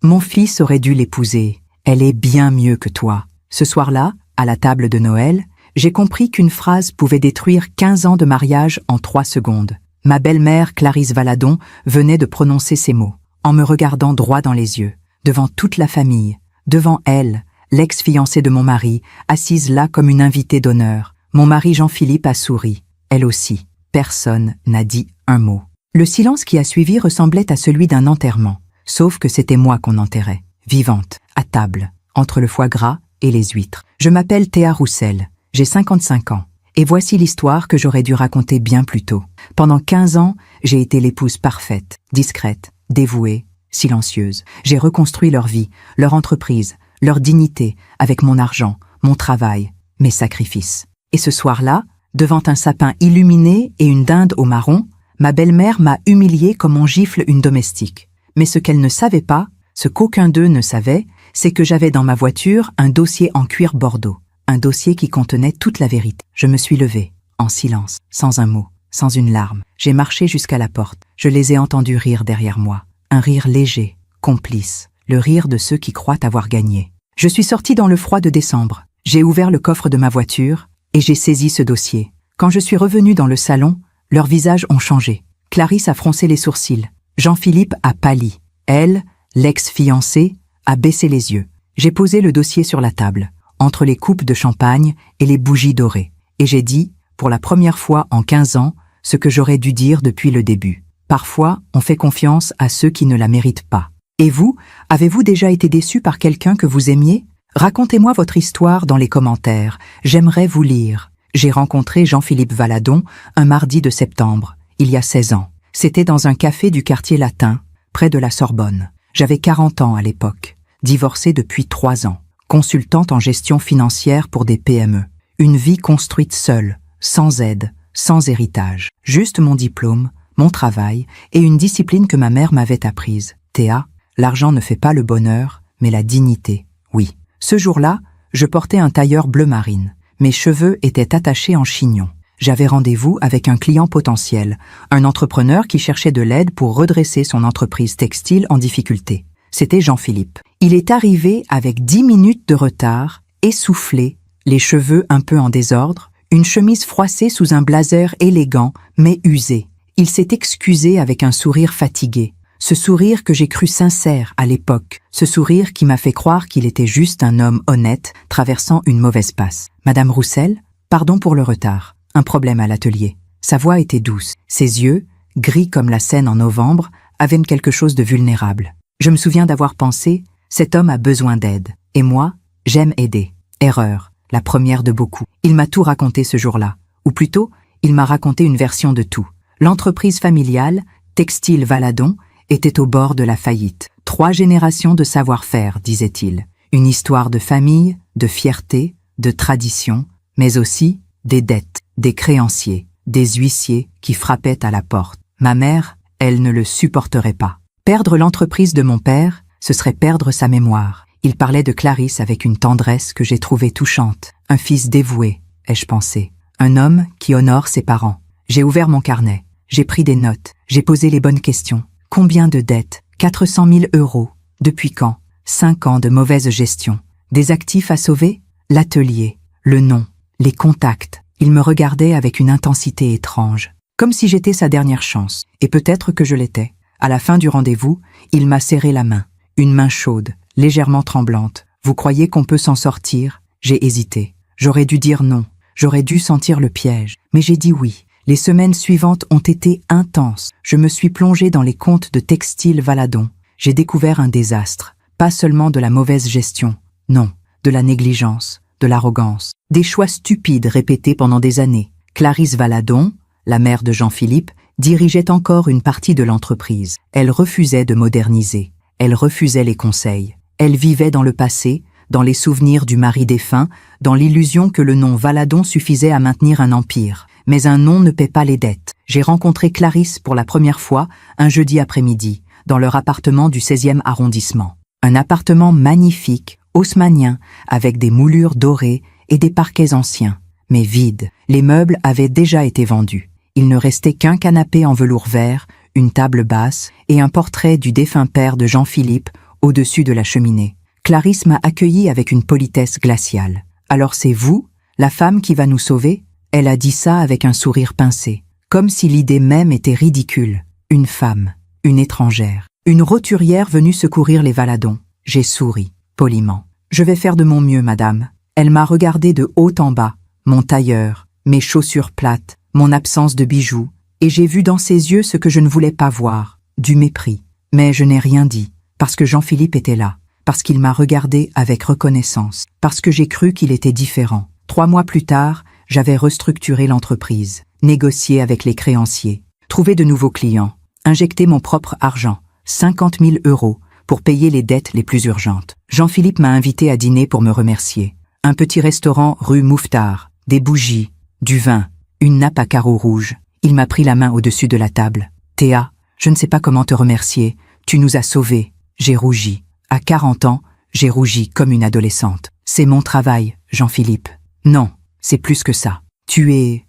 Mon fils aurait dû l'épouser. Elle est bien mieux que toi. » Ce soir-là, à la table de Noël, j'ai compris qu'une phrase pouvait détruire 15 ans de mariage en 3 secondes. Ma belle-mère, Clarisse Valadon, venait de prononcer ces mots, en me regardant droit dans les yeux, devant toute la famille, devant elle, l'ex-fiancée de mon mari, assise là comme une invitée d'honneur. Mon mari Jean-Philippe a souri, elle aussi. Personne n'a dit un mot. Le silence qui a suivi ressemblait à celui d'un enterrement, sauf que c'était moi qu'on enterrait, vivante, à table, entre le foie gras et les huîtres. Je m'appelle Théa Roussel, j'ai 55 ans, et voici l'histoire que j'aurais dû raconter bien plus tôt. Pendant 15 ans, j'ai été l'épouse parfaite, discrète, dévouée, silencieuse. J'ai reconstruit leur vie, leur entreprise, leur dignité, avec mon argent, mon travail, mes sacrifices. Et ce soir-là, devant un sapin illuminé et une dinde au marron, ma belle-mère m'a humiliée comme on gifle une domestique. Mais ce qu'elle ne savait pas, ce qu'aucun d'eux ne savait, c'est que j'avais dans ma voiture un dossier en cuir bordeaux, un dossier qui contenait toute la vérité. Je me suis levée, en silence, sans un mot, sans une larme. J'ai marché jusqu'à la porte. Je les ai entendus rire derrière moi. Un rire léger, complice, le rire de ceux qui croient avoir gagné. Je suis sortie dans le froid de décembre. J'ai ouvert le coffre de ma voiture et j'ai saisi ce dossier. Quand je suis revenue dans le salon, leurs visages ont changé. Clarisse a froncé les sourcils. Jean-Philippe a pâli. Elle, l'ex-fiancée, a baissé les yeux. J'ai posé le dossier sur la table, entre les coupes de champagne et les bougies dorées. Et j'ai dit, pour la première fois en 15 ans, ce que j'aurais dû dire depuis le début. Parfois, on fait confiance à ceux qui ne la méritent pas. Et vous, avez-vous déjà été déçu par quelqu'un que vous aimiez? Racontez-moi votre histoire dans les commentaires. J'aimerais vous lire. J'ai rencontré Jean-Philippe Valadon un mardi de septembre, il y a 16 ans. C'était dans un café du quartier latin, près de la Sorbonne. J'avais 40 ans à l'époque, divorcée depuis 3 ans, consultante en gestion financière pour des PME. Une vie construite seule, sans aide, sans héritage. Juste mon diplôme, mon travail et une discipline que ma mère m'avait apprise. Théa, l'argent ne fait pas le bonheur, mais la dignité, oui. Ce jour-là, je portais un tailleur bleu marine. Mes cheveux étaient attachés en chignon. J'avais rendez-vous avec un client potentiel, un entrepreneur qui cherchait de l'aide pour redresser son entreprise textile en difficulté. C'était Jean-Philippe. Il est arrivé avec 10 minutes de retard, essoufflé, les cheveux un peu en désordre, une chemise froissée sous un blazer élégant, mais usé. Il s'est excusé avec un sourire fatigué. Ce sourire que j'ai cru sincère à l'époque, ce sourire qui m'a fait croire qu'il était juste un homme honnête traversant une mauvaise passe. « Madame Roussel, pardon pour le retard. Un problème à l'atelier. » Sa voix était douce. Ses yeux, gris comme la Seine en novembre, avaient quelque chose de vulnérable. Je me souviens d'avoir pensé « Cet homme a besoin d'aide. Et moi, j'aime aider. » Erreur, la première de beaucoup. Il m'a tout raconté ce jour-là. Ou plutôt, il m'a raconté une version de tout. L'entreprise familiale, Textile Valadon, était au bord de la faillite. 3 générations de savoir-faire, disait-il. Une histoire de famille, de fierté, de tradition, mais aussi des dettes, des créanciers, des huissiers qui frappaient à la porte. Ma mère, elle ne le supporterait pas. Perdre l'entreprise de mon père, ce serait perdre sa mémoire. Il parlait de Clarisse avec une tendresse que j'ai trouvée touchante. Un fils dévoué, ai-je pensé. Un homme qui honore ses parents. J'ai ouvert mon carnet, j'ai pris des notes, j'ai posé les bonnes questions. Combien de dettes? 400 000 €. Depuis quand? 5 ans de mauvaise gestion. Des actifs à sauver? L'atelier, le nom, les contacts. Il me regardait avec une intensité étrange, comme si j'étais sa dernière chance. Et peut-être que je l'étais. À la fin du rendez-vous, il m'a serré la main. Une main chaude, légèrement tremblante. Vous croyez qu'on peut s'en sortir? J'ai hésité. J'aurais dû dire non. J'aurais dû sentir le piège. Mais j'ai dit oui. Les semaines suivantes ont été intenses. Je me suis plongée dans les comptes de Textile Valadon. J'ai découvert un désastre. Pas seulement de la mauvaise gestion. Non, de la négligence, de l'arrogance. Des choix stupides répétés pendant des années. Clarisse Valadon, la mère de Jean-Philippe, dirigeait encore une partie de l'entreprise. Elle refusait de moderniser. Elle refusait les conseils. Elle vivait dans le passé, dans les souvenirs du mari défunt, dans l'illusion que le nom Valadon suffisait à maintenir un empire. Mais un nom ne paie pas les dettes. J'ai rencontré Clarisse pour la première fois un jeudi après-midi, dans leur appartement du 16e arrondissement. Un appartement magnifique, haussmannien, avec des moulures dorées et des parquets anciens, mais vides. Les meubles avaient déjà été vendus. Il ne restait qu'un canapé en velours vert, une table basse et un portrait du défunt père de Jean-Philippe au-dessus de la cheminée. Clarisse m'a accueilli avec une politesse glaciale. « Alors c'est vous, la femme qui va nous sauver ?» Elle a dit ça avec un sourire pincé, comme si l'idée même était ridicule. Une femme, une étrangère, une roturière venue secourir les Valadons. J'ai souri, poliment. « Je vais faire de mon mieux, madame. » Elle m'a regardé de haut en bas, mon tailleur, mes chaussures plates, mon absence de bijoux, et j'ai vu dans ses yeux ce que je ne voulais pas voir, du mépris. Mais je n'ai rien dit, parce que Jean-Philippe était là, parce qu'il m'a regardé avec reconnaissance, parce que j'ai cru qu'il était différent. 3 mois plus tard, j'avais restructuré l'entreprise, négocié avec les créanciers, trouvé de nouveaux clients, injecté mon propre argent, 50 000 €, pour payer les dettes les plus urgentes. Jean-Philippe m'a invité à dîner pour me remercier. Un petit restaurant rue Mouffetard, des bougies, du vin, une nappe à carreaux rouges. Il m'a pris la main au-dessus de la table. « Théa, je ne sais pas comment te remercier. Tu nous as sauvés. » J'ai rougi. À 40 ans, j'ai rougi comme une adolescente. « C'est mon travail, Jean-Philippe. » « Non, c'est plus que ça. Tu es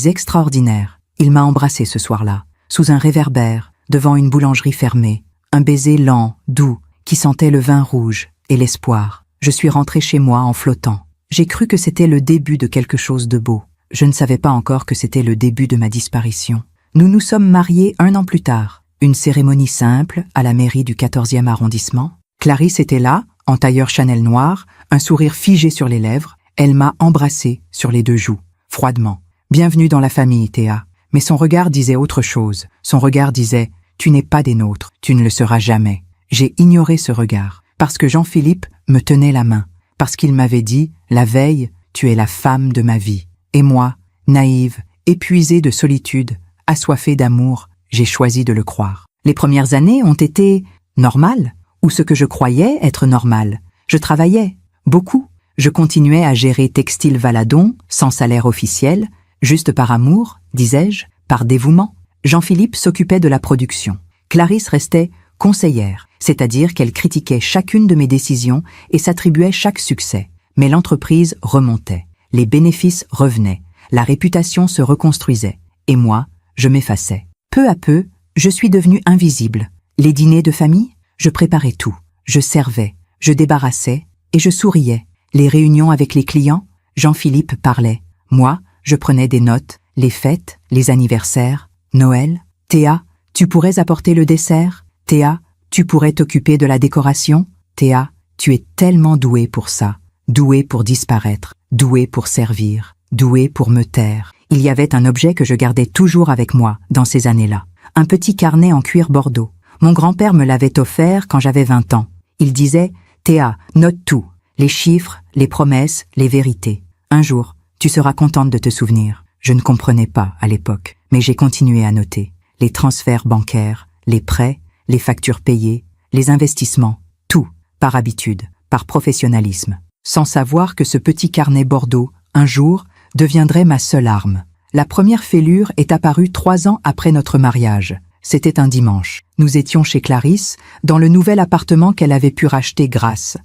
extraordinaire. » Il m'a embrassé ce soir-là, sous un réverbère, devant une boulangerie fermée. Un baiser lent, doux, qui sentait le vin rouge et l'espoir. Je suis rentré chez moi en flottant. J'ai cru que c'était le début de quelque chose de beau. Je ne savais pas encore que c'était le début de ma disparition. Nous nous sommes mariés 1 an plus tard. Une cérémonie simple à la mairie du 14e arrondissement. Clarisse était là, en tailleur Chanel noir, un sourire figé sur les lèvres. Elle m'a embrassé sur les 2 joues, froidement. « Bienvenue dans la famille, Théa. » Mais son regard disait autre chose. Son regard disait « Tu n'es pas des nôtres, tu ne le seras jamais. » J'ai ignoré ce regard, parce que Jean-Philippe me tenait la main, parce qu'il m'avait dit « La veille, tu es la femme de ma vie. » Et moi, naïve, épuisée de solitude, assoiffée d'amour, j'ai choisi de le croire. Les premières années ont été normales, ou ce que je croyais être normal. Je travaillais, beaucoup. Je continuais à gérer Textile Valadon, sans salaire officiel, juste par amour, disais-je, par dévouement. Jean-Philippe s'occupait de la production. Clarisse restait conseillère, c'est-à-dire qu'elle critiquait chacune de mes décisions et s'attribuait chaque succès. Mais l'entreprise remontait, les bénéfices revenaient, la réputation se reconstruisait, et moi, je m'effaçais. Peu à peu, je suis devenue invisible. Les dîners de famille, je préparais tout, je servais, je débarrassais et je souriais. Les réunions avec les clients, Jean-Philippe parlait. Moi, je prenais des notes, les fêtes, les anniversaires, Noël. « Théa, tu pourrais apporter le dessert ? Théa, tu pourrais t'occuper de la décoration ? Théa, tu es tellement douée pour ça, douée pour disparaître, douée pour servir, douée pour me taire. » Il y avait un objet que je gardais toujours avec moi dans ces années-là. Un petit carnet en cuir bordeaux. Mon grand-père me l'avait offert quand j'avais 20 ans. Il disait « Théa, note tout. Les chiffres, les promesses, les vérités. Un jour, tu seras contente de te souvenir. » Je ne comprenais pas à l'époque, mais j'ai continué à noter. Les transferts bancaires, les prêts, les factures payées, les investissements, tout, par habitude, par professionnalisme. Sans savoir que ce petit carnet bordeaux, un jour, deviendrait ma seule arme. La première fêlure est apparue 3 ans après notre mariage. C'était un dimanche. Nous étions chez Clarisse, dans le nouvel appartement qu'elle avait pu racheter grâce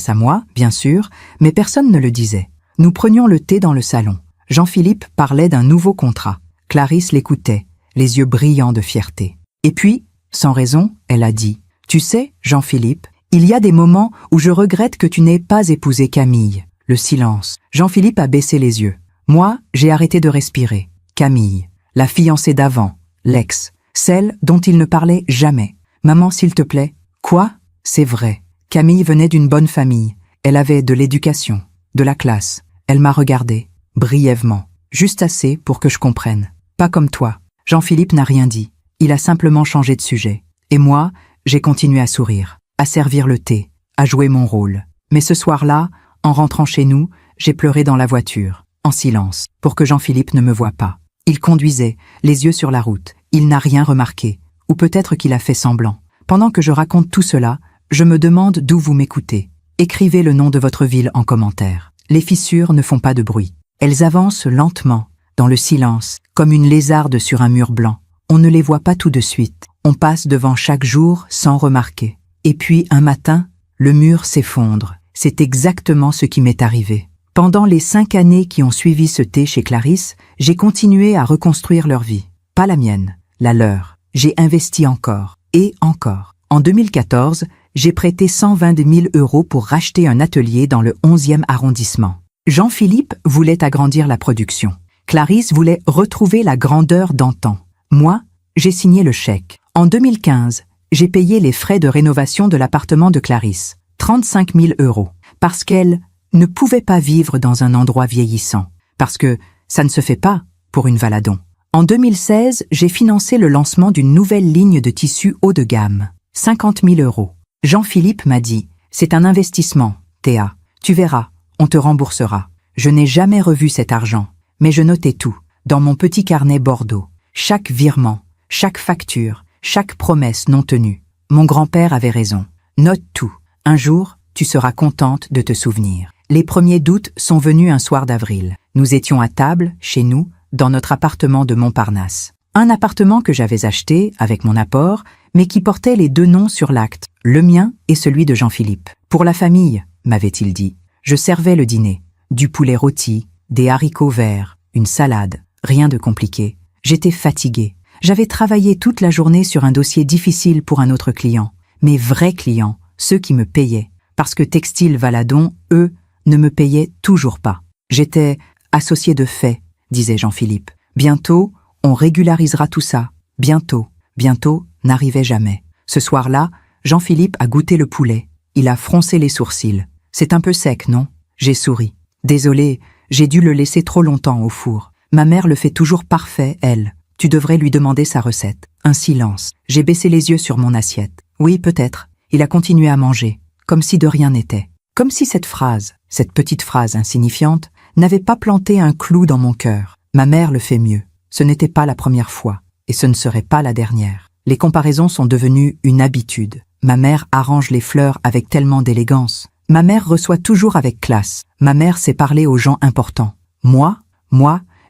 à moi, bien sûr, mais personne ne le disait. Nous prenions le thé dans le salon. Jean-Philippe parlait d'un nouveau contrat. Clarisse l'écoutait, les yeux brillants de fierté. Et puis, sans raison, elle a dit « Tu sais, Jean-Philippe, il y a des moments où je regrette que tu n'aies pas épousé Camille. » Le silence. Jean-Philippe a baissé les yeux. Moi, j'ai arrêté de respirer. Camille, la fiancée d'avant, l'ex, celle dont il ne parlait jamais. « Maman, s'il te plaît. »« Quoi ? » ?»« C'est vrai. Camille venait d'une bonne famille. Elle avait de l'éducation, de la classe. Elle m'a regardé, brièvement, juste assez pour que je comprenne. Pas comme toi. » Jean-Philippe n'a rien dit. Il a simplement changé de sujet. Et moi, j'ai continué à sourire, à servir le thé, à jouer mon rôle. Mais ce soir-là, en rentrant chez nous, j'ai pleuré dans la voiture, en silence, pour que Jean-Philippe ne me voie pas. Il conduisait, les yeux sur la route. Il n'a rien remarqué. Ou peut-être qu'il a fait semblant. Pendant que je raconte tout cela, je me demande d'où vous m'écoutez. Écrivez le nom de votre ville en commentaire. Les fissures ne font pas de bruit. Elles avancent lentement, dans le silence, comme une lézarde sur un mur blanc. On ne les voit pas tout de suite. On passe devant chaque jour sans remarquer. Et puis, un matin, le mur s'effondre. C'est exactement ce qui m'est arrivé. Pendant les 5 années qui ont suivi ce thé chez Clarisse, j'ai continué à reconstruire leur vie. Pas la mienne, la leur. J'ai investi encore, et encore. En 2014, j'ai prêté 120 000 € pour racheter un atelier dans le 11e arrondissement. Jean-Philippe voulait agrandir la production. Clarisse voulait retrouver la grandeur d'antan. Moi, j'ai signé le chèque. En 2015, j'ai payé les frais de rénovation de l'appartement de Clarisse, 35 000 €, parce qu'elle ne pouvait pas vivre dans un endroit vieillissant, parce que ça ne se fait pas pour une Valadon. En 2016, j'ai financé le lancement d'une nouvelle ligne de tissus haut de gamme, 50 000 €. Jean-Philippe m'a dit « C'est un investissement, Théa. Tu verras, on te remboursera. » Je n'ai jamais revu cet argent, mais je notais tout, dans mon petit carnet Bordeaux. Chaque virement, chaque facture, chaque promesse non tenue. Mon grand-père avait raison. Note tout. Un jour, tu seras contente de te souvenir. Les premiers doutes sont venus un soir d'avril. Nous étions à table, chez nous, dans notre appartement de Montparnasse. Un appartement que j'avais acheté, avec mon apport, mais qui portait les deux noms sur l'acte, le mien et celui de Jean-Philippe. Pour la famille, m'avait-il dit. Je servais le dîner. Du poulet rôti, des haricots verts, une salade, rien de compliqué. J'étais fatiguée. J'avais travaillé toute la journée sur un dossier difficile pour un autre client. Mes vrais clients, ceux qui me payaient. Parce que Textile Valadon, eux, ne me payaient toujours pas. J'étais associé de fait, disait Jean-Philippe. Bientôt, on régularisera tout ça. Bientôt. Bientôt n'arrivait jamais. Ce soir-là, Jean-Philippe a goûté le poulet. Il a froncé les sourcils. C'est un peu sec, non? J'ai souri. Désolé, j'ai dû le laisser trop longtemps au four. Ma mère le fait toujours parfait, elle. Tu devrais lui demander sa recette. Un silence. J'ai baissé les yeux sur mon assiette. Oui, peut-être. Il a continué à manger, comme si de rien n'était. Comme si cette phrase, cette petite phrase insignifiante, n'avait pas planté un clou dans mon cœur. Ma mère le fait mieux. Ce n'était pas la première fois, et ce ne serait pas la dernière. Les comparaisons sont devenues une habitude. Ma mère arrange les fleurs avec tellement d'élégance. Ma mère reçoit toujours avec classe. Ma mère sait parler aux gens importants. Moi,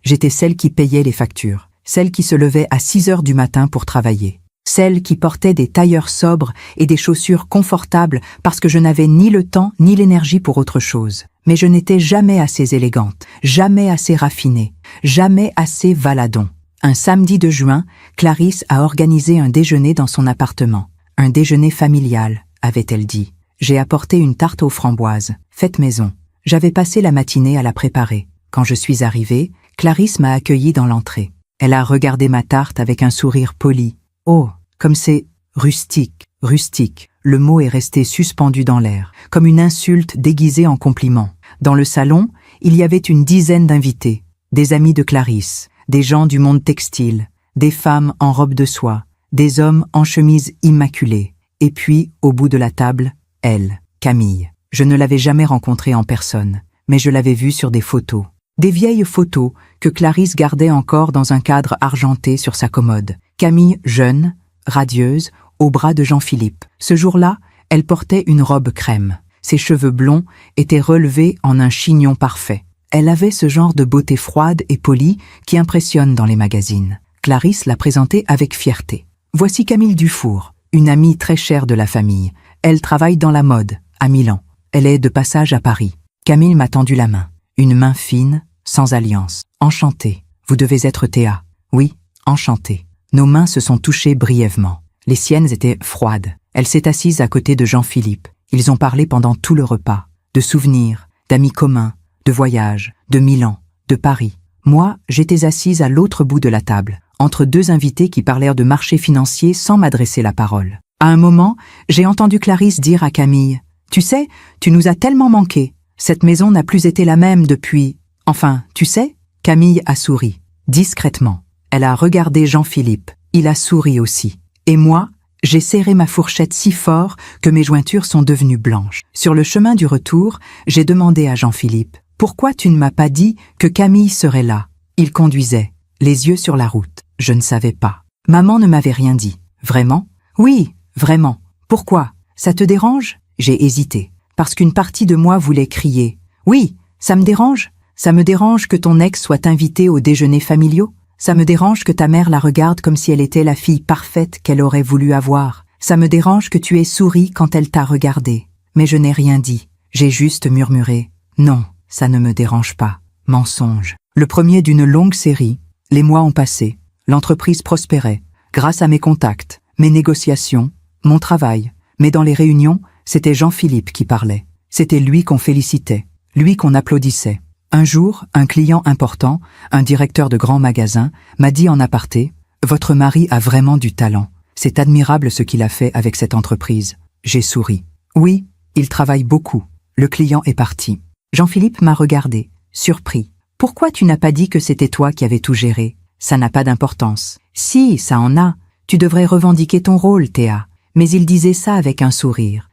j'étais celle qui payait les factures. Celle qui se levait à 6 heures du matin pour travailler. Celle qui portait des tailleurs sobres et des chaussures confortables parce que je n'avais ni le temps ni l'énergie pour autre chose. Mais je n'étais jamais assez élégante, jamais assez raffinée, jamais assez Valadon. Un samedi de juin, Clarisse a organisé un déjeuner dans son appartement. Un déjeuner familial, avait-elle dit. J'ai apporté une tarte aux framboises, faite maison. J'avais passé la matinée à la préparer. Quand je suis arrivée, Clarisse m'a accueillie dans l'entrée. Elle a regardé ma tarte avec un sourire poli. Oh, comme c'est rustique, rustique. Le mot est resté suspendu dans l'air, comme une insulte déguisée en compliment. Dans le salon, il y avait une dizaine d'invités, des amis de Clarisse, des gens du monde textile, des femmes en robe de soie, des hommes en chemise immaculée. Et puis, au bout de la table, elle, Camille. Je ne l'avais jamais rencontrée en personne, mais je l'avais vue sur des photos. Des vieilles photos que Clarisse gardait encore dans un cadre argenté sur sa commode. Camille jeune, radieuse, au bras de Jean-Philippe. Ce jour-là, elle portait une robe crème. Ses cheveux blonds étaient relevés en un chignon parfait. Elle avait ce genre de beauté froide et polie qui impressionne dans les magazines. Clarisse l'a présentée avec fierté. Voici Camille Dufour, une amie très chère de la famille. Elle travaille dans la mode, à Milan. Elle est de passage à Paris. Camille m'a tendu la main. Une main fine, sans alliance. Enchantée. Vous devez être Théa. Oui, enchantée. Nos mains se sont touchées brièvement. Les siennes étaient froides. Elle s'est assise à côté de Jean-Philippe. Ils ont parlé pendant tout le repas. De souvenirs, d'amis communs, de voyages, de Milan, de Paris. Moi, j'étais assise à l'autre bout de la table, entre deux invités qui parlèrent de marché financier sans m'adresser la parole. À un moment, j'ai entendu Clarisse dire à Camille « Tu sais, tu nous as tellement manqué. Cette maison n'a plus été la même depuis... Enfin, tu sais ?» Camille a souri, discrètement. Elle a regardé Jean-Philippe. Il a souri aussi. Et moi, j'ai serré ma fourchette si fort que mes jointures sont devenues blanches. Sur le chemin du retour, j'ai demandé à Jean-Philippe « Pourquoi tu ne m'as pas dit que Camille serait là ?» Il conduisait, les yeux sur la route. Je ne savais pas. Maman ne m'avait rien dit. Vraiment ? Oui, vraiment. Pourquoi ? Ça te dérange ? J'ai hésité. Parce qu'une partie de moi voulait crier. Oui, ça me dérange. Ça me dérange que ton ex soit invité aux déjeuners familiaux. Ça me dérange que ta mère la regarde comme si elle était la fille parfaite qu'elle aurait voulu avoir. Ça me dérange que tu aies souri quand elle t'a regardé. Mais je n'ai rien dit. J'ai juste murmuré. Non, ça ne me dérange pas. Mensonge. Le premier d'une longue série. Les mois ont passé. L'entreprise prospérait. Grâce à mes contacts, mes négociations, mon travail. Mais dans les réunions, c'était Jean-Philippe qui parlait. C'était lui qu'on félicitait, lui qu'on applaudissait. Un jour, un client important, un directeur de grand magasin, m'a dit en aparté « Votre mari a vraiment du talent. C'est admirable ce qu'il a fait avec cette entreprise. » J'ai souri. Oui, il travaille beaucoup. Le client est parti. Jean-Philippe m'a regardé, surpris. « Pourquoi tu n'as pas dit que c'était toi qui avais tout géré? Ça n'a pas d'importance. »« Si, ça en a. Tu devrais revendiquer ton rôle, Théa. » Mais il disait ça avec un sourire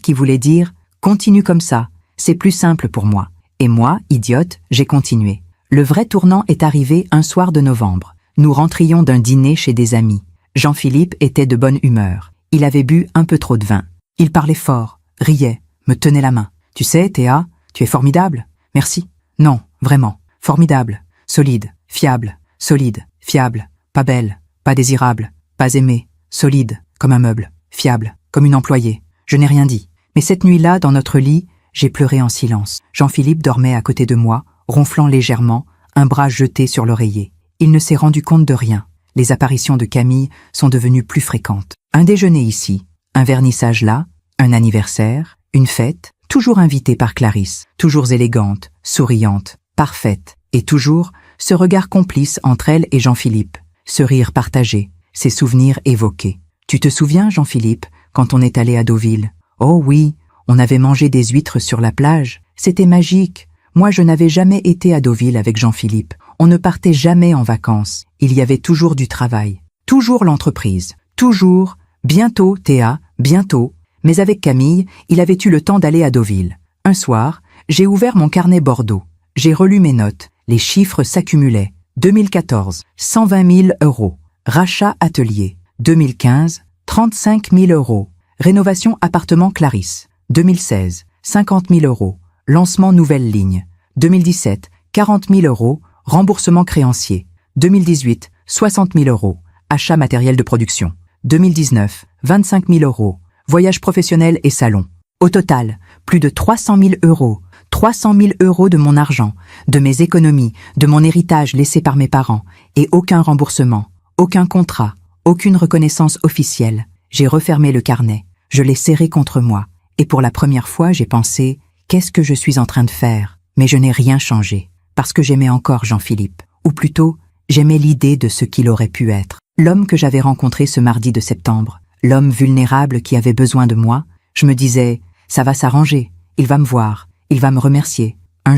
qui voulait dire « Continue comme ça, c'est plus simple pour moi. » Et moi, idiote, j'ai continué. Le vrai tournant est arrivé un soir de novembre. Nous rentrions d'un dîner chez des amis. Jean-Philippe était de bonne humeur. Il avait bu un peu trop de vin. Il parlait fort, riait, me tenait la main. « Tu sais, Théa, tu es formidable. Merci. »« Non, vraiment. Formidable. Solide. Fiable. Solide. Fiable. Pas belle. Pas désirable. Pas aimée. Solide. Comme un meuble. Fiable. Comme une employée. Je n'ai rien dit. Mais cette nuit-là, dans notre lit, j'ai pleuré en silence. Jean-Philippe dormait à côté de moi, ronflant légèrement, un bras jeté sur l'oreiller. Il ne s'est rendu compte de rien. Les apparitions de Camille sont devenues plus fréquentes. Un déjeuner ici, un vernissage là, un anniversaire, une fête, toujours invitée par Clarisse, toujours élégante, souriante, parfaite, et toujours ce regard complice entre elle et Jean-Philippe, ce rire partagé, ces souvenirs évoqués. Tu te souviens, Jean-Philippe, quand on est allé à Deauville? Oh oui, on avait mangé des huîtres sur la plage. C'était magique. Moi, je n'avais jamais été à Deauville avec Jean-Philippe. On ne partait jamais en vacances. Il y avait toujours du travail. Toujours l'entreprise. Toujours. Bientôt, Théa, bientôt. Mais avec Camille, il avait eu le temps d'aller à Deauville. Un soir, j'ai ouvert mon carnet Bordeaux. J'ai relu mes notes. Les chiffres s'accumulaient. 2014, 120 000 euros. Rachat atelier. 2015, 35 000 euros. Rénovation appartement Clarisse. 2016, 50 000 euros. Lancement nouvelle ligne. 2017, 40 000 euros. Remboursement créancier. 2018, 60 000 euros. Achat matériel de production. 2019, 25 000 euros. Voyage professionnel et salon. Au total, plus de 300 000 euros. 300 000 euros de mon argent, de mes économies, de mon héritage laissé par mes parents. Et aucun remboursement, aucun contrat, aucune reconnaissance officielle. J'ai refermé le carnet. Je l'ai serré contre moi. Et pour la première fois, j'ai pensé « Qu'est-ce que je suis en train de faire ?» Mais je n'ai rien changé, parce que j'aimais encore Jean-Philippe. Ou plutôt, j'aimais l'idée de ce qu'il aurait pu être. L'homme que j'avais rencontré ce mardi de septembre, l'homme vulnérable qui avait besoin de moi, je me disais « Ça va s'arranger, il va me voir, il va me remercier. » Un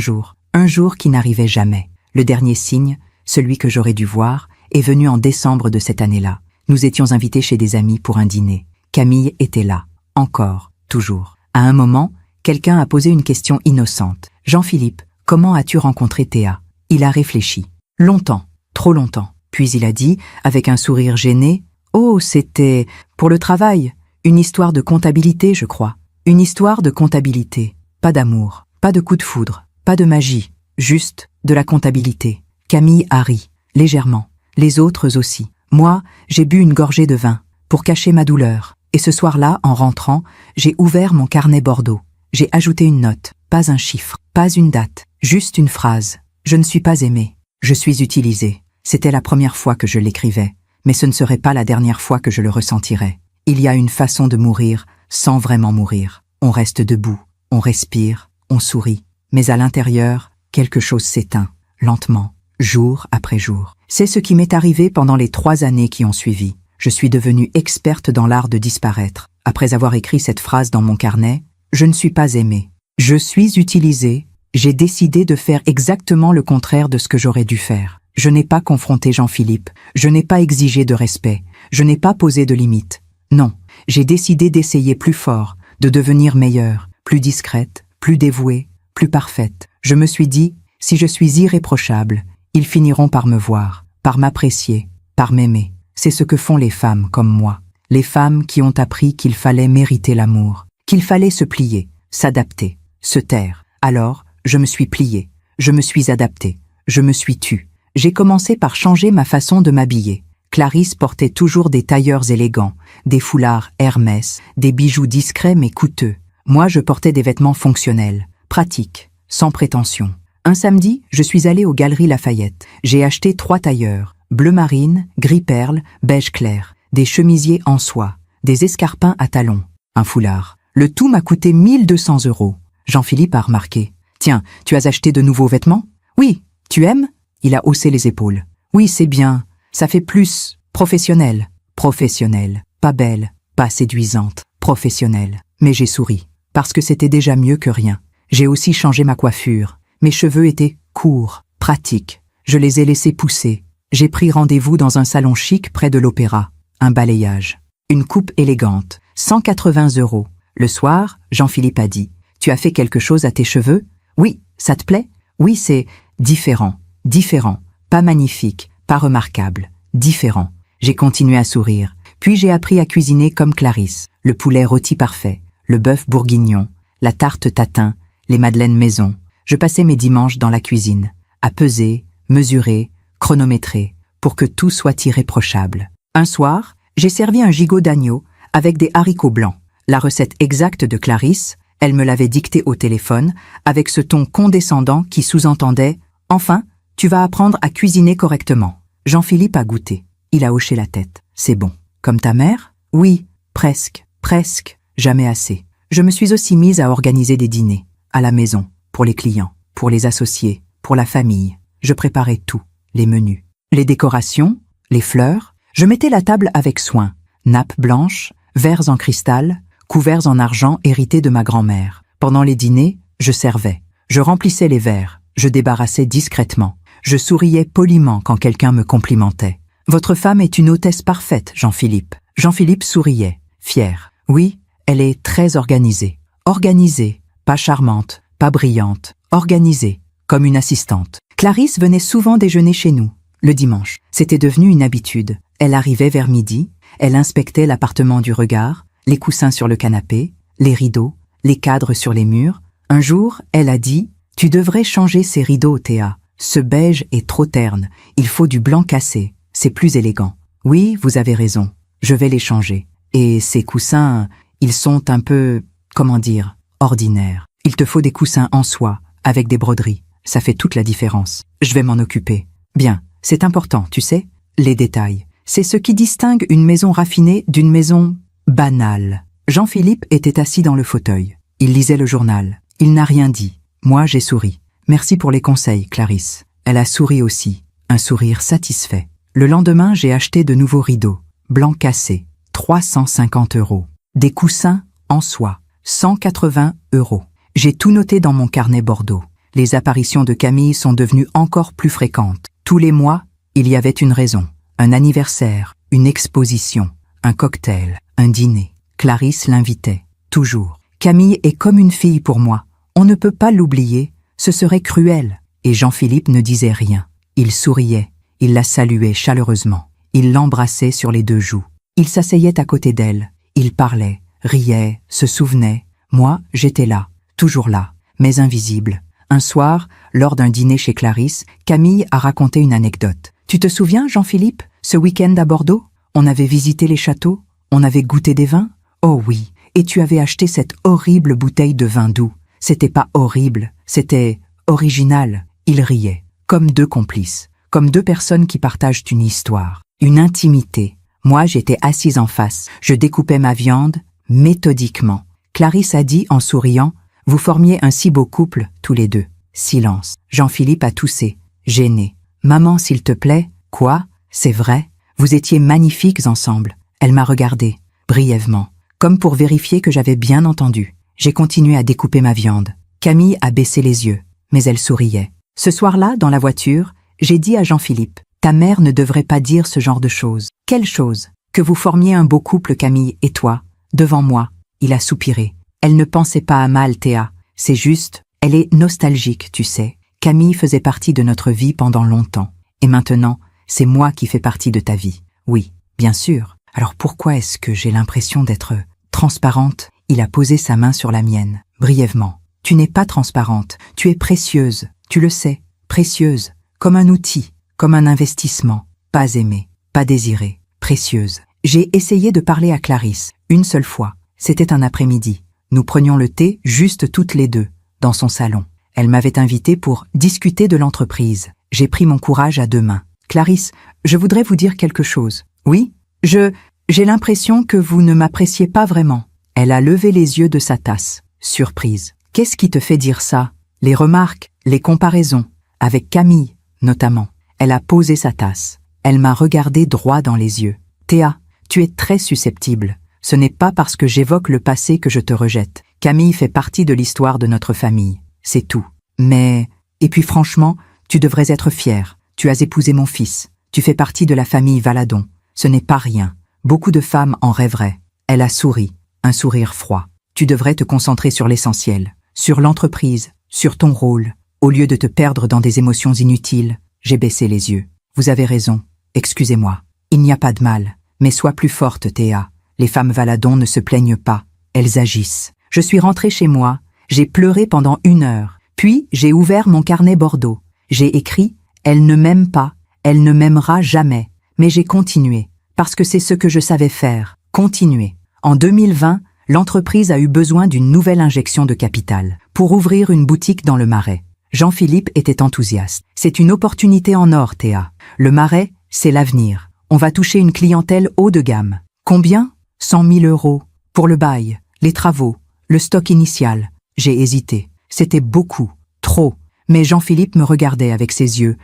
jour qui n'arrivait jamais. Le dernier signe, celui que j'aurais dû voir, est venu en décembre de cette année-là. Nous étions invités chez des amis pour un dîner. Camille était là, encore. Toujours. À un moment, quelqu'un a posé une question innocente. « Jean-Philippe, comment as-tu rencontré Théa ?» Il a réfléchi. Longtemps, trop longtemps. Puis il a dit, avec un sourire gêné, « Oh, c'était pour le travail. Une histoire de comptabilité, je crois. Une histoire de comptabilité. Pas d'amour, pas de coup de foudre, pas de magie. Juste de la comptabilité. » Camille a ri, légèrement. Les autres aussi. Moi, j'ai bu une gorgée de vin, pour cacher ma douleur. Et ce soir-là, en rentrant, j'ai ouvert mon carnet Bordeaux. J'ai ajouté une note, pas un chiffre, pas une date, juste une phrase. Je ne suis pas aimé, je suis utilisé. C'était la première fois que je l'écrivais, mais ce ne serait pas la dernière fois que je le ressentirais. Il y a une façon de mourir sans vraiment mourir. On reste debout, on respire, on sourit. Mais à l'intérieur, quelque chose s'éteint, lentement, jour après jour. C'est ce qui m'est arrivé pendant les 3 années qui ont suivi. Je suis devenue experte dans l'art de disparaître. Après avoir écrit cette phrase dans mon carnet, je ne suis pas aimée. Je suis utilisée. J'ai décidé de faire exactement le contraire de ce que j'aurais dû faire. Je n'ai pas confronté Jean-Philippe. Je n'ai pas exigé de respect. Je n'ai pas posé de limites. Non, j'ai décidé d'essayer plus fort, de devenir meilleure, plus discrète, plus dévouée, plus parfaite. Je me suis dit, si je suis irréprochable, ils finiront par me voir, par m'apprécier, par m'aimer. C'est ce que font les femmes comme moi, les femmes qui ont appris qu'il fallait mériter l'amour, qu'il fallait se plier, s'adapter, se taire. Alors, je me suis pliée, je me suis adaptée, je me suis tue. J'ai commencé par changer ma façon de m'habiller. Clarisse portait toujours des tailleurs élégants, des foulards Hermès, des bijoux discrets mais coûteux. Moi, je portais des vêtements fonctionnels, pratiques, sans prétention. Un samedi, je suis allée aux Galeries Lafayette. J'ai acheté 3 tailleurs, bleu marine, gris perle, beige clair, des chemisiers en soie, des escarpins à talons. un foulard. Le tout m'a coûté 1200 €. Jean-Philippe a remarqué. Tiens, tu as acheté de nouveaux vêtements? Oui. Tu aimes? Il a haussé les épaules. Oui, c'est bien. Ça fait plus professionnel. Professionnel. Pas belle, pas séduisante. Professionnelle. Mais j'ai souri. Parce que c'était déjà mieux que rien. J'ai aussi changé ma coiffure. Mes cheveux étaient courts, pratiques. Je les ai laissés pousser. J'ai pris rendez-vous dans un salon chic près de l'Opéra. Un balayage. Une coupe élégante. 180 €. Le soir, Jean-Philippe a dit. Tu as fait quelque chose à tes cheveux? Oui, ça te plaît? Oui, c'est différent. Différent. Pas magnifique, pas remarquable. Différent. J'ai continué à sourire. Puis j'ai appris à cuisiner comme Clarisse. Le poulet rôti parfait, le bœuf bourguignon, la tarte tatin, les madeleines maison. Je passais mes dimanches dans la cuisine, à peser, mesurer, chronométrer, pour que tout soit irréprochable. Un soir, j'ai servi un gigot d'agneau avec des haricots blancs. La recette exacte de Clarisse, elle me l'avait dictée au téléphone, avec ce ton condescendant qui sous-entendait « Enfin, tu vas apprendre à cuisiner correctement ». Jean-Philippe a goûté. Il a hoché la tête. « C'est bon. Comme ta mère? » « Oui, presque, presque, jamais assez. » Je me suis aussi mise à organiser des dîners, à la maison, pour les clients, pour les associés, pour la famille. Je préparais tout, les menus, les décorations, les fleurs. Je mettais la table avec soin, nappes blanches, verres en cristal, couverts en argent hérités de ma grand-mère. Pendant les dîners, je servais. Je remplissais les verres, je débarrassais discrètement. Je souriais poliment quand quelqu'un me complimentait. « Votre femme est une hôtesse parfaite, Jean-Philippe. » Jean-Philippe souriait, fier. Oui, elle est très organisée. Organisée, pas charmante, pas brillante. Organisée, comme une assistante. Clarisse venait souvent déjeuner chez nous, le dimanche. C'était devenu une habitude. Elle arrivait vers midi, elle inspectait l'appartement du regard, les coussins sur le canapé, les rideaux, les cadres sur les murs. Un jour, elle a dit « Tu devrais changer ces rideaux, Théa. Ce beige est trop terne. Il faut du blanc cassé. C'est plus élégant. » Oui, vous avez raison. Je vais les changer. Et ces coussins, ils sont un peu, comment dire, ordinaires. Il te faut des coussins en soie, avec des broderies. Ça fait toute la différence. Je vais m'en occuper. Bien, c'est important, tu sais, les détails. C'est ce qui distingue une maison raffinée d'une maison banale. Jean-Philippe était assis dans le fauteuil. Il lisait le journal. Il n'a rien dit. Moi, j'ai souri. Merci pour les conseils, Clarisse. Elle a souri aussi, un sourire satisfait. Le lendemain, j'ai acheté de nouveaux rideaux, blancs cassés, 350 €. Des coussins en soie, 180 €. J'ai tout noté dans mon carnet Bordeaux. Les apparitions de Camille sont devenues encore plus fréquentes. Tous les mois, il y avait une raison. Un anniversaire, une exposition, un cocktail, un dîner. Clarisse l'invitait, toujours. Camille est comme une fille pour moi. On ne peut pas l'oublier, ce serait cruel. Et Jean-Philippe ne disait rien. Il souriait, il la saluait chaleureusement. Il l'embrassait sur les deux joues. Il s'asseyait à côté d'elle. Il parlait, riait, se souvenait. Moi, j'étais là, toujours là, mais invisible. Un soir, lors d'un dîner chez Clarisse, Camille a raconté une anecdote. « Tu te souviens, Jean-Philippe, ce week-end à Bordeaux? On avait visité les châteaux, on avait goûté des vins? Oh oui, et tu avais acheté cette horrible bouteille de vin doux. C'était pas horrible, c'était original. » Il riait, comme deux complices, comme deux personnes qui partagent une histoire, une intimité. Moi, j'étais assise en face, je découpais ma viande, méthodiquement. Clarisse a dit en souriant, « Vous formiez un si beau couple, tous les deux. » Silence. Jean-Philippe a toussé, gêné. « Maman, s'il te plaît, quoi? C'est vrai? Vous étiez magnifiques ensemble. » Elle m'a regardé, brièvement, comme pour vérifier que j'avais bien entendu. J'ai continué à découper ma viande. Camille a baissé les yeux, mais elle souriait. Ce soir-là, dans la voiture, j'ai dit à Jean-Philippe, « Ta mère ne devrait pas dire ce genre de choses. » « Quelle chose? Que vous formiez un beau couple, Camille et toi, devant moi. » Il a soupiré. Elle ne pensait pas à mal, Théa. C'est juste, elle est nostalgique, tu sais. Camille faisait partie de notre vie pendant longtemps. Et maintenant, c'est moi qui fais partie de ta vie. Oui, bien sûr. Alors pourquoi est-ce que j'ai l'impression d'être transparente? Il a posé sa main sur la mienne, brièvement. Tu n'es pas transparente, tu es précieuse, tu le sais, précieuse, comme un outil, comme un investissement, pas aimée, pas désirée, précieuse. J'ai essayé de parler à Clarisse, une seule fois. C'était un après-midi. Nous prenions le thé juste toutes les deux, dans son salon. Elle m'avait invité pour discuter de l'entreprise. J'ai pris mon courage à deux mains. « Clarisse, je voudrais vous dire quelque chose. Oui, j'ai l'impression que vous ne m'appréciez pas vraiment. Elle a levé les yeux de sa tasse, surprise. Qu'est-ce qui te fait dire ça? Les remarques, les comparaisons, avec Camille, notamment. Elle a posé sa tasse. Elle m'a regardé droit dans les yeux. Théa, tu es très susceptible. Ce n'est pas parce que j'évoque le passé que je te rejette. Camille fait partie de l'histoire de notre famille. C'est tout. Mais... Et puis franchement, tu devrais être fière. Tu as épousé mon fils. Tu fais partie de la famille Valadon. Ce n'est pas rien. Beaucoup de femmes en rêveraient. Elle a souri, un sourire froid. Tu devrais te concentrer sur l'essentiel, sur l'entreprise, sur ton rôle. Au lieu de te perdre dans des émotions inutiles, j'ai baissé les yeux. Vous avez raison. Excusez-moi. Il n'y a pas de mal. Mais sois plus forte, Théa. Les femmes Valadon ne se plaignent pas. Elles agissent. Je suis rentrée chez moi. J'ai pleuré pendant 1 heure. Puis, j'ai ouvert mon carnet Bordeaux. J'ai écrit « Elle ne m'aime pas. Elle ne m'aimera jamais. » Mais j'ai continué. Parce que c'est ce que je savais faire. Continuer. En 2020, l'entreprise a eu besoin d'une nouvelle injection de capital pour ouvrir une boutique dans le Marais. Jean-Philippe était enthousiaste. C'est une opportunité en or, Théa. Le Marais, c'est l'avenir. On va toucher une clientèle haut de gamme. Combien? 100 000 €. Pour le bail, les travaux, le stock initial. J'ai hésité. C'était beaucoup. Trop. Mais Jean-Philippe me regardait avec ses yeux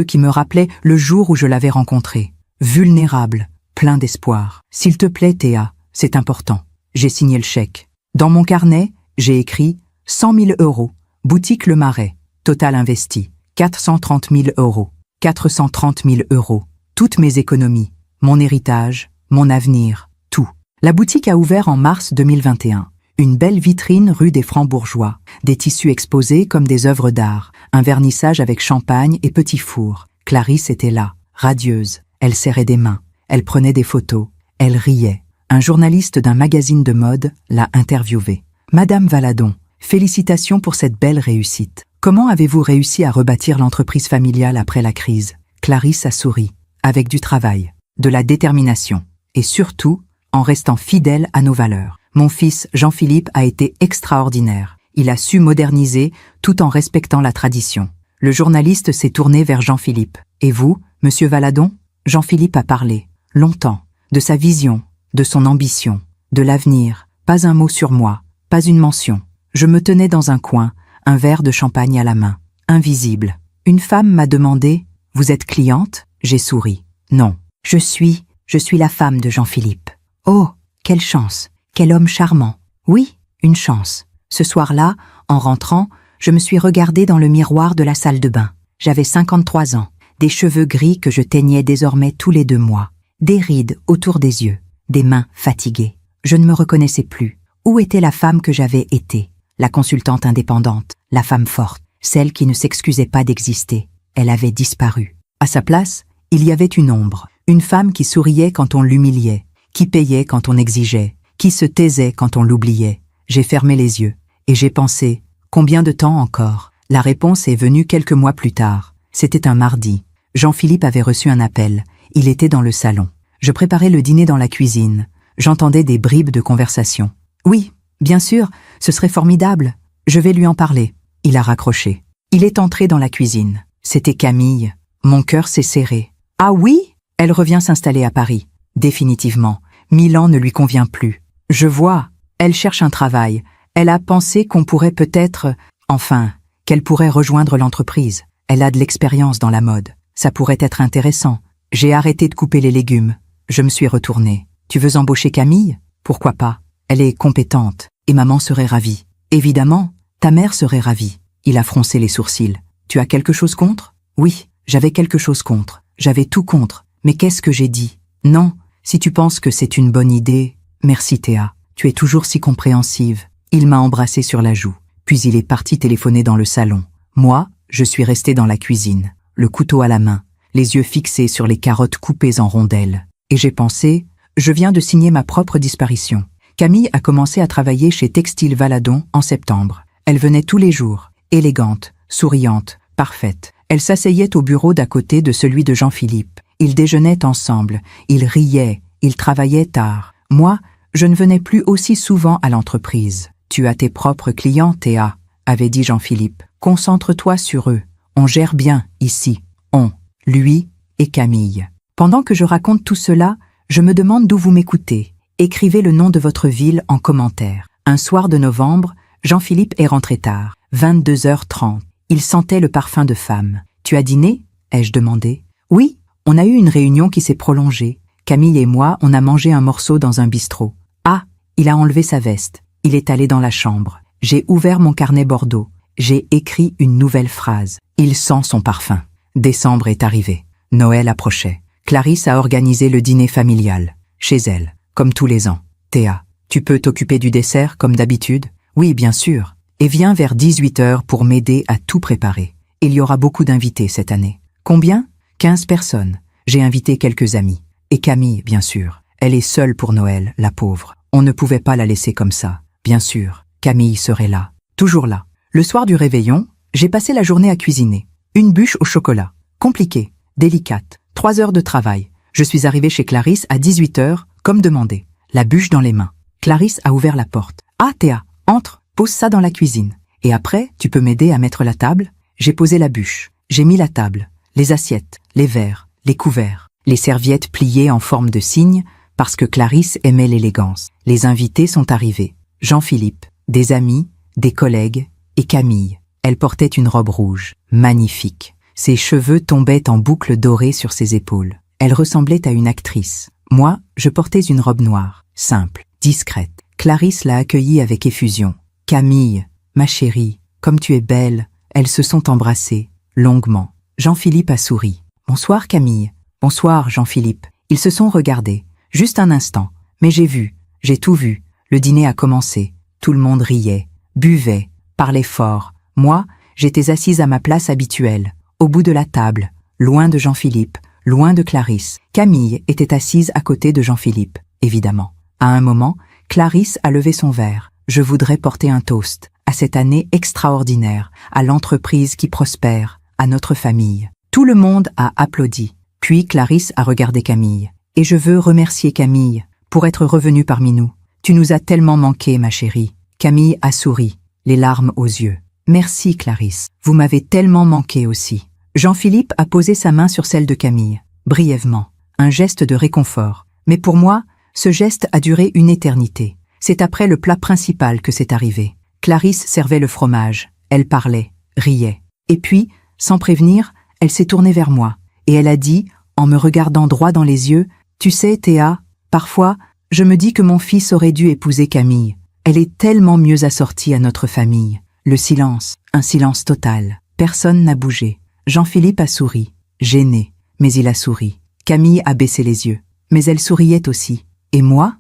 qui me rappelaient le jour où je l'avais rencontré. Vulnérable, plein d'espoir. S'il te plaît, Théa, c'est important. J'ai signé le chèque. Dans mon carnet, j'ai écrit 100 000 €. Boutique Le Marais. Total investi. 430 000 €. 430 000 €. Toutes mes économies. Mon héritage. Mon avenir. Tout. La boutique a ouvert en mars 2021. Une belle vitrine rue des Francs-Bourgeois. Des tissus exposés comme des œuvres d'art. Un vernissage avec champagne et petit four. Clarisse était là, radieuse. Elle serrait des mains. Elle prenait des photos. Elle riait. Un journaliste d'un magazine de mode l'a interviewée. Madame Valadon, félicitations pour cette belle réussite. Comment avez-vous réussi à rebâtir l'entreprise familiale après la crise? Clarisse a souri. Avec du travail, de la détermination. Et surtout, en restant fidèle à nos valeurs. Mon fils Jean-Philippe a été extraordinaire. Il a su moderniser tout en respectant la tradition. Le journaliste s'est tourné vers Jean-Philippe. Et vous, monsieur Valadon? Jean-Philippe a parlé, longtemps, de sa vision, de son ambition, de l'avenir. Pas un mot sur moi, pas une mention. Je me tenais dans un coin, un verre de champagne à la main, invisible. Une femme m'a demandé « Vous êtes cliente ?» J'ai souri. Non. Je suis la femme de Jean-Philippe. Oh, quelle chance, quel homme charmant. Oui, une chance. Ce soir-là, en rentrant, je me suis regardée dans le miroir de la salle de bain. J'avais 53 ans, des cheveux gris que je teignais désormais tous les 2 mois, des rides autour des yeux, des mains fatiguées. Je ne me reconnaissais plus. Où était la femme que j'avais été? La consultante indépendante, la femme forte, celle qui ne s'excusait pas d'exister. Elle avait disparu. À sa place, il y avait une ombre, une femme qui souriait quand on l'humiliait, qui payait quand on exigeait, qui se taisait quand on l'oubliait. J'ai fermé les yeux, et j'ai pensé, combien de temps encore? La réponse est venue quelques mois plus tard. C'était un mardi. Jean-Philippe avait reçu un appel. Il était dans le salon. Je préparais le dîner dans la cuisine. J'entendais des bribes de conversation. Oui, bien sûr, ce serait formidable. Je vais lui en parler. Il a raccroché. Il est entré dans la cuisine. C'était Camille. Mon cœur s'est serré. Ah oui? Elle revient s'installer à Paris. Définitivement. Milan ne lui convient plus. Je vois. Elle cherche un travail. Elle a pensé qu'on pourrait peut-être... Enfin, qu'elle pourrait rejoindre l'entreprise. Elle a de l'expérience dans la mode. Ça pourrait être intéressant. J'ai arrêté de couper les légumes. Je me suis retournée. Tu veux embaucher Camille? Pourquoi pas? Elle est compétente. Et maman serait ravie. Évidemment, ta mère serait ravie. Il a froncé les sourcils. Tu as quelque chose contre? Oui, j'avais quelque chose contre. J'avais tout contre. Mais qu'est-ce que j'ai dit? Non, si tu penses que c'est une bonne idée... Merci Théa, tu es toujours si compréhensive. Il m'a embrassé sur la joue. Puis il est parti téléphoner dans le salon. Moi, je suis restée dans la cuisine, le couteau à la main, les yeux fixés sur les carottes coupées en rondelles. Et j'ai pensé, je viens de signer ma propre disparition. Camille a commencé à travailler chez Textile Valadon en septembre. Elle venait tous les jours, élégante, souriante, parfaite. Elle s'asseyait au bureau d'à côté de celui de Jean-Philippe. Ils déjeunaient ensemble, ils riaient, ils travaillaient tard. Moi, je ne venais plus aussi souvent à l'entreprise. Tu as tes propres clients, Théa, avait dit Jean-Philippe. Concentre-toi sur eux. On gère bien, ici. On, lui et Camille. Pendant que je raconte tout cela, je me demande d'où vous m'écoutez. Écrivez le nom de votre ville en commentaire. Un soir de novembre, Jean-Philippe est rentré tard. 22h30. Il sentait le parfum de femme. « Tu as dîné ?» ai-je demandé. « Oui, on a eu une réunion qui s'est prolongée. Camille et moi, on a mangé un morceau dans un bistrot. » Ah, il a enlevé sa veste. Il est allé dans la chambre. J'ai ouvert mon carnet Bordeaux. J'ai écrit une nouvelle phrase. Il sent son parfum. Décembre est arrivé. Noël approchait. Clarisse a organisé le dîner familial. Chez elle, comme tous les ans. « Théa, tu peux t'occuper du dessert comme d'habitude ?»« Oui, bien sûr. Et viens vers 18h pour m'aider à tout préparer. Il y aura beaucoup d'invités cette année. » « Combien ? 15 personnes. J'ai invité quelques amis. Et Camille, bien sûr. Elle est seule pour Noël, la pauvre. On ne pouvait pas la laisser comme ça. Bien sûr, Camille serait là. Toujours là. Le soir du réveillon, j'ai passé la journée à cuisiner. Une bûche au chocolat. Compliquée, délicate. 3 heures de travail. Je suis arrivée chez Clarisse à 18h, comme demandé. La bûche dans les mains. Clarisse a ouvert la porte. « Ah, Théa, entre, pose ça dans la cuisine. Et après, tu peux m'aider à mettre la table ?» J'ai posé la bûche. J'ai mis la table. Les assiettes, les verres, les couverts, les serviettes pliées en forme de cygne, parce que Clarisse aimait l'élégance. Les invités sont arrivés. Jean-Philippe, des amis, des collègues, et Camille. Elle portait une robe rouge, magnifique. Ses cheveux tombaient en boucles dorées sur ses épaules. Elle ressemblait à une actrice. Moi, je portais une robe noire, simple, discrète. Clarisse l'a accueillie avec effusion. « Camille, ma chérie, comme tu es belle !» Elles se sont embrassées, longuement. Jean-Philippe a souri. « Bonsoir Camille. »« Bonsoir Jean-Philippe. » Ils se sont regardés. Juste un instant. Mais j'ai tout vu. Le dîner a commencé. Tout le monde riait, buvait, parlait fort. Moi, j'étais assise à ma place habituelle, au bout de la table, loin de Jean-Philippe, loin de Clarisse. Camille était assise à côté de Jean-Philippe, évidemment. À un moment, Clarisse a levé son verre. « Je voudrais porter un toast à cette année extraordinaire, à l'entreprise qui prospère, à notre famille. » Tout le monde a applaudi. Puis Clarisse a regardé Camille. « Et je veux remercier Camille pour être revenue parmi nous. Tu nous as tellement manqué, ma chérie. » Camille a souri, les larmes aux yeux. « Merci Clarisse, vous m'avez tellement manqué aussi. » Jean-Philippe a posé sa main sur celle de Camille, brièvement, un geste de réconfort. Mais pour moi, ce geste a duré une éternité. C'est après le plat principal que c'est arrivé. Clarisse servait le fromage, elle parlait, riait. Et puis, sans prévenir, elle s'est tournée vers moi, et elle a dit, en me regardant droit dans les yeux, « Tu sais, Théa, parfois, je me dis que mon fils aurait dû épouser Camille. Elle est tellement mieux assortie à notre famille. » Le silence, un silence total. Personne n'a bougé. Jean-Philippe a souri, gêné, mais il a souri. Camille a baissé les yeux, mais elle souriait aussi. Et moi,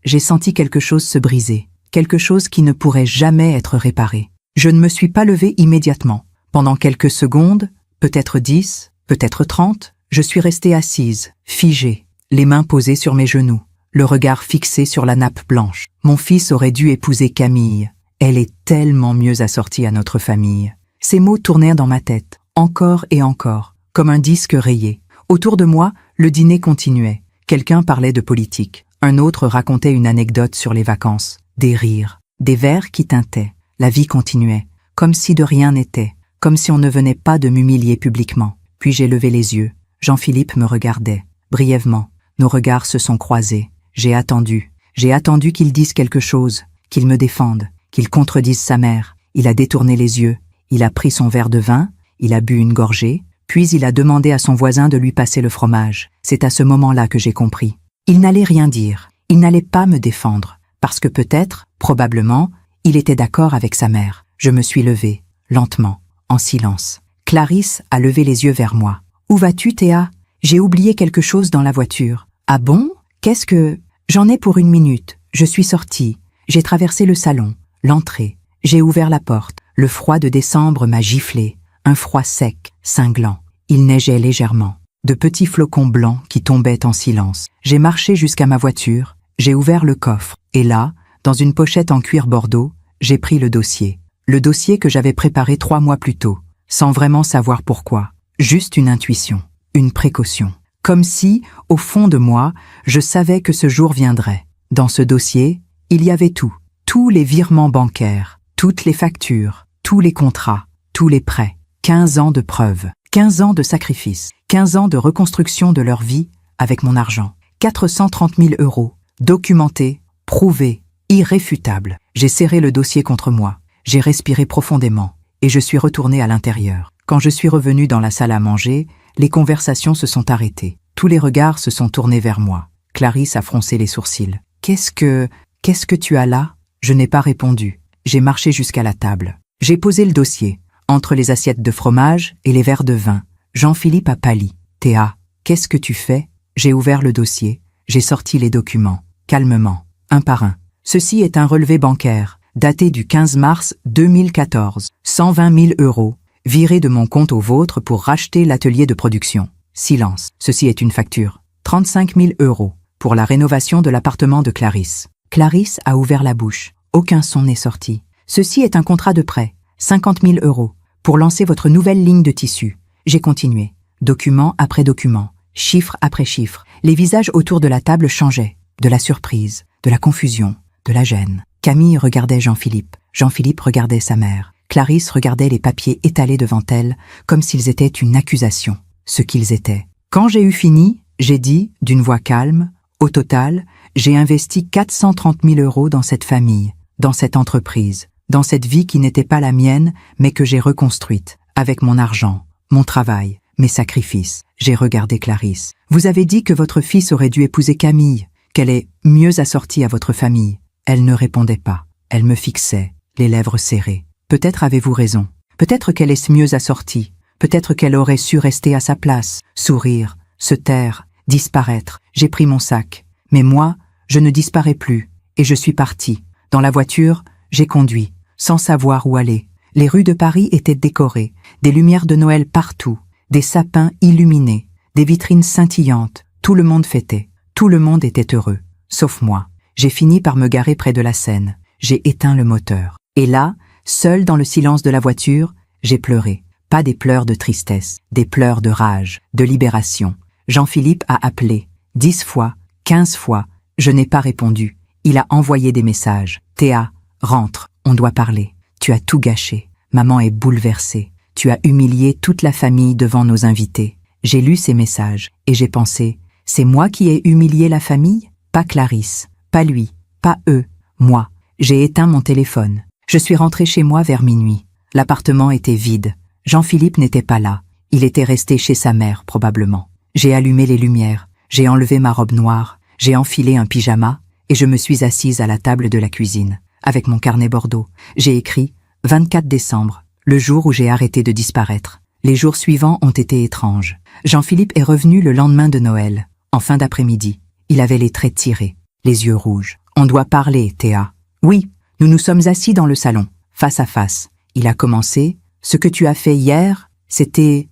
j'ai senti quelque chose se briser, quelque chose qui ne pourrait jamais être réparé. Je ne me suis pas levée immédiatement. Pendant quelques secondes, peut-être 10, peut-être 30, je suis restée assise, figée, les mains posées sur mes genoux, le regard fixé sur la nappe blanche. Mon fils aurait dû épouser Camille. Elle est tellement mieux assortie à notre famille. Ces mots tournèrent dans ma tête, encore et encore, comme un disque rayé. Autour de moi, le dîner continuait. Quelqu'un parlait de politique. Un autre racontait une anecdote sur les vacances. Des rires, des verres qui tintaient. La vie continuait, comme si de rien n'était, comme si on ne venait pas de m'humilier publiquement. Puis j'ai levé les yeux. Jean-Philippe me regardait. Brièvement, nos regards se sont croisés. J'ai attendu qu'il dise quelque chose, qu'il me défende, qu'il contredise sa mère. Il a détourné les yeux. Il a pris son verre de vin, il a bu une gorgée, puis il a demandé à son voisin de lui passer le fromage. C'est à ce moment-là que j'ai compris. Il n'allait rien dire, il n'allait pas me défendre, parce que peut-être, probablement, il était d'accord avec sa mère. Je me suis levée, lentement, en silence. Clarisse a levé les yeux vers moi. « Où vas-tu, Théa ? J'ai oublié quelque chose dans la voiture. »« Ah bon ? Qu'est-ce que… » J'en ai pour 1 minute. Je suis sortie. J'ai traversé le salon, l'entrée. J'ai ouvert la porte. Le froid de décembre m'a giflé. Un froid sec, cinglant. Il neigeait légèrement. De petits flocons blancs qui tombaient en silence. J'ai marché jusqu'à ma voiture. J'ai ouvert le coffre. Et là, dans une pochette en cuir bordeaux, j'ai pris le dossier. Le dossier que j'avais préparé 3 mois plus tôt, sans vraiment savoir pourquoi. Juste une intuition, une précaution. Comme si, au fond de moi, je savais que ce jour viendrait. Dans ce dossier, il y avait tout. Tous les virements bancaires, toutes les factures, tous les contrats, tous les prêts. 15 ans de preuves, 15 ans de sacrifices, 15 ans de reconstruction de leur vie avec mon argent. 430 000 €, documenté, prouvé, irréfutable. J'ai serré le dossier contre moi, j'ai respiré profondément, et je suis retourné à l'intérieur. Quand je suis revenu dans la salle à manger, les conversations se sont arrêtées. Tous les regards se sont tournés vers moi. Clarisse a froncé les sourcils. Qu'est-ce que tu as là? Je n'ai pas répondu. J'ai marché jusqu'à la table. J'ai posé le dossier, entre les assiettes de fromage et les verres de vin. Jean-Philippe a pâli. Théa, qu'est-ce que tu fais? J'ai ouvert le dossier. J'ai sorti les documents, calmement, un par un. Ceci est un relevé bancaire, daté du 15 mars 2014. 120 000 €, virés de mon compte au vôtre pour racheter l'atelier de production. Silence. Ceci est une facture. 35 000 € pour la rénovation de l'appartement de Clarisse. Clarisse a ouvert la bouche. Aucun son n'est sorti. Ceci est un contrat de prêt. 50 000 € pour lancer votre nouvelle ligne de tissu. J'ai continué. Document après document, chiffre après chiffre. Les visages autour de la table changeaient. De la surprise, de la confusion, de la gêne. Camille regardait Jean-Philippe. Jean-Philippe regardait sa mère. Clarisse regardait les papiers étalés devant elle, comme s'ils étaient une accusation. Ce qu'ils étaient. Quand j'ai eu fini, j'ai dit, d'une voix calme, au total, j'ai investi 430 000 € dans cette famille, dans cette entreprise, dans cette vie qui n'était pas la mienne, mais que j'ai reconstruite, avec mon argent, mon travail, mes sacrifices. J'ai regardé Clarisse. Vous avez dit que votre fils aurait dû épouser Camille, qu'elle est mieux assortie à votre famille. Elle ne répondait pas. Elle me fixait, les lèvres serrées. Peut-être avez-vous raison. Peut-être qu'elle est mieux assortie. Peut-être qu'elle aurait su rester à sa place, sourire, se taire, disparaître. J'ai pris mon sac. Mais moi, je ne disparais plus. Et je suis parti. Dans la voiture, j'ai conduit, sans savoir où aller. Les rues de Paris étaient décorées, des lumières de Noël partout, des sapins illuminés, des vitrines scintillantes. Tout le monde fêtait. Tout le monde était heureux. Sauf moi. J'ai fini par me garer près de la Seine. J'ai éteint le moteur. Et là, seul dans le silence de la voiture, j'ai pleuré. Pas des pleurs de tristesse, des pleurs de rage, de libération. Jean-Philippe a appelé. 10 fois, 15 fois. Je n'ai pas répondu. Il a envoyé des messages. Théa, rentre, on doit parler. Tu as tout gâché. Maman est bouleversée. Tu as humilié toute la famille devant nos invités. J'ai lu ces messages et j'ai pensé, c'est moi qui ai humilié la famille? Pas Clarisse, pas lui, pas eux, moi. J'ai éteint mon téléphone. Je suis rentrée chez moi vers minuit. L'appartement était vide. Jean-Philippe n'était pas là. Il était resté chez sa mère, probablement. J'ai allumé les lumières. J'ai enlevé ma robe noire. J'ai enfilé un pyjama et je me suis assise à la table de la cuisine. Avec mon carnet Bordeaux, j'ai écrit 24 décembre, le jour où j'ai arrêté de disparaître. Les jours suivants ont été étranges. Jean-Philippe est revenu le lendemain de Noël, en fin d'après-midi. Il avait les traits tirés, les yeux rouges. On doit parler, Théa. Oui, nous nous sommes assis dans le salon, face à face. Il a commencé. Ce que tu as fait hier, c'était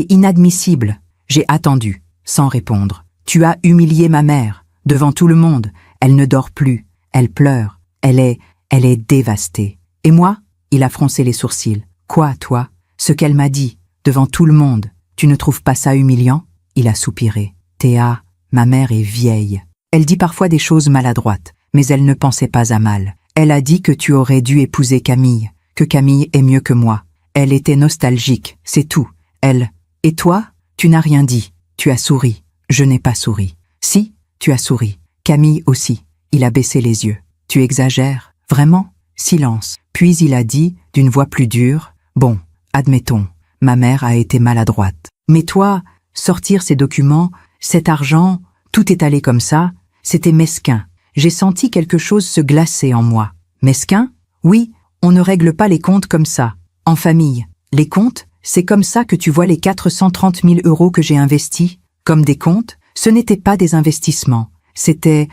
inadmissible. J'ai attendu, sans répondre. Tu as humilié ma mère, devant tout le monde. Elle ne dort plus, elle pleure, elle est dévastée. Et moi? Il a froncé les sourcils. Quoi, toi? Ce qu'elle m'a dit, devant tout le monde. Tu ne trouves pas ça humiliant? Il a soupiré. Théa, ma mère est vieille. Elle dit parfois des choses maladroites, mais elle ne pensait pas à mal. Elle a dit que tu aurais dû épouser Camille, que Camille est mieux que moi. Elle était nostalgique, c'est tout. Elle. Et toi? Tu n'as rien dit. Tu as souri. Je n'ai pas souri. Si, tu as souri. Camille aussi. Il a baissé les yeux. Tu exagères. Vraiment? Silence. Puis il a dit, d'une voix plus dure, « Bon, admettons, ma mère a été maladroite. Mais toi, sortir ces documents, cet argent, tout est allé comme ça, c'était mesquin. J'ai senti quelque chose se glacer en moi. Mesquin? Oui, on ne règle pas les comptes comme ça. En famille, les comptes, c'est comme ça que tu vois les 430 000 € que j'ai investis. Comme des comptes, ce n'était pas des investissements. C'était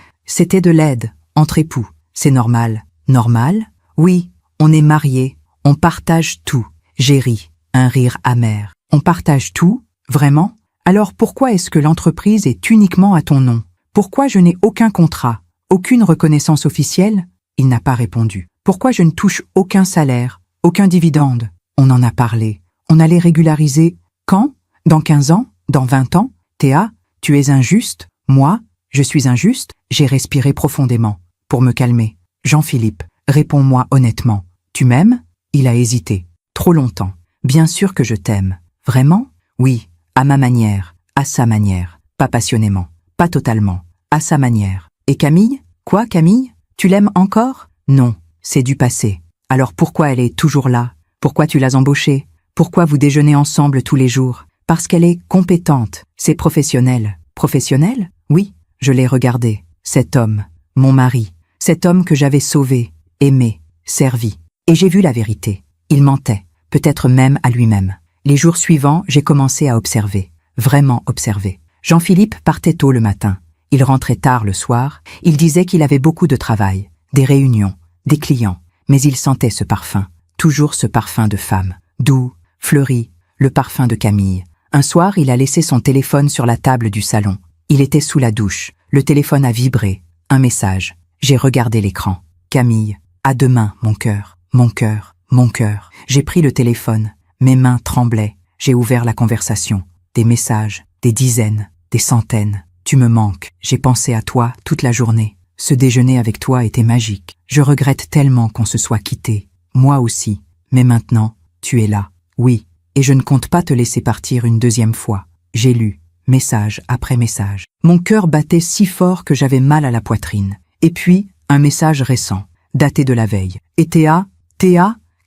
de l'aide, entre époux. C'est normal. Normal? Oui, on est mariés, on partage tout. J'ai ri, un rire amer. On partage tout? Vraiment? Alors pourquoi est-ce que l'entreprise est uniquement à ton nom? Pourquoi je n'ai aucun contrat, aucune reconnaissance officielle? Il n'a pas répondu. Pourquoi je ne touche aucun salaire, aucun dividende? On en a parlé. On allait régulariser. Quand? Dans 15 ans? Dans 20 ans? Théa, tu es injuste? Moi, je suis injuste? J'ai respiré profondément, pour me calmer. Jean-Philippe, réponds-moi honnêtement. Tu m'aimes? Il a hésité. Trop longtemps. Bien sûr que je t'aime. Vraiment? Oui, à ma manière, à sa manière. Pas passionnément, pas totalement, à sa manière. Et Camille? Quoi, Camille? Tu l'aimes encore? Non, c'est du passé. Alors pourquoi elle est toujours là? Pourquoi tu l'as embauchée? Pourquoi vous déjeunez ensemble tous les jours? Parce qu'elle est compétente, c'est professionnel. Professionnel? Oui, je l'ai regardé. Cet homme, mon mari, cet homme que j'avais sauvé, aimé, servi. Et j'ai vu la vérité. Il mentait, peut-être même à lui-même. Les jours suivants, j'ai commencé à observer, vraiment observer. Jean-Philippe partait tôt le matin. Il rentrait tard le soir. Il disait qu'il avait beaucoup de travail, des réunions, des clients. Mais il sentait ce parfum, toujours ce parfum de femme, doux, fleuri, le parfum de Camille. Un soir, il a laissé son téléphone sur la table du salon. Il était sous la douche. Le téléphone a vibré. Un message. J'ai regardé l'écran. Camille, à demain, mon cœur, mon cœur, mon cœur. J'ai pris le téléphone. Mes mains tremblaient. J'ai ouvert la conversation. Des messages, des dizaines, des centaines. Tu me manques. J'ai pensé à toi toute la journée. Ce déjeuner avec toi était magique. Je regrette tellement qu'on se soit quitté. Moi aussi. Mais maintenant, tu es là. Oui. Et je ne compte pas te laisser partir une deuxième fois. J'ai lu, message après message. Mon cœur battait si fort que j'avais mal à la poitrine. Et puis, un message récent, daté de la veille. Et Théa,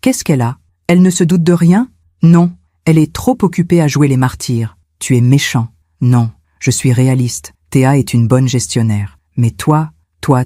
qu'est-ce qu'elle a? Elle ne se doute de rien? Non, elle est trop occupée à jouer les martyrs. Tu es méchant. Non, je suis réaliste. Théa est une bonne gestionnaire. Mais toi,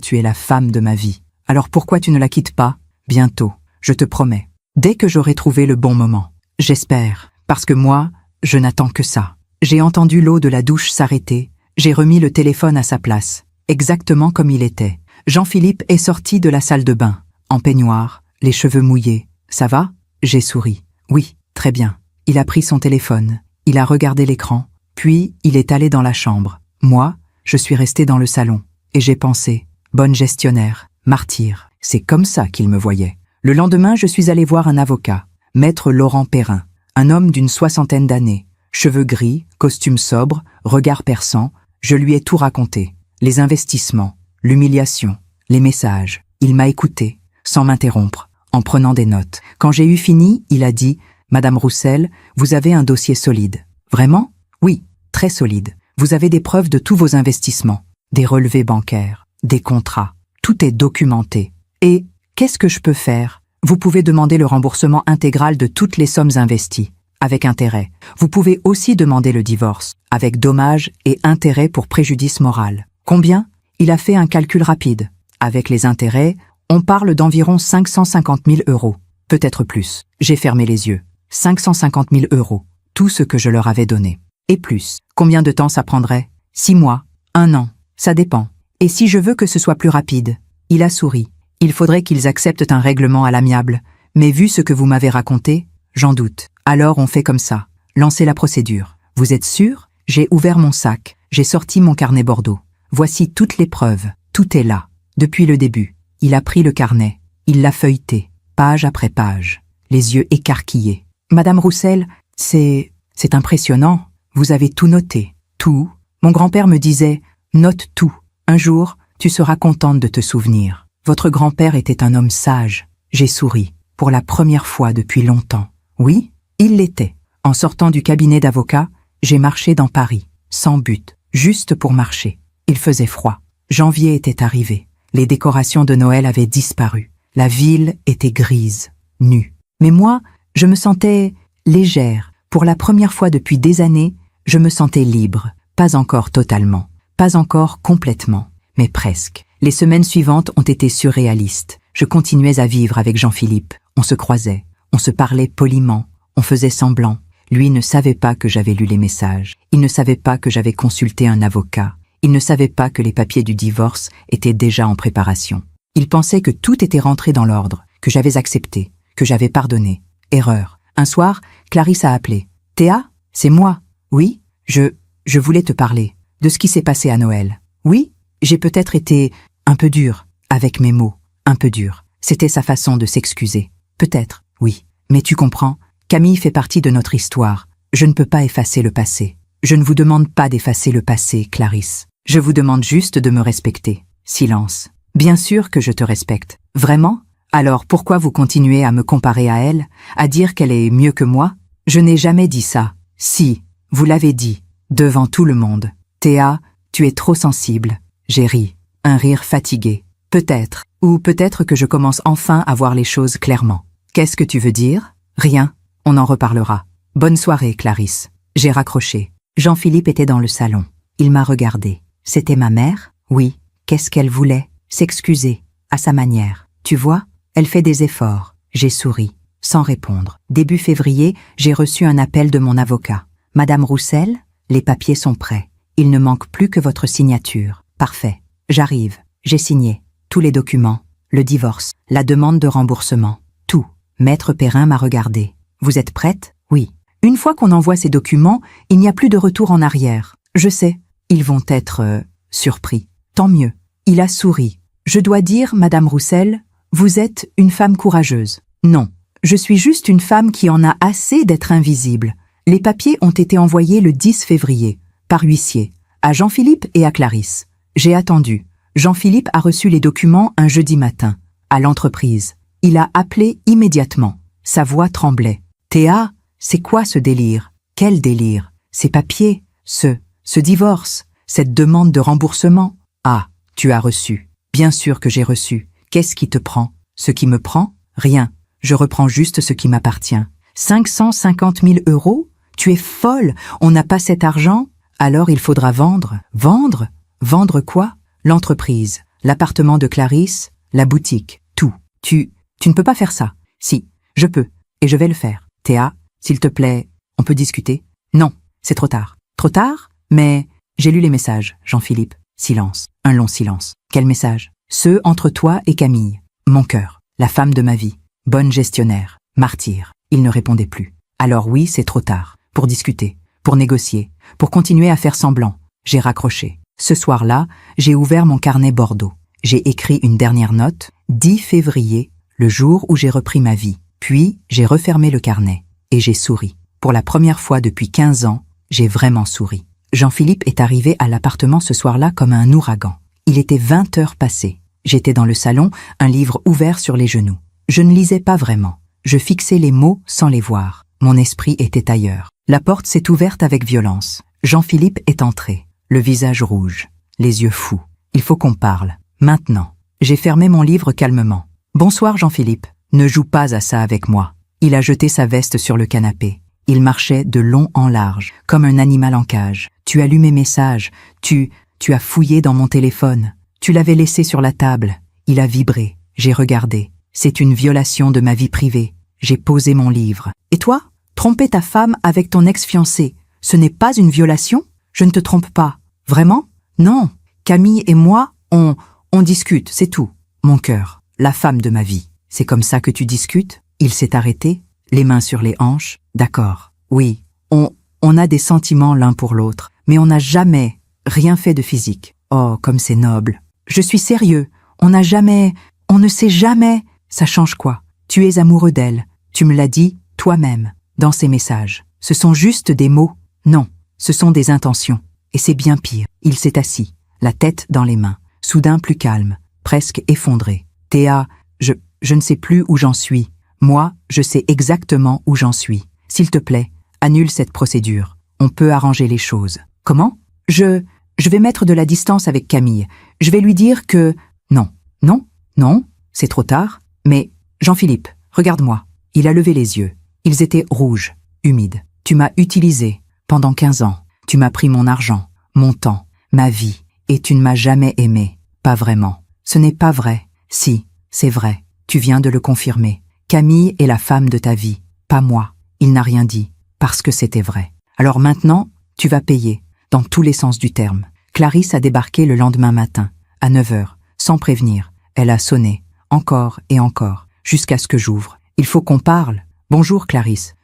tu es la femme de ma vie. Alors pourquoi tu ne la quittes pas? Bientôt, je te promets. Dès que j'aurai trouvé le bon moment. J'espère, parce que moi, je n'attends que ça. J'ai entendu l'eau de la douche s'arrêter, j'ai remis le téléphone à sa place, exactement comme il était. Jean-Philippe est sorti de la salle de bain, en peignoir, les cheveux mouillés. Ça va? J'ai souri. Oui, très bien. Il a pris son téléphone, il a regardé l'écran, puis il est allé dans la chambre. Moi, je suis resté dans le salon, et j'ai pensé, bonne gestionnaire, martyr, c'est comme ça qu'il me voyait. Le lendemain, je suis allé voir un avocat. Maître Laurent Perrin, un homme d'une 60aine d'années, cheveux gris, costume sobre, regard perçant, je lui ai tout raconté. Les investissements, l'humiliation, les messages. Il m'a écouté, sans m'interrompre, en prenant des notes. Quand j'ai eu fini, il a dit « Madame Roussel, vous avez un dossier solide. » Vraiment? Oui, très solide. Vous avez des preuves de tous vos investissements, des relevés bancaires, des contrats. Tout est documenté. Et qu'est-ce que je peux faire? Vous pouvez demander le remboursement intégral de toutes les sommes investies, avec intérêt. Vous pouvez aussi demander le divorce, avec dommages et intérêts pour préjudice moral. Combien? Il a fait un calcul rapide. Avec les intérêts, on parle d'environ 550 000 €. Peut-être plus. J'ai fermé les yeux. 550 000 €. Tout ce que je leur avais donné. Et plus. Combien de temps ça prendrait? 6 mois. 1 an. Ça dépend. Et si je veux que ce soit plus rapide? Il a souri. Il faudrait qu'ils acceptent un règlement à l'amiable. Mais vu ce que vous m'avez raconté, j'en doute. Alors on fait comme ça. Lancez la procédure. Vous êtes sûr? J'ai ouvert mon sac. J'ai sorti mon carnet Bordeaux. Voici toutes les preuves. Tout est là. Depuis le début. Il a pris le carnet. Il l'a feuilleté. Page après page. Les yeux écarquillés. Madame Roussel, c'est impressionnant. Vous avez tout noté. Tout. Mon grand-père me disait, note tout. Un jour, tu seras contente de te souvenir. Votre grand-père était un homme sage. J'ai souri, pour la première fois depuis longtemps. Oui, il l'était. En sortant du cabinet d'avocat, j'ai marché dans Paris, sans but, juste pour marcher. Il faisait froid. Janvier était arrivé. Les décorations de Noël avaient disparu. La ville était grise, nue. Mais moi, je me sentais légère. Pour la première fois depuis des années, je me sentais libre. Pas encore totalement, pas encore complètement, mais presque. Les semaines suivantes ont été surréalistes. Je continuais à vivre avec Jean-Philippe. On se croisait, on se parlait poliment, on faisait semblant. Lui ne savait pas que j'avais lu les messages. Il ne savait pas que j'avais consulté un avocat. Il ne savait pas que les papiers du divorce étaient déjà en préparation. Il pensait que tout était rentré dans l'ordre, que j'avais accepté, que j'avais pardonné. Erreur. Un soir, Clarisse a appelé. « Théa, c'est moi. Oui, je voulais te parler de ce qui s'est passé à Noël. Oui, j'ai peut-être été un peu dur avec mes mots, un peu dur. C'était sa façon de s'excuser. Peut-être, oui. Mais tu comprends, Camille fait partie de notre histoire. Je ne peux pas effacer le passé. Je ne vous demande pas d'effacer le passé, Clarisse. Je vous demande juste de me respecter. » Silence. Bien sûr que je te respecte. Vraiment? Alors pourquoi vous continuez à me comparer à elle, à dire qu'elle est mieux que moi? Je n'ai jamais dit ça. Si, vous l'avez dit, devant tout le monde. Théa, tu es trop sensible. J'ai ri. Un rire fatigué. Peut-être, ou peut-être que je commence enfin à voir les choses clairement. Qu'est-ce que tu veux dire? Rien. On en reparlera. Bonne soirée, Clarisse. J'ai raccroché. Jean-Philippe était dans le salon. Il m'a regardé. C'était ma mère? Oui. Qu'est-ce qu'elle voulait? S'excuser. À sa manière. Tu vois? Elle fait des efforts. J'ai souri. Sans répondre. Début février, j'ai reçu un appel de mon avocat. Madame Roussel, les papiers sont prêts. Il ne manque plus que votre signature. Parfait. J'arrive. J'ai signé. Tous les documents. Le divorce. La demande de remboursement. Tout. Maître Perrin m'a regardé. Vous êtes prête? Oui. Une fois qu'on envoie ces documents, il n'y a plus de retour en arrière. Je sais. Ils vont être surpris. Tant mieux. Il a souri. Je dois dire, Madame Roussel, vous êtes une femme courageuse. Non. Je suis juste une femme qui en a assez d'être invisible. Les papiers ont été envoyés le 10 février, par huissier, à Jean-Philippe et à Clarisse. J'ai attendu. Jean-Philippe a reçu les documents un jeudi matin, à l'entreprise. Il a appelé immédiatement. Sa voix tremblait. Théa, c'est quoi ce délire? Quel délire? Ces papiers, ce divorce, cette demande de remboursement. Ah, tu as reçu. Bien sûr que j'ai reçu. Qu'est-ce qui te prend? Ce qui me prend? Rien. Je reprends juste ce qui m'appartient. 550 000 €? Tu es folle, on n'a pas cet argent? Alors il faudra vendre. Vendre? Vendre quoi? L'entreprise, l'appartement de Clarisse, la boutique, tout. Tu ne peux pas faire ça. Si, je peux, et je vais le faire. Théa, s'il te plaît, on peut discuter? Non, c'est trop tard. Trop tard? Mais j'ai lu les messages, Jean-Philippe. Silence, un long silence. Quel message? Ceux entre toi et Camille. Mon cœur, la femme de ma vie. Bonne gestionnaire, martyr. Il ne répondait plus. Alors oui, c'est trop tard. Pour discuter, pour négocier, pour continuer à faire semblant. J'ai raccroché. Ce soir-là, j'ai ouvert mon carnet Bordeaux. J'ai écrit une dernière note, 10 février, le jour où j'ai repris ma vie. Puis, j'ai refermé le carnet et j'ai souri. Pour la première fois depuis 15 ans, j'ai vraiment souri. Jean-Philippe est arrivé à l'appartement ce soir-là comme un ouragan. Il était 20 heures passées. J'étais dans le salon, un livre ouvert sur les genoux. Je ne lisais pas vraiment. Je fixais les mots sans les voir. Mon esprit était ailleurs. La porte s'est ouverte avec violence. Jean-Philippe est entré, le visage rouge, les yeux fous. Il faut qu'on parle. Maintenant. J'ai fermé mon livre calmement. Bonsoir Jean-Philippe. Ne joue pas à ça avec moi. Il a jeté sa veste sur le canapé. Il marchait de long en large, comme un animal en cage. Tu as lu mes messages. Tu as fouillé dans mon téléphone. Tu l'avais laissé sur la table. Il a vibré. J'ai regardé. C'est une violation de ma vie privée. J'ai posé mon livre. Et toi? Tromper ta femme avec ton ex-fiancé, ce n'est pas une violation? Je ne te trompe pas. Vraiment? Non. Camille et moi, on discute, c'est tout. Mon cœur, la femme de ma vie. C'est comme ça que tu discutes? Il s'est arrêté, les mains sur les hanches. D'accord. Oui, on a des sentiments l'un pour l'autre, mais on n'a jamais rien fait de physique. Oh, comme c'est noble. Je suis sérieux. On ne sait jamais. Ça change quoi? Tu es amoureux d'elle. Tu me l'as dit toi-même, dans ces messages. Ce sont juste des mots. Non, ce sont des intentions. Et c'est bien pire. Il s'est assis, la tête dans les mains, soudain plus calme, presque effondré. Théa, je ne sais plus où j'en suis. Moi, je sais exactement où j'en suis. S'il te plaît, annule cette procédure. On peut arranger les choses. Comment? Je vais mettre de la distance avec Camille. Je vais lui dire que... Non, c'est trop tard. Mais, Jean-Philippe, regarde-moi. Il a levé les yeux. Ils étaient rouges, humides. Tu m'as utilisé pendant 15 ans. Tu m'as pris mon argent, mon temps, ma vie. Et tu ne m'as jamais aimé. Pas vraiment. Ce n'est pas vrai. Si, c'est vrai. Tu viens de le confirmer. Camille est la femme de ta vie. Pas moi. Il n'a rien dit. Parce que c'était vrai. Alors maintenant, tu vas payer. Dans tous les sens du terme. Clarisse a débarqué le lendemain matin, à 9 heures, sans prévenir. Elle a sonné. Encore et encore. Jusqu'à ce que j'ouvre. Il faut qu'on parle. Bonjour Clarisse.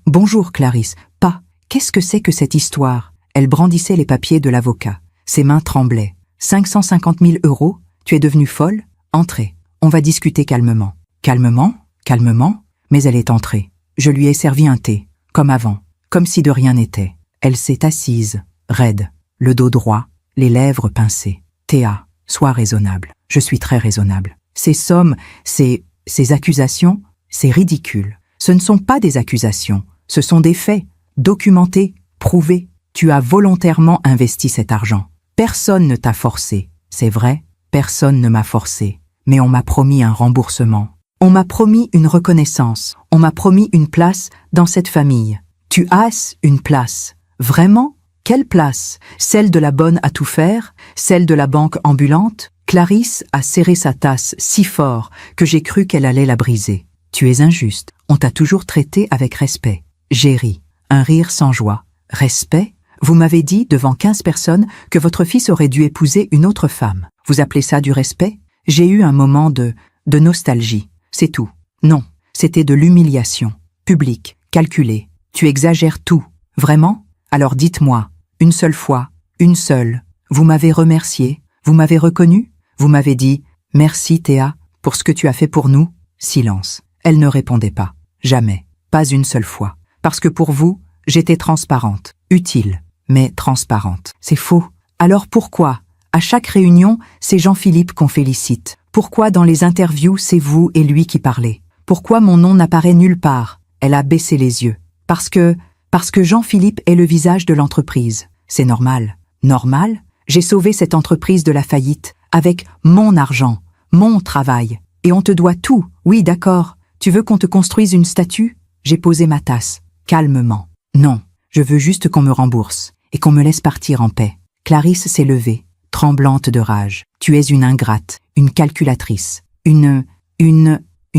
Bonjour Clarisse. Pas. Qu'est-ce que c'est que cette histoire? Elle brandissait les papiers de l'avocat. Ses mains tremblaient. 550 000 €? Tu es devenue folle? Entrez. On va discuter calmement. Calmement? Mais elle est entrée. Je lui ai servi un thé. Comme avant. Comme si de rien n'était. Elle s'est assise. Raide. Le dos droit. Les lèvres pincées. Théa, sois raisonnable. Je suis très raisonnable. Ces sommes, ces accusations, c'est ridicule. Ce ne sont pas des accusations, ce sont des faits, documentés, prouvés. Tu as volontairement investi cet argent. Personne ne t'a forcé, c'est vrai, Personne ne m'a forcé, mais on m'a promis un remboursement. On m'a promis une reconnaissance. On m'a promis une place dans cette famille. Tu as une place. Vraiment? Quelle place? Celle de la bonne à tout faire? Celle de la banque ambulante? Clarisse a serré sa tasse si fort que j'ai cru qu'elle allait la briser. Tu es injuste. On t'a toujours traité avec respect. J'ai ri. Un rire sans joie. Respect? Vous m'avez dit, devant 15 personnes, que votre fils aurait dû épouser une autre femme. Vous appelez ça du respect? J'ai eu un moment de nostalgie. C'est tout. Non, c'était de l'humiliation. Publique, calculée. Tu exagères tout. Vraiment? Alors dites-moi, une seule fois, une seule. Vous m'avez remercié? Vous m'avez reconnu? Vous m'avez dit « Merci Théa, pour ce que tu as fait pour nous ». Silence. Elle ne répondait pas. Jamais. Pas une seule fois. Parce que pour vous, j'étais transparente. Utile, mais transparente. C'est faux. Alors pourquoi, à chaque réunion, c'est Jean-Philippe qu'on félicite? Pourquoi dans les interviews, c'est vous et lui qui parlez? Pourquoi mon nom n'apparaît nulle part? Elle a baissé les yeux. Parce que Jean-Philippe est le visage de l'entreprise. C'est normal. Normal? J'ai sauvé cette entreprise de la faillite avec mon argent, mon travail. Et on te doit tout. Oui, d'accord. Tu veux qu'on te construise une statue? J'ai posé ma tasse, calmement. Non, je veux juste qu'on me rembourse et qu'on me laisse partir en paix. Clarisse s'est levée, tremblante de rage. Tu es une ingrate, une calculatrice, une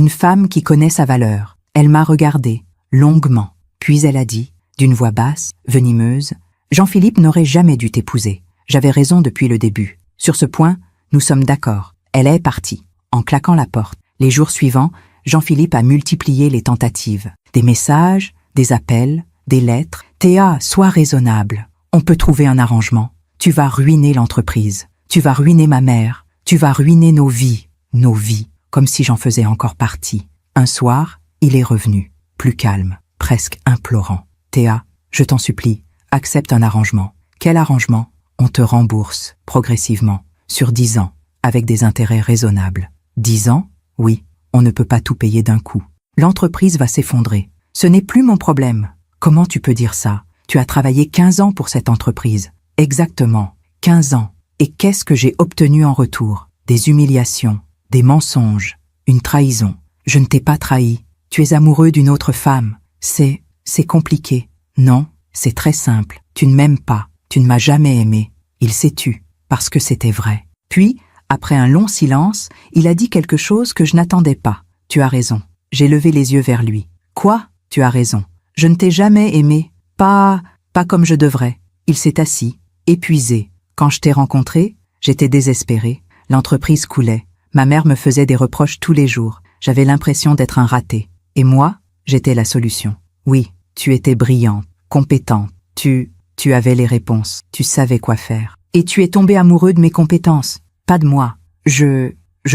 femme qui connaît sa valeur. Elle m'a regardée, longuement. Puis elle a dit, d'une voix basse, venimeuse, « Jean-Philippe n'aurait jamais dû t'épouser. J'avais raison depuis le début. Sur ce point, nous sommes d'accord. » Elle est partie, en claquant la porte. Les jours suivants, Jean-Philippe a multiplié les tentatives. Des messages, des appels, des lettres. « Théa, sois raisonnable. On peut trouver un arrangement. Tu vas ruiner l'entreprise. Tu vas ruiner ma mère. Tu vas ruiner nos vies. Nos vies. » Comme si j'en faisais encore partie. Un soir, il est revenu, plus calme, presque implorant. « Théa, je t'en supplie, accepte un arrangement. » Quel arrangement? On te rembourse, progressivement, sur 10 ans, avec des intérêts raisonnables. 10 ans? Oui, on ne peut pas tout payer d'un coup. L'entreprise va s'effondrer. Ce n'est plus mon problème. Comment tu peux dire ça? Tu as travaillé 15 ans pour cette entreprise. Exactement, 15 ans. Et qu'est-ce que j'ai obtenu en retour? Des humiliations, des mensonges, une trahison. Je ne t'ai pas trahi. Tu es amoureux d'une autre femme. C'est compliqué. Non, c'est très simple. Tu ne m'aimes pas. Tu ne m'as jamais aimé. Il s'est tu, parce que c'était vrai. Puis, après un long silence, il a dit quelque chose que je n'attendais pas. Tu as raison. J'ai levé les yeux vers lui. Quoi? Tu as raison. Je ne t'ai jamais aimé. Pas comme je devrais. Il s'est assis, épuisé. Quand je t'ai rencontré, j'étais désespéré. L'entreprise coulait. Ma mère me faisait des reproches tous les jours. J'avais l'impression d'être un raté. Et moi, j'étais la solution. Oui, tu étais brillante, compétente. Tu avais les réponses. Tu savais quoi faire. Et tu es tombé amoureux de mes compétences. Pas de moi. Je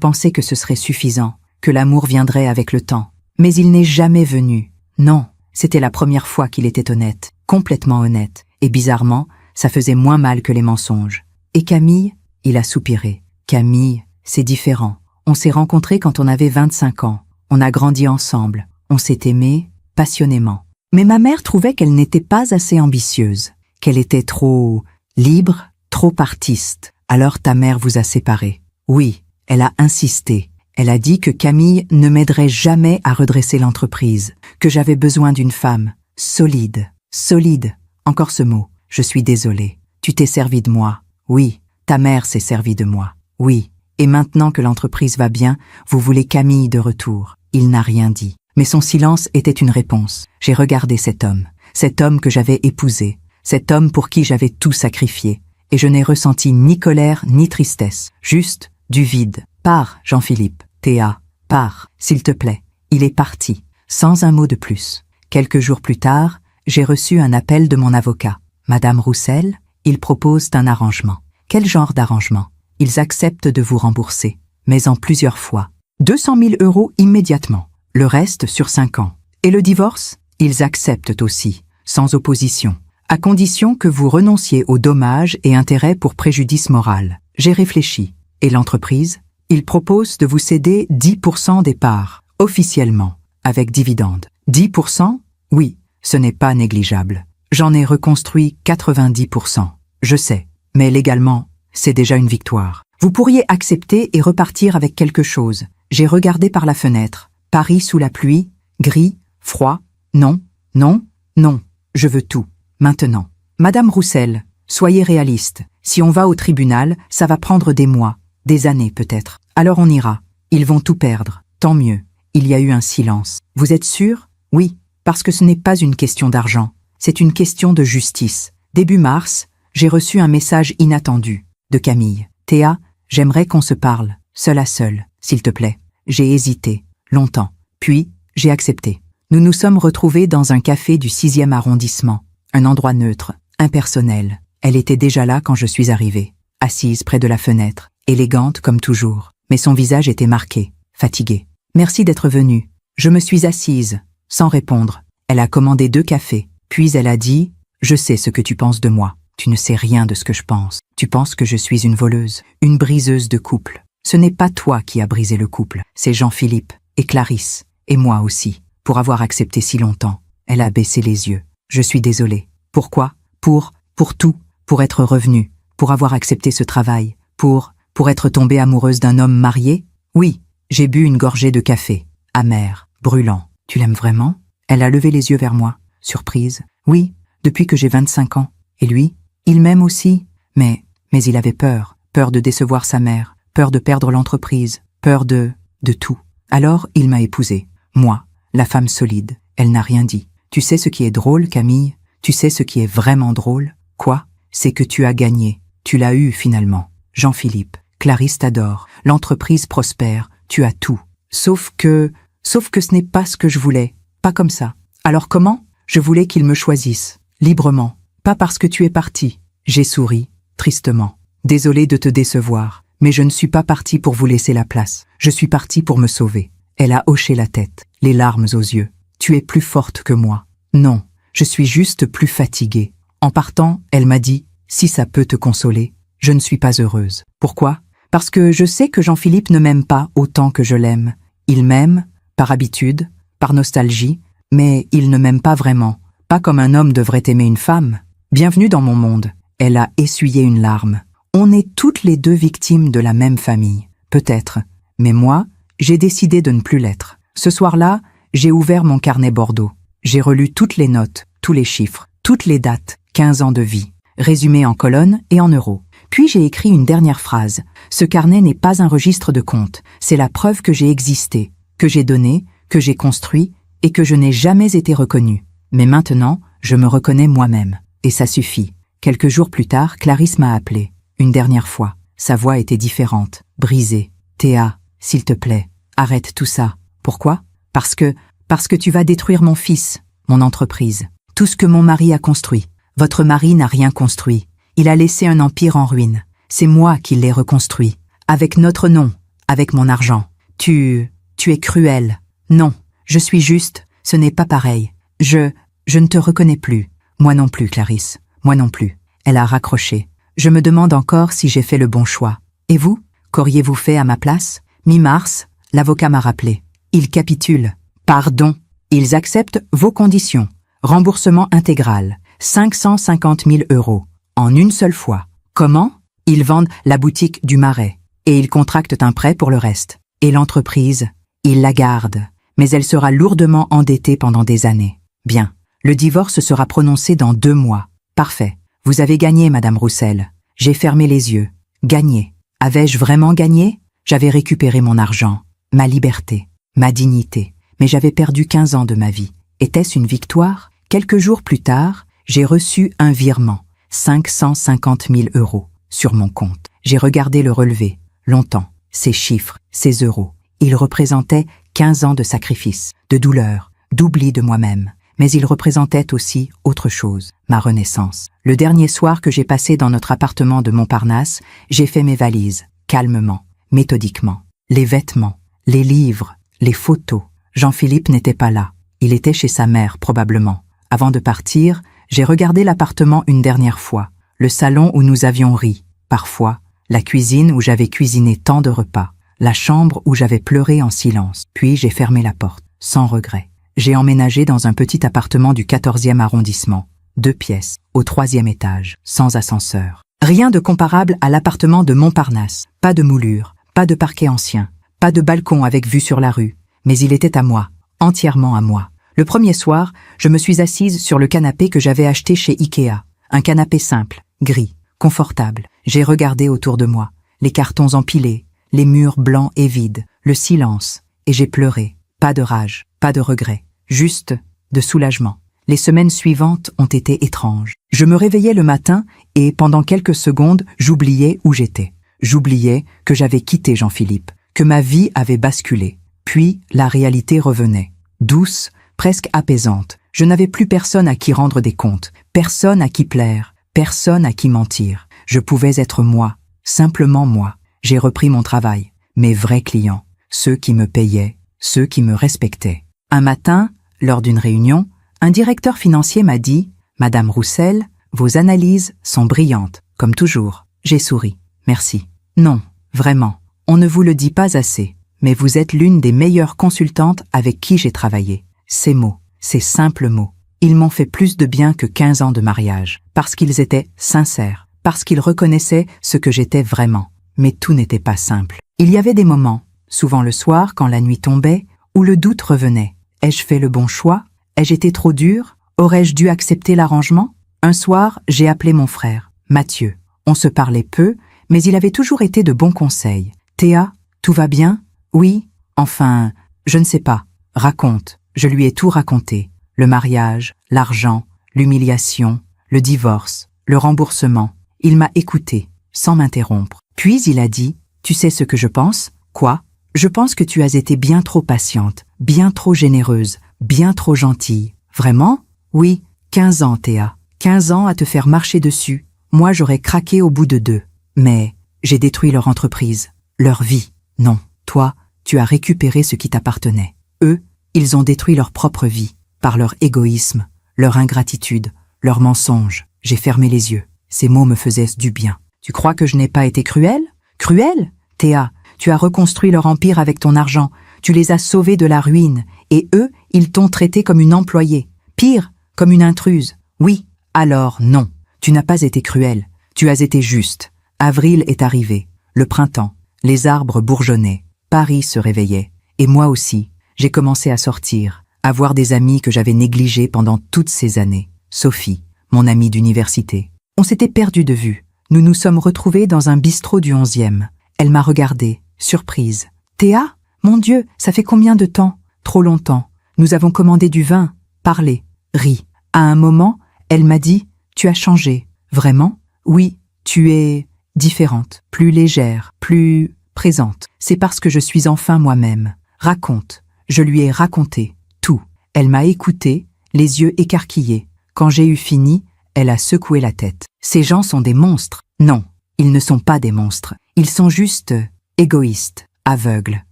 pensais que ce serait suffisant, que l'amour viendrait avec le temps. Mais il n'est jamais venu. Non, c'était la première fois qu'il était honnête, complètement honnête. Et bizarrement, ça faisait moins mal que les mensonges. Et Camille? Il a soupiré. Camille, c'est différent. On s'est rencontrés quand on avait 25 ans. On a grandi ensemble. On s'est aimés passionnément. Mais ma mère trouvait qu'elle n'était pas assez ambitieuse, qu'elle était trop libre, trop artiste. Alors ta mère vous a séparés. Oui, elle a insisté. Elle a dit que Camille ne m'aiderait jamais à redresser l'entreprise, que j'avais besoin d'une femme solide. Solide. Encore ce mot. Je suis désolée. Tu t'es servi de moi. Oui, ta mère s'est servie de moi. Oui. Et maintenant que l'entreprise va bien, vous voulez Camille de retour. Il n'a rien dit. Mais son silence était une réponse. J'ai regardé cet homme que j'avais épousé, cet homme pour qui j'avais tout sacrifié. Et je n'ai ressenti ni colère ni tristesse, juste du vide. Pars, Jean-Philippe. Théa, pars, s'il te plaît. Il est parti, sans un mot de plus. Quelques jours plus tard, j'ai reçu un appel de mon avocat. Madame Roussel, ils proposent un arrangement. Quel genre d'arrangement? Ils acceptent de vous rembourser, mais en plusieurs fois. 200 000 € immédiatement, le reste sur 5 ans. Et le divorce? Ils acceptent aussi, sans opposition, à condition que vous renonciez aux dommages et intérêts pour préjudice moral. J'ai réfléchi. Et l'entreprise? Ils proposent de vous céder 10% des parts, officiellement, avec dividende. 10%? Oui, ce n'est pas négligeable. J'en ai reconstruit 90%. Je sais, mais légalement, c'est déjà une victoire. Vous pourriez accepter et repartir avec quelque chose. J'ai regardé par la fenêtre. Paris sous la pluie, gris, froid. Non, non, non. Je veux tout. Maintenant. Madame Roussel, soyez réaliste. Si on va au tribunal, ça va prendre des mois, des années peut-être. Alors on ira. Ils vont tout perdre. Tant mieux. Il y a eu un silence. Vous êtes sûr? Oui, parce que ce n'est pas une question d'argent. C'est une question de justice. Début mars, j'ai reçu un message inattendu de Camille. Théa, j'aimerais qu'on se parle, seul à seul, s'il te plaît. J'ai hésité, longtemps. Puis, j'ai accepté. Nous nous sommes retrouvés dans un café du 6e arrondissement. Un endroit neutre, impersonnel. Elle était déjà là quand je suis arrivé, assise près de la fenêtre, élégante comme toujours. Mais son visage était marqué, fatigué. Merci d'être venue. Je me suis assise, sans répondre. Elle a commandé 2 cafés. Puis elle a dit « Je sais ce que tu penses de moi. Tu ne sais rien de ce que je pense. Tu penses que je suis une voleuse, une briseuse de couple. Ce n'est pas toi qui as brisé le couple, c'est Jean-Philippe, et Clarisse, et moi aussi, pour avoir accepté si longtemps. » Elle a baissé les yeux. « Je suis désolée. Pourquoi? Pour tout. Pour être revenue. Pour avoir accepté ce travail. Pour être tombée amoureuse d'un homme marié? Oui, j'ai bu une gorgée de café. Amer, brûlant. Tu l'aimes vraiment? » Elle a levé les yeux vers moi. Surprise. Oui, depuis que j'ai 25 ans. Et lui? Il m'aime aussi. Mais il avait peur. Peur de décevoir sa mère. Peur de perdre l'entreprise. Peur de tout. Alors, il m'a épousée. Moi, la femme solide. Elle n'a rien dit. Tu sais ce qui est drôle, Camille? Tu sais ce qui est vraiment drôle? Quoi? C'est que tu as gagné. Tu l'as eu finalement. Jean-Philippe, Clarisse t'adore. L'entreprise prospère. Tu as tout. Sauf que ce n'est pas ce que je voulais. Pas comme ça. Alors comment? Je voulais qu'il me choisisse. Librement. Pas parce que tu es parti. J'ai souri, tristement. Désolée de te décevoir, mais je ne suis pas partie pour vous laisser la place. Je suis partie pour me sauver. Elle a hoché la tête, les larmes aux yeux. Tu es plus forte que moi. Non, je suis juste plus fatiguée. En partant, elle m'a dit, si ça peut te consoler, je ne suis pas heureuse. Pourquoi? Parce que je sais que Jean-Philippe ne m'aime pas autant que je l'aime. Il m'aime, par habitude, par nostalgie, mais il ne m'aime pas vraiment. Pas comme un homme devrait aimer une femme. Bienvenue dans mon monde. Elle a essuyé une larme. On est toutes les 2 victimes de la même famille. Peut-être. Mais moi, j'ai décidé de ne plus l'être. Ce soir-là, j'ai ouvert mon carnet Bordeaux. J'ai relu toutes les notes, tous les chiffres, toutes les dates, 15 ans de vie, résumés en colonnes et en euros. Puis j'ai écrit une dernière phrase. Ce carnet n'est pas un registre de comptes. C'est la preuve que j'ai existé, que j'ai donné, que j'ai construit et que je n'ai jamais été reconnue. Mais maintenant, je me reconnais moi-même. Et ça suffit. Quelques jours plus tard, Clarisse m'a appelé. Une dernière fois. Sa voix était différente, brisée. « Théa, s'il te plaît, arrête tout ça. » Pourquoi? Parce que tu vas détruire mon fils, mon entreprise. Tout ce que mon mari a construit. Votre mari n'a rien construit. Il a laissé un empire en ruine. C'est moi qui l'ai reconstruit. Avec notre nom, avec mon argent. Tu es cruel. Non, je suis juste, ce n'est pas pareil. Je ne te reconnais plus. Moi non plus, Clarisse. Moi non plus. Elle a raccroché. Je me demande encore si j'ai fait le bon choix. Et vous? Qu'auriez-vous fait à ma place? Mi-mars, l'avocat m'a rappelé. Ils capitulent. Pardon. Ils acceptent vos conditions. Remboursement intégral. 550 000 €. En une seule fois. Comment? Ils vendent la boutique du Marais. Et ils contractent un prêt pour le reste. Et l'entreprise, ils la gardent. Mais elle sera lourdement endettée pendant des années. Bien. Le divorce sera prononcé dans 2 mois. Parfait. Vous avez gagné, Madame Roussel. J'ai fermé les yeux. Gagné. Avais-je vraiment gagné? J'avais récupéré mon argent, ma liberté, ma dignité. Mais j'avais perdu 15 ans de ma vie. Était-ce une victoire? Quelques jours plus tard, j'ai reçu un virement. 550 000 €, sur mon compte. J'ai regardé le relevé. Longtemps. Ces chiffres, ces euros. Ils représentaient 15 ans de sacrifice, de douleur, d'oubli de moi-même. Mais ils représentaient aussi autre chose, ma renaissance. Le dernier soir que j'ai passé dans notre appartement de Montparnasse, j'ai fait mes valises, calmement, méthodiquement. Les vêtements, les livres, les photos. Jean-Philippe n'était pas là. Il était chez sa mère, probablement. Avant de partir, j'ai regardé l'appartement une dernière fois, le salon où nous avions ri, parfois, la cuisine où j'avais cuisiné tant de repas, la chambre où j'avais pleuré en silence. Puis j'ai fermé la porte, sans regret. J'ai emménagé dans un petit appartement du 14e arrondissement, 2 pièces, au 3e étage, sans ascenseur. Rien de comparable à l'appartement de Montparnasse. Pas de moulure, pas de parquet ancien, pas de balcon avec vue sur la rue. Mais il était à moi, entièrement à moi. Le premier soir, je me suis assise sur le canapé que j'avais acheté chez Ikea. Un canapé simple, gris, confortable. J'ai regardé autour de moi, les cartons empilés, les murs blancs et vides, le silence, et j'ai pleuré. Pas de rage, pas de regret, juste de soulagement. Les semaines suivantes ont été étranges. Je me réveillais le matin et, pendant quelques secondes, j'oubliais où j'étais. J'oubliais que j'avais quitté Jean-Philippe, que ma vie avait basculé. Puis, la réalité revenait, douce, presque apaisante. Je n'avais plus personne à qui rendre des comptes, personne à qui plaire, personne à qui mentir. Je pouvais être moi, simplement moi. J'ai repris mon travail, mes vrais clients, ceux qui me payaient, ceux qui me respectaient. Un matin, lors d'une réunion, un directeur financier m'a dit « Madame Roussel, vos analyses sont brillantes, comme toujours. » J'ai souri. « Merci. » Non, vraiment, on ne vous le dit pas assez, mais vous êtes l'une des meilleures consultantes avec qui j'ai travaillé. Ces mots, ces simples mots, ils m'ont fait plus de bien que 15 ans de mariage, parce qu'ils étaient sincères, parce qu'ils reconnaissaient ce que j'étais vraiment. Mais tout n'était pas simple. Il y avait des moments, souvent le soir quand la nuit tombait, où le doute revenait. Ai-je fait le bon choix ? Ai-je été trop dure ? Aurais-je dû accepter l'arrangement ? Un soir, j'ai appelé mon frère, Mathieu. On se parlait peu, mais il avait toujours été de bons conseils. « Théa, tout va bien ? Oui ? Enfin, je ne sais pas. Raconte. » Je lui ai tout raconté. Le mariage, l'argent, l'humiliation, le divorce, le remboursement. Il m'a écouté, sans m'interrompre. Puis il a dit « Tu sais ce que je pense ? Quoi ? Je pense que tu as été bien trop patiente, bien trop généreuse, bien trop gentille. Vraiment ? Oui, 15 ans, Théa. 15 ans à te faire marcher dessus. Moi, j'aurais craqué au bout de 2. Mais j'ai détruit leur entreprise, leur vie. Non, toi, tu as récupéré ce qui t'appartenait. Eux, ils ont détruit leur propre vie, par leur égoïsme, leur ingratitude, leurs mensonges. J'ai fermé les yeux. Ces mots me faisaient du bien. Tu crois que je n'ai pas été cruelle ? Cruelle ? Théa, tu as reconstruit leur empire avec ton argent. Tu les as sauvés de la ruine. Et eux, ils t'ont traité comme une employée. Pire, comme une intruse. Oui, alors non. Tu n'as pas été cruelle. Tu as été juste. Avril est arrivé. Le printemps. Les arbres bourgeonnaient. Paris se réveillait. Et moi aussi, j'ai commencé à sortir, à voir des amis que j'avais négligés pendant toutes ces années. Sophie, mon amie d'université. On s'était perdus de vue. Nous nous sommes retrouvés dans un bistrot du 11e. Elle m'a regardée, surprise. « Théa ? Mon Dieu, ça fait combien de temps ? Trop longtemps. Nous avons commandé du vin, parlé, ri. À un moment, elle m'a dit « Tu as changé. Vraiment ? Oui, tu es différente, plus légère, plus présente. C'est parce que je suis enfin moi-même. Raconte. » Je lui ai raconté tout. Elle m'a écouté, les yeux écarquillés. Quand j'ai eu fini, elle a secoué la tête. Ces gens sont des monstres. Non, ils ne sont pas des monstres. Ils sont juste égoïstes, aveugles,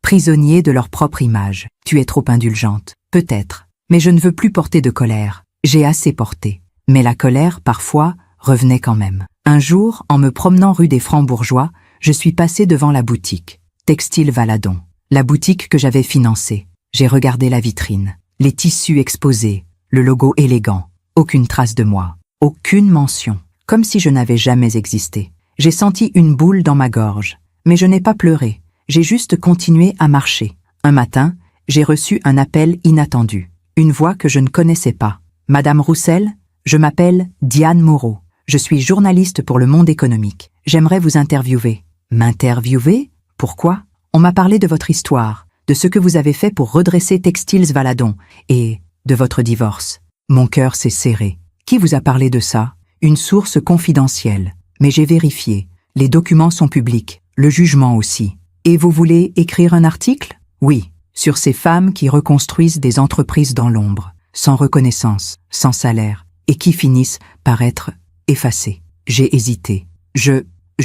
prisonniers de leur propre image. Tu es trop indulgente. Peut-être. Mais je ne veux plus porter de colère. J'ai assez porté. Mais la colère, parfois, revenait quand même. Un jour, en me promenant rue des Francs-Bourgeois, je suis passée devant la boutique. Textile Valadon. La boutique que j'avais financée. J'ai regardé la vitrine. Les tissus exposés. Le logo élégant. Aucune trace de moi. Aucune mention. Comme si je n'avais jamais existé. J'ai senti une boule dans ma gorge. Mais je n'ai pas pleuré. J'ai juste continué à marcher. Un matin, j'ai reçu un appel inattendu. Une voix que je ne connaissais pas. « Madame Roussel, je m'appelle Diane Moreau. Je suis journaliste pour Le Monde économique. J'aimerais vous interviewer. » M'interviewer ? Pourquoi ? On m'a parlé de votre histoire, de ce que vous avez fait pour redresser Textiles Valadon et de votre divorce. Mon cœur s'est serré. Qui vous a parlé de ça ? Une source confidentielle. Mais j'ai vérifié. Les documents sont publics. Le jugement aussi. Et vous voulez écrire un article ? Oui. Sur ces femmes qui reconstruisent des entreprises dans l'ombre, sans reconnaissance, sans salaire, et qui finissent par être effacées. J'ai hésité. Je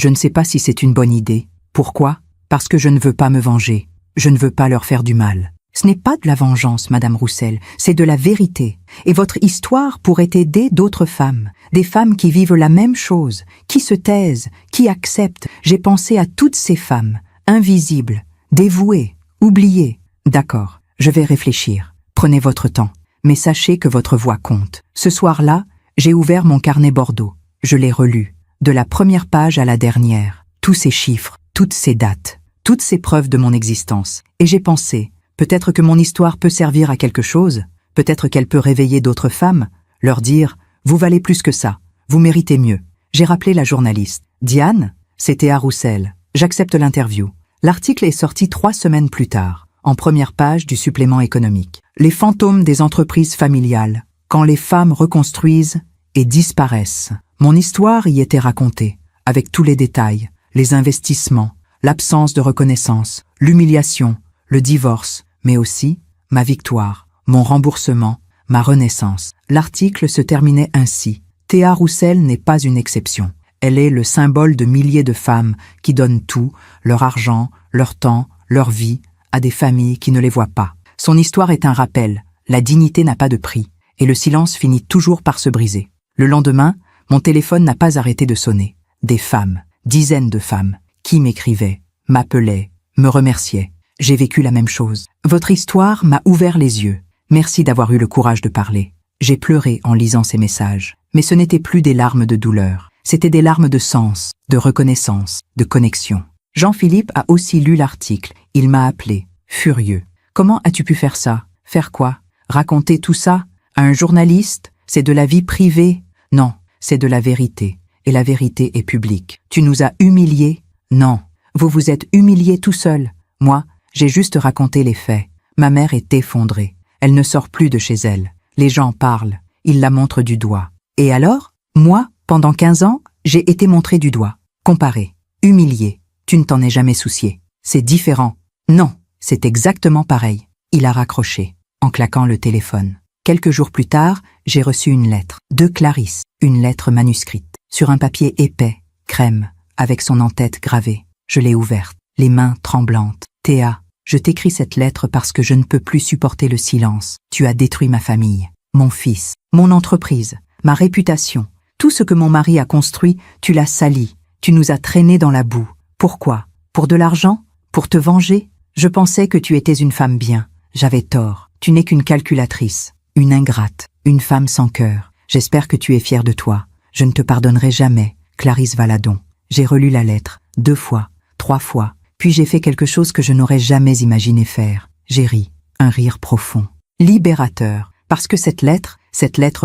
ne sais pas si c'est une bonne idée. Pourquoi ? Parce que je ne veux pas me venger. Je ne veux pas leur faire du mal. Ce n'est pas de la vengeance, Madame Roussel, c'est de la vérité. Et votre histoire pourrait aider d'autres femmes, des femmes qui vivent la même chose, qui se taisent, qui acceptent. J'ai pensé à toutes ces femmes, invisibles, dévouées, oubliées. D'accord, je vais réfléchir. Prenez votre temps, mais sachez que votre voix compte. Ce soir-là, j'ai ouvert mon carnet Bordeaux. Je l'ai relu. de la première page à la dernière, tous ces chiffres, toutes ces dates, toutes ces preuves de mon existence. Et j'ai pensé, peut-être que mon histoire peut servir à quelque chose, peut-être qu'elle peut réveiller d'autres femmes, leur dire « Vous valez plus que ça, vous méritez mieux ». J'ai rappelé la journaliste. « Diane, c'est Théa Roussel, j'accepte l'interview ». L'article est sorti 3 semaines plus tard, en première page du supplément économique. Les fantômes des entreprises familiales, quand les femmes reconstruisent et disparaissent. Mon histoire y était racontée, avec tous les détails, les investissements, l'absence de reconnaissance, l'humiliation, le divorce, mais aussi ma victoire, mon remboursement, ma renaissance. L'article se terminait ainsi. Théa Roussel n'est pas une exception. Elle est le symbole de milliers de femmes qui donnent tout, leur argent, leur temps, leur vie, à des familles qui ne les voient pas. Son histoire est un rappel. La dignité n'a pas de prix, et le silence finit toujours par se briser. Le lendemain, mon téléphone n'a pas arrêté de sonner. Des femmes, dizaines de femmes, qui m'écrivaient, m'appelaient, me remerciaient. J'ai vécu la même chose. Votre histoire m'a ouvert les yeux. Merci d'avoir eu le courage de parler. J'ai pleuré en lisant ces messages. Mais ce n'étaient plus des larmes de douleur. C'étaient des larmes de sens, de reconnaissance, de connexion. Jean-Philippe a aussi lu l'article. Il m'a appelé, furieux. Comment as-tu pu faire ça? Faire quoi? Raconter tout ça? À un journaliste? C'est de la vie privée? Non, c'est de la vérité. Et la vérité est publique. Tu nous as humiliés? Non. Vous vous êtes humiliés tout seul. Moi, j'ai juste raconté les faits. Ma mère est effondrée. Elle ne sort plus de chez elle. Les gens parlent. Ils la montrent du doigt. Et alors? Moi, pendant 15 ans, j'ai été montré du doigt. Comparé. Humilié. Tu ne t'en es jamais soucié. C'est différent. Non, c'est exactement pareil. Il a raccroché, en claquant le téléphone. Quelques jours plus tard, j'ai reçu une lettre. De Clarisse. Une lettre manuscrite. Sur un papier épais, crème, avec son en-tête gravée. Je l'ai ouverte, les mains tremblantes. Théa, je t'écris cette lettre parce que je ne peux plus supporter le silence. Tu as détruit ma famille, mon fils, mon entreprise, ma réputation. Tout ce que mon mari a construit, tu l'as sali. Tu nous as traînés dans la boue. Pourquoi? Pour de l'argent? Pour te venger? Je pensais que tu étais une femme bien. J'avais tort. Tu n'es qu'une calculatrice, une ingrate, une femme sans cœur. J'espère que tu es fière de toi. Je ne te pardonnerai jamais, Clarisse Valadon. J'ai relu la lettre, 2 fois, 3 fois, puis j'ai fait quelque chose que je n'aurais jamais imaginé faire. J'ai ri, un rire profond, libérateur, parce que cette lettre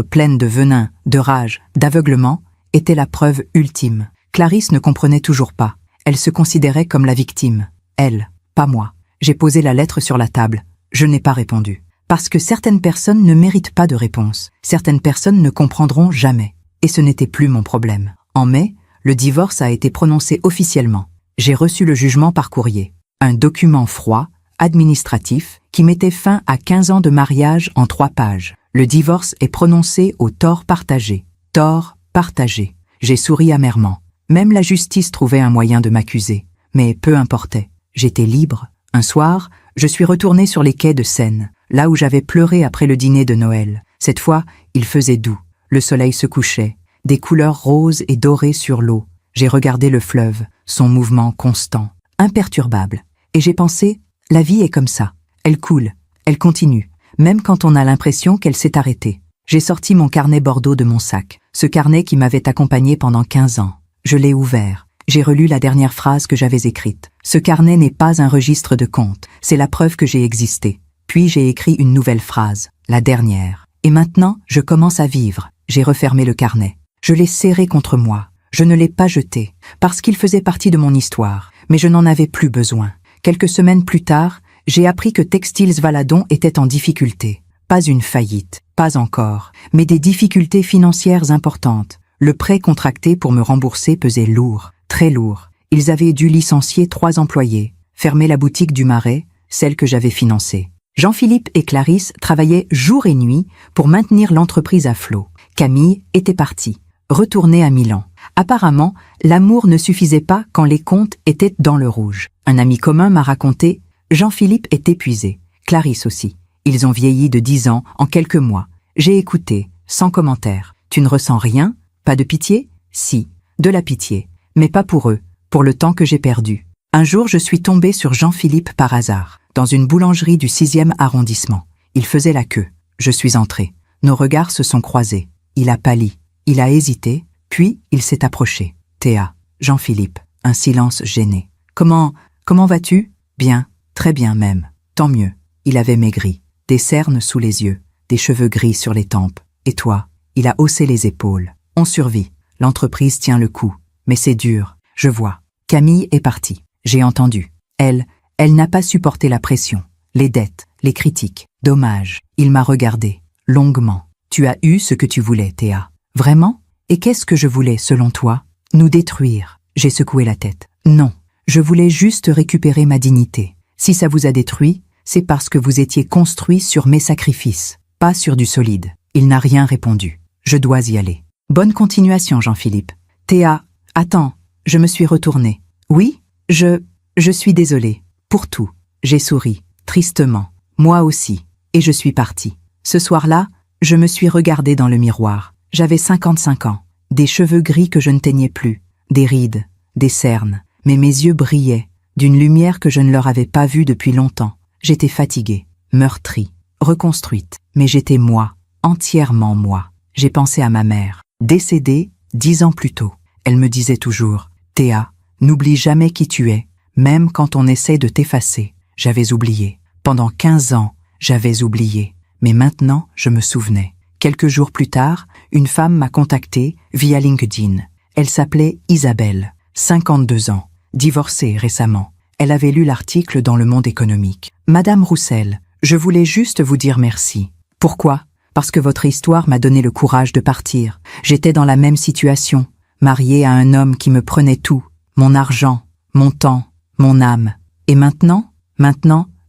pleine de venin, de rage, d'aveuglement, était la preuve ultime. Clarisse ne comprenait toujours pas. Elle se considérait comme la victime. Elle, pas moi. J'ai posé la lettre sur la table. Je n'ai pas répondu. Parce que certaines personnes ne méritent pas de réponse. Certaines personnes ne comprendront jamais. Et ce n'était plus mon problème. En mai, le divorce a été prononcé officiellement. J'ai reçu le jugement par courrier. Un document froid, administratif, qui mettait fin à 15 ans de mariage en 3 pages. Le divorce est prononcé au tort partagé. Tort partagé. J'ai souri amèrement. Même la justice trouvait un moyen de m'accuser. Mais peu importait. J'étais libre. Un soir, je suis retourné sur les quais de Seine, là où j'avais pleuré après le dîner de Noël. Cette fois, il faisait doux. Le soleil se couchait, des couleurs roses et dorées sur l'eau. J'ai regardé le fleuve, son mouvement constant, imperturbable. Et j'ai pensé, la vie est comme ça. Elle coule, elle continue, même quand on a l'impression qu'elle s'est arrêtée. J'ai sorti mon carnet Bordeaux de mon sac, ce carnet qui m'avait accompagné pendant 15 ans. Je l'ai ouvert. J'ai relu la dernière phrase que j'avais écrite. Ce carnet n'est pas un registre de comptes, c'est la preuve que j'ai existé. Puis j'ai écrit une nouvelle phrase, la dernière. Et maintenant, je commence à vivre. J'ai refermé le carnet. Je l'ai serré contre moi. Je ne l'ai pas jeté, parce qu'il faisait partie de mon histoire. Mais je n'en avais plus besoin. Quelques semaines plus tard, j'ai appris que Textiles Valadon était en difficulté. Pas une faillite, pas encore, mais des difficultés financières importantes. Le prêt contracté pour me rembourser pesait lourd, très lourd. Ils avaient dû licencier 3 employés, fermer la boutique du Marais, celle que j'avais financée. Jean-Philippe et Clarisse travaillaient jour et nuit pour maintenir l'entreprise à flot. Camille était partie, retournée à Milan. Apparemment, l'amour ne suffisait pas quand les comptes étaient dans le rouge. Un ami commun m'a raconté, Jean-Philippe est épuisé, Clarisse aussi. Ils ont vieilli de 10 ans en quelques mois. J'ai écouté, sans commentaire. Tu ne ressens rien? Pas de pitié? Si, de la pitié. Mais pas pour eux, pour le temps que j'ai perdu. Un jour, je suis tombée sur Jean-Philippe par hasard, dans une boulangerie du 6e arrondissement. Il faisait la queue. Je suis entrée. Nos regards se sont croisés. Il a pâli. Il a hésité, puis il s'est approché. Théa. Jean-Philippe. Un silence gêné. Comment vas-tu? Bien, très bien même. Tant mieux. Il avait maigri. Des cernes sous les yeux, des cheveux gris sur les tempes. Et toi? Il a haussé les épaules. On survit. L'entreprise tient le coup. Mais c'est dur. Je vois. Camille est partie. J'ai entendu. Elle n'a pas supporté la pression. Les dettes, les critiques. Dommage. Il m'a regardé. Longuement. Tu as eu ce que tu voulais, Théa. Vraiment? Et qu'est-ce que je voulais, selon toi? Nous détruire. J'ai secoué la tête. Non. Je voulais juste récupérer ma dignité. Si ça vous a détruit, c'est parce que vous étiez construit sur mes sacrifices, pas sur du solide. Il n'a rien répondu. Je dois y aller. Bonne continuation, Jean-Philippe. Théa, attends, je me suis retournée. Oui, je suis désolée. Pour tout. J'ai souri, tristement. Moi aussi. Et je suis partie. Ce soir-là, je me suis regardée dans le miroir. J'avais 55 ans. Des cheveux gris que je ne teignais plus. Des rides, des cernes. Mais mes yeux brillaient, d'une lumière que je ne leur avais pas vue depuis longtemps. J'étais fatiguée, meurtrie, reconstruite. Mais j'étais moi, entièrement moi. J'ai pensé à ma mère, décédée 10 ans plus tôt. Elle me disait toujours, « Théa, n'oublie jamais qui tu es, même quand on essaie de t'effacer. » J'avais oublié. Pendant 15 ans, j'avais oublié. Mais maintenant, je me souvenais. Quelques jours plus tard, une femme m'a contactée via LinkedIn. Elle s'appelait Isabelle, 52 ans, divorcée récemment. Elle avait lu l'article dans Le Monde économique. « Madame Roussel, je voulais juste vous dire merci. » Pourquoi? Parce que votre histoire m'a donné le courage de partir. J'étais dans la même situation, mariée à un homme qui me prenait tout, mon argent, mon temps, mon âme. Et maintenant,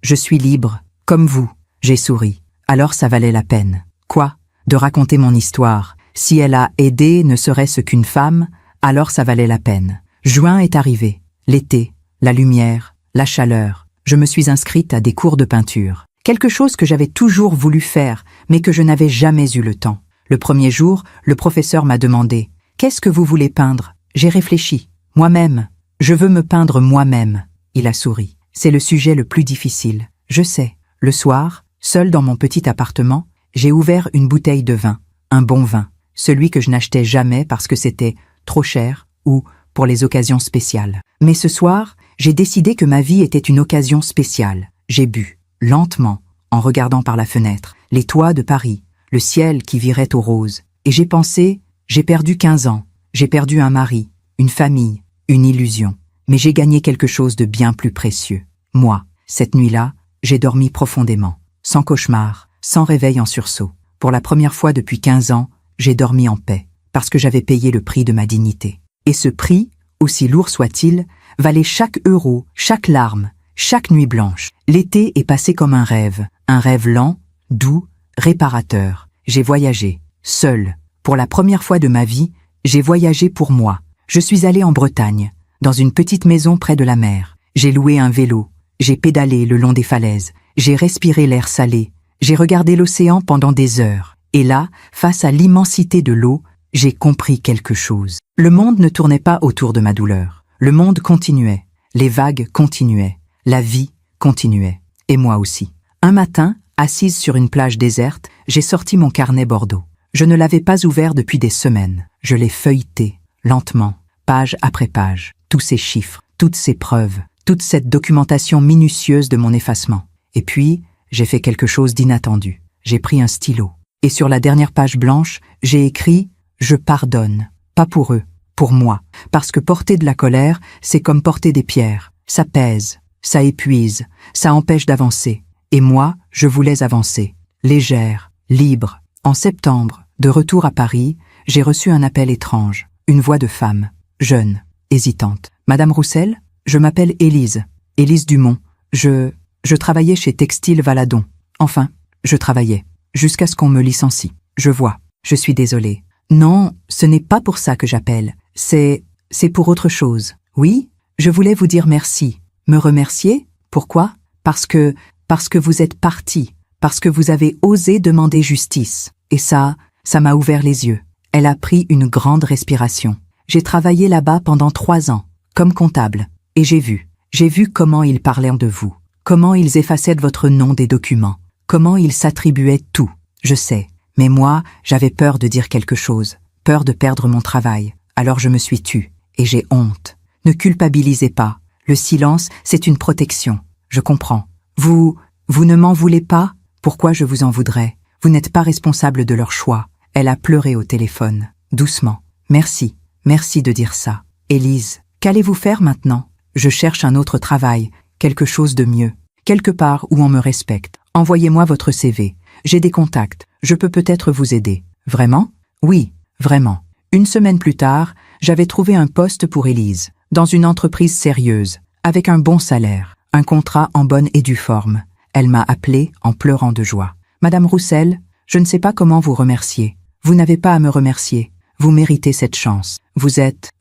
je suis libre, comme vous. J'ai souri. Alors ça valait la peine. Quoi? De raconter mon histoire. Si elle a aidé ne serait-ce qu'une femme, alors ça valait la peine. Juin est arrivé. L'été, la lumière, la chaleur. Je me suis inscrite à des cours de peinture. Quelque chose que j'avais toujours voulu faire, mais que je n'avais jamais eu le temps. Le premier jour, le professeur m'a demandé « Qu'est-ce que vous voulez peindre ?» J'ai réfléchi. « Moi-même. Je veux me peindre moi-même. » Il a souri. « C'est le sujet le plus difficile. Je sais. » Le soir, seul dans mon petit appartement, j'ai ouvert une bouteille de vin. Un bon vin. Celui que je n'achetais jamais parce que c'était trop cher ou pour les occasions spéciales. Mais ce soir, j'ai décidé que ma vie était une occasion spéciale. J'ai bu, lentement, en regardant par la fenêtre, les toits de Paris, le ciel qui virait au rose. Et j'ai pensé, j'ai perdu 15 ans, j'ai perdu un mari, une famille, une illusion. Mais j'ai gagné quelque chose de bien plus précieux. Moi, cette nuit-là, j'ai dormi profondément, sans cauchemar, sans réveil en sursaut. Pour la première fois depuis 15 ans, j'ai dormi en paix, parce que j'avais payé le prix de ma dignité. Et ce prix, aussi lourd soit-il, valait chaque euro, chaque larme, chaque nuit blanche. L'été est passé comme un rêve lent, doux, réparateur. J'ai voyagé, seul. Pour la première fois de ma vie, j'ai voyagé pour moi. Je suis allé en Bretagne, dans une petite maison près de la mer. J'ai loué un vélo, j'ai pédalé le long des falaises, j'ai respiré l'air salé, j'ai regardé l'océan pendant des heures. Et là, face à l'immensité de l'eau, j'ai compris quelque chose. Le monde ne tournait pas autour de ma douleur. Le monde continuait, les vagues continuaient, la vie continuait. Et moi aussi. Un matin, assise sur une plage déserte, j'ai sorti mon carnet Bordeaux. Je ne l'avais pas ouvert depuis des semaines. Je l'ai feuilleté, lentement, page après page. Tous ces chiffres, toutes ces preuves, toute cette documentation minutieuse de mon effacement. Et puis, j'ai fait quelque chose d'inattendu. J'ai pris un stylo. Et sur la dernière page blanche, j'ai écrit « Je pardonne ». Pas pour eux, pour moi. Parce que porter de la colère, c'est comme porter des pierres. Ça pèse, ça épuise, ça empêche d'avancer. Et moi, je voulais avancer. Légère, libre. En septembre, de retour à Paris, j'ai reçu un appel étrange. Une voix de femme, jeune, hésitante. « Madame Roussel, je m'appelle Élise. Élise Dumont. Je travaillais chez Textile Valadon. Enfin, je travaillais. Jusqu'à ce qu'on me licencie. Je vois. Je suis désolée. Non, ce n'est pas pour ça que j'appelle. C'est pour autre chose. Oui, je voulais vous dire merci. Me remercier? Pourquoi? Parce que vous êtes parti. Parce que vous avez osé demander justice. Et ça m'a ouvert les yeux. Elle a pris une grande respiration. J'ai travaillé là-bas pendant 3 ans, comme comptable. Et j'ai vu comment ils parlaient de vous. Comment ils effaçaient votre nom des documents. Comment ils s'attribuaient tout. Je sais. Mais moi, j'avais peur de dire quelque chose. Peur de perdre mon travail. Alors je me suis tue. et j'ai honte. Ne culpabilisez pas. Le silence, c'est une protection. Je comprends. Vous ne m'en voulez pas? Pourquoi je vous en voudrais? Vous n'êtes pas responsable de leur choix. Elle a pleuré au téléphone. Doucement. Merci. Merci de dire ça. Élise, qu'allez-vous faire maintenant? Je cherche un autre travail, quelque chose de mieux. Quelque part où on me respecte. Envoyez-moi votre CV. J'ai des contacts. Je peux peut-être vous aider. Vraiment? Oui, vraiment. Une semaine plus tard, j'avais trouvé un poste pour Élise, dans une entreprise sérieuse, avec un bon salaire, un contrat en bonne et due forme. Elle m'a appelé en pleurant de joie. Madame Roussel, je ne sais pas comment vous remercier. Vous n'avez pas à me remercier. Vous méritez cette chance. Vous êtes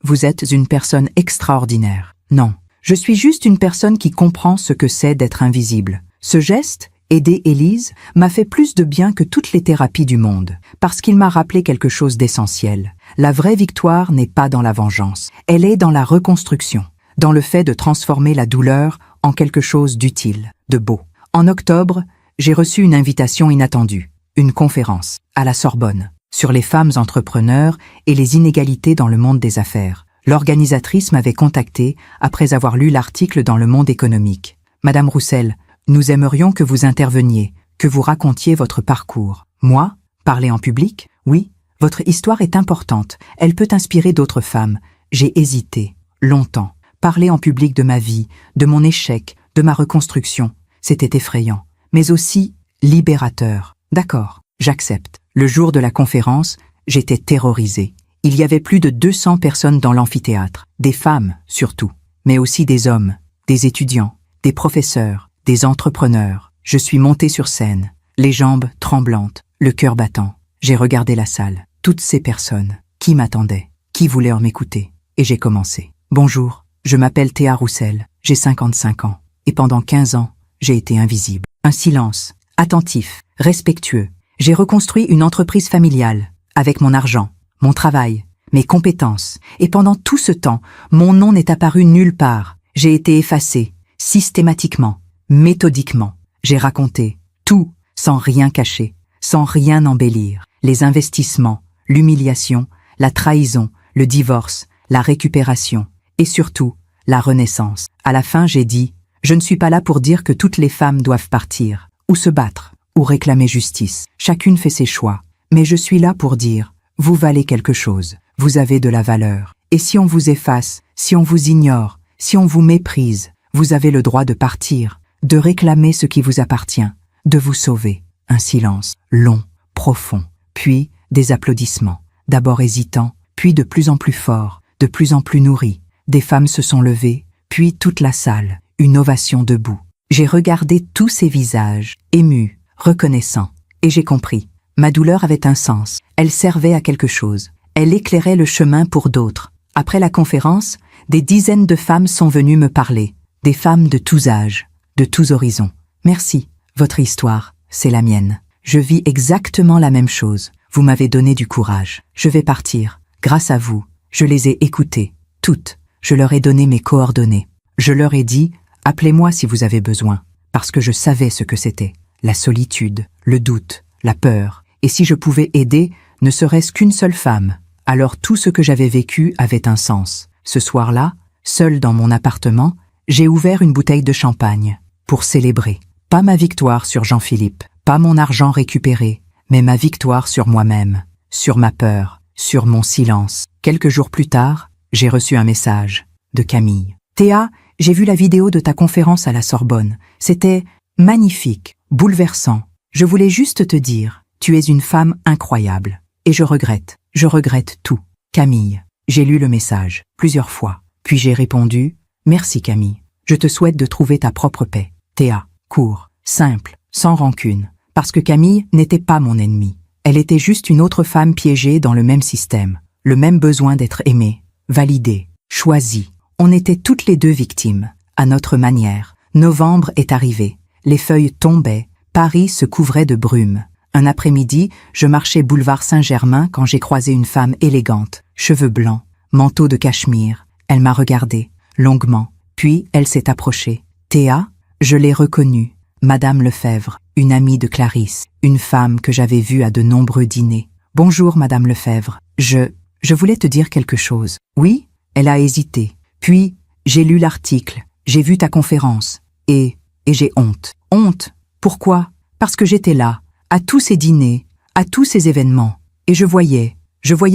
une personne extraordinaire. Non, je suis juste une personne qui comprend ce que c'est d'être invisible. Ce geste, aider Élise, m'a fait plus de bien que toutes les thérapies du monde, parce qu'il m'a rappelé quelque chose d'essentiel. La vraie victoire n'est pas dans la vengeance, elle est dans la reconstruction, dans le fait de transformer la douleur en quelque chose d'utile, de beau. En octobre, j'ai reçu une invitation inattendue, une conférence, à la Sorbonne, sur les femmes entrepreneurs et les inégalités dans le monde des affaires. L'organisatrice m'avait contacté après avoir lu l'article dans Le Monde économique. Madame Roussel, nous aimerions que vous interveniez, que vous racontiez votre parcours. Moi? Parler en public? Oui. Votre histoire est importante. Elle peut inspirer d'autres femmes. J'ai hésité. Longtemps. Parler en public de ma vie, de mon échec, de ma reconstruction. C'était effrayant. Mais aussi libérateur. D'accord. J'accepte. Le jour de la conférence, j'étais terrorisée. Il y avait plus de 200 personnes dans l'amphithéâtre. Des femmes, surtout. Mais aussi des hommes, des étudiants, des professeurs, des entrepreneurs. Je suis montée sur scène, les jambes tremblantes, le cœur battant. J'ai regardé la salle, toutes ces personnes, qui m'attendaient, qui voulaient m'écouter. Et j'ai commencé. Bonjour, je m'appelle Théa Roussel, j'ai 55 ans. Et pendant 15 ans, j'ai été invisible. Un silence, attentif, respectueux. J'ai reconstruit une entreprise familiale, avec mon argent, mon travail, mes compétences. Et pendant tout ce temps, mon nom n'est apparu nulle part. J'ai été effacée, systématiquement. Méthodiquement, j'ai raconté tout sans rien cacher, sans rien embellir. Les investissements, l'humiliation, la trahison, le divorce, la récupération et surtout la renaissance. À la fin, j'ai dit « Je ne suis pas là pour dire que toutes les femmes doivent partir, ou se battre, ou réclamer justice. Chacune fait ses choix. Mais je suis là pour dire « Vous valez quelque chose, vous avez de la valeur. Et si on vous efface, si on vous ignore, si on vous méprise, vous avez le droit de partir. » De réclamer ce qui vous appartient, de vous sauver. Un silence, long, profond, puis des applaudissements, d'abord hésitants, puis de plus en plus forts, de plus en plus nourris. Des femmes se sont levées, puis toute la salle, une ovation debout. J'ai regardé tous ces visages, émus, reconnaissants, et j'ai compris. Ma douleur avait un sens, elle servait à quelque chose, elle éclairait le chemin pour d'autres. Après la conférence, des dizaines de femmes sont venues me parler, des femmes de tous âges, de tous horizons. Merci, votre histoire, c'est la mienne. Je vis exactement la même chose. Vous m'avez donné du courage. Je vais partir. Grâce à vous, je les ai écoutées, toutes. Je leur ai donné mes coordonnées. Je leur ai dit, appelez-moi si vous avez besoin, parce que je savais ce que c'était. La solitude, le doute, la peur. Et si je pouvais aider, ne serait-ce qu'une seule femme, alors tout ce que j'avais vécu avait un sens. Ce soir-là, seul dans mon appartement, j'ai ouvert une bouteille de champagne. Pour célébrer, pas ma victoire sur Jean-Philippe, pas mon argent récupéré, mais ma victoire sur moi-même, sur ma peur, sur mon silence. Quelques jours plus tard, j'ai reçu un message de Camille. Théa, j'ai vu la vidéo de ta conférence à la Sorbonne. C'était magnifique, bouleversant. Je voulais juste te dire, tu es une femme incroyable. Et je regrette tout. Camille, j'ai lu le message plusieurs fois. Puis j'ai répondu, merci Camille, je te souhaite de trouver ta propre paix. Théa, court, simple, sans rancune, parce que Camille n'était pas mon ennemie. Elle était juste une autre femme piégée dans le même système, le même besoin d'être aimée, validée, choisie. On était toutes les deux victimes, à notre manière. Novembre est arrivé, les feuilles tombaient, Paris se couvrait de brume. Un après-midi, je marchais boulevard Saint-Germain quand j'ai croisé une femme élégante, cheveux blancs, manteau de cachemire. Elle m'a regardé, longuement, puis elle s'est approchée. Théa, je l'ai reconnue, Madame Lefebvre, une amie de Clarisse, une femme que j'avais vue à de nombreux dîners. Bonjour Madame Lefebvre, je voulais te dire quelque chose. Oui, Elle a hésité. Puis, j'ai lu l'article, j'ai vu ta conférence, et j'ai honte. Honte. Pourquoi? Parce que j'étais là, à tous ces dîners, à tous ces événements, et je voyais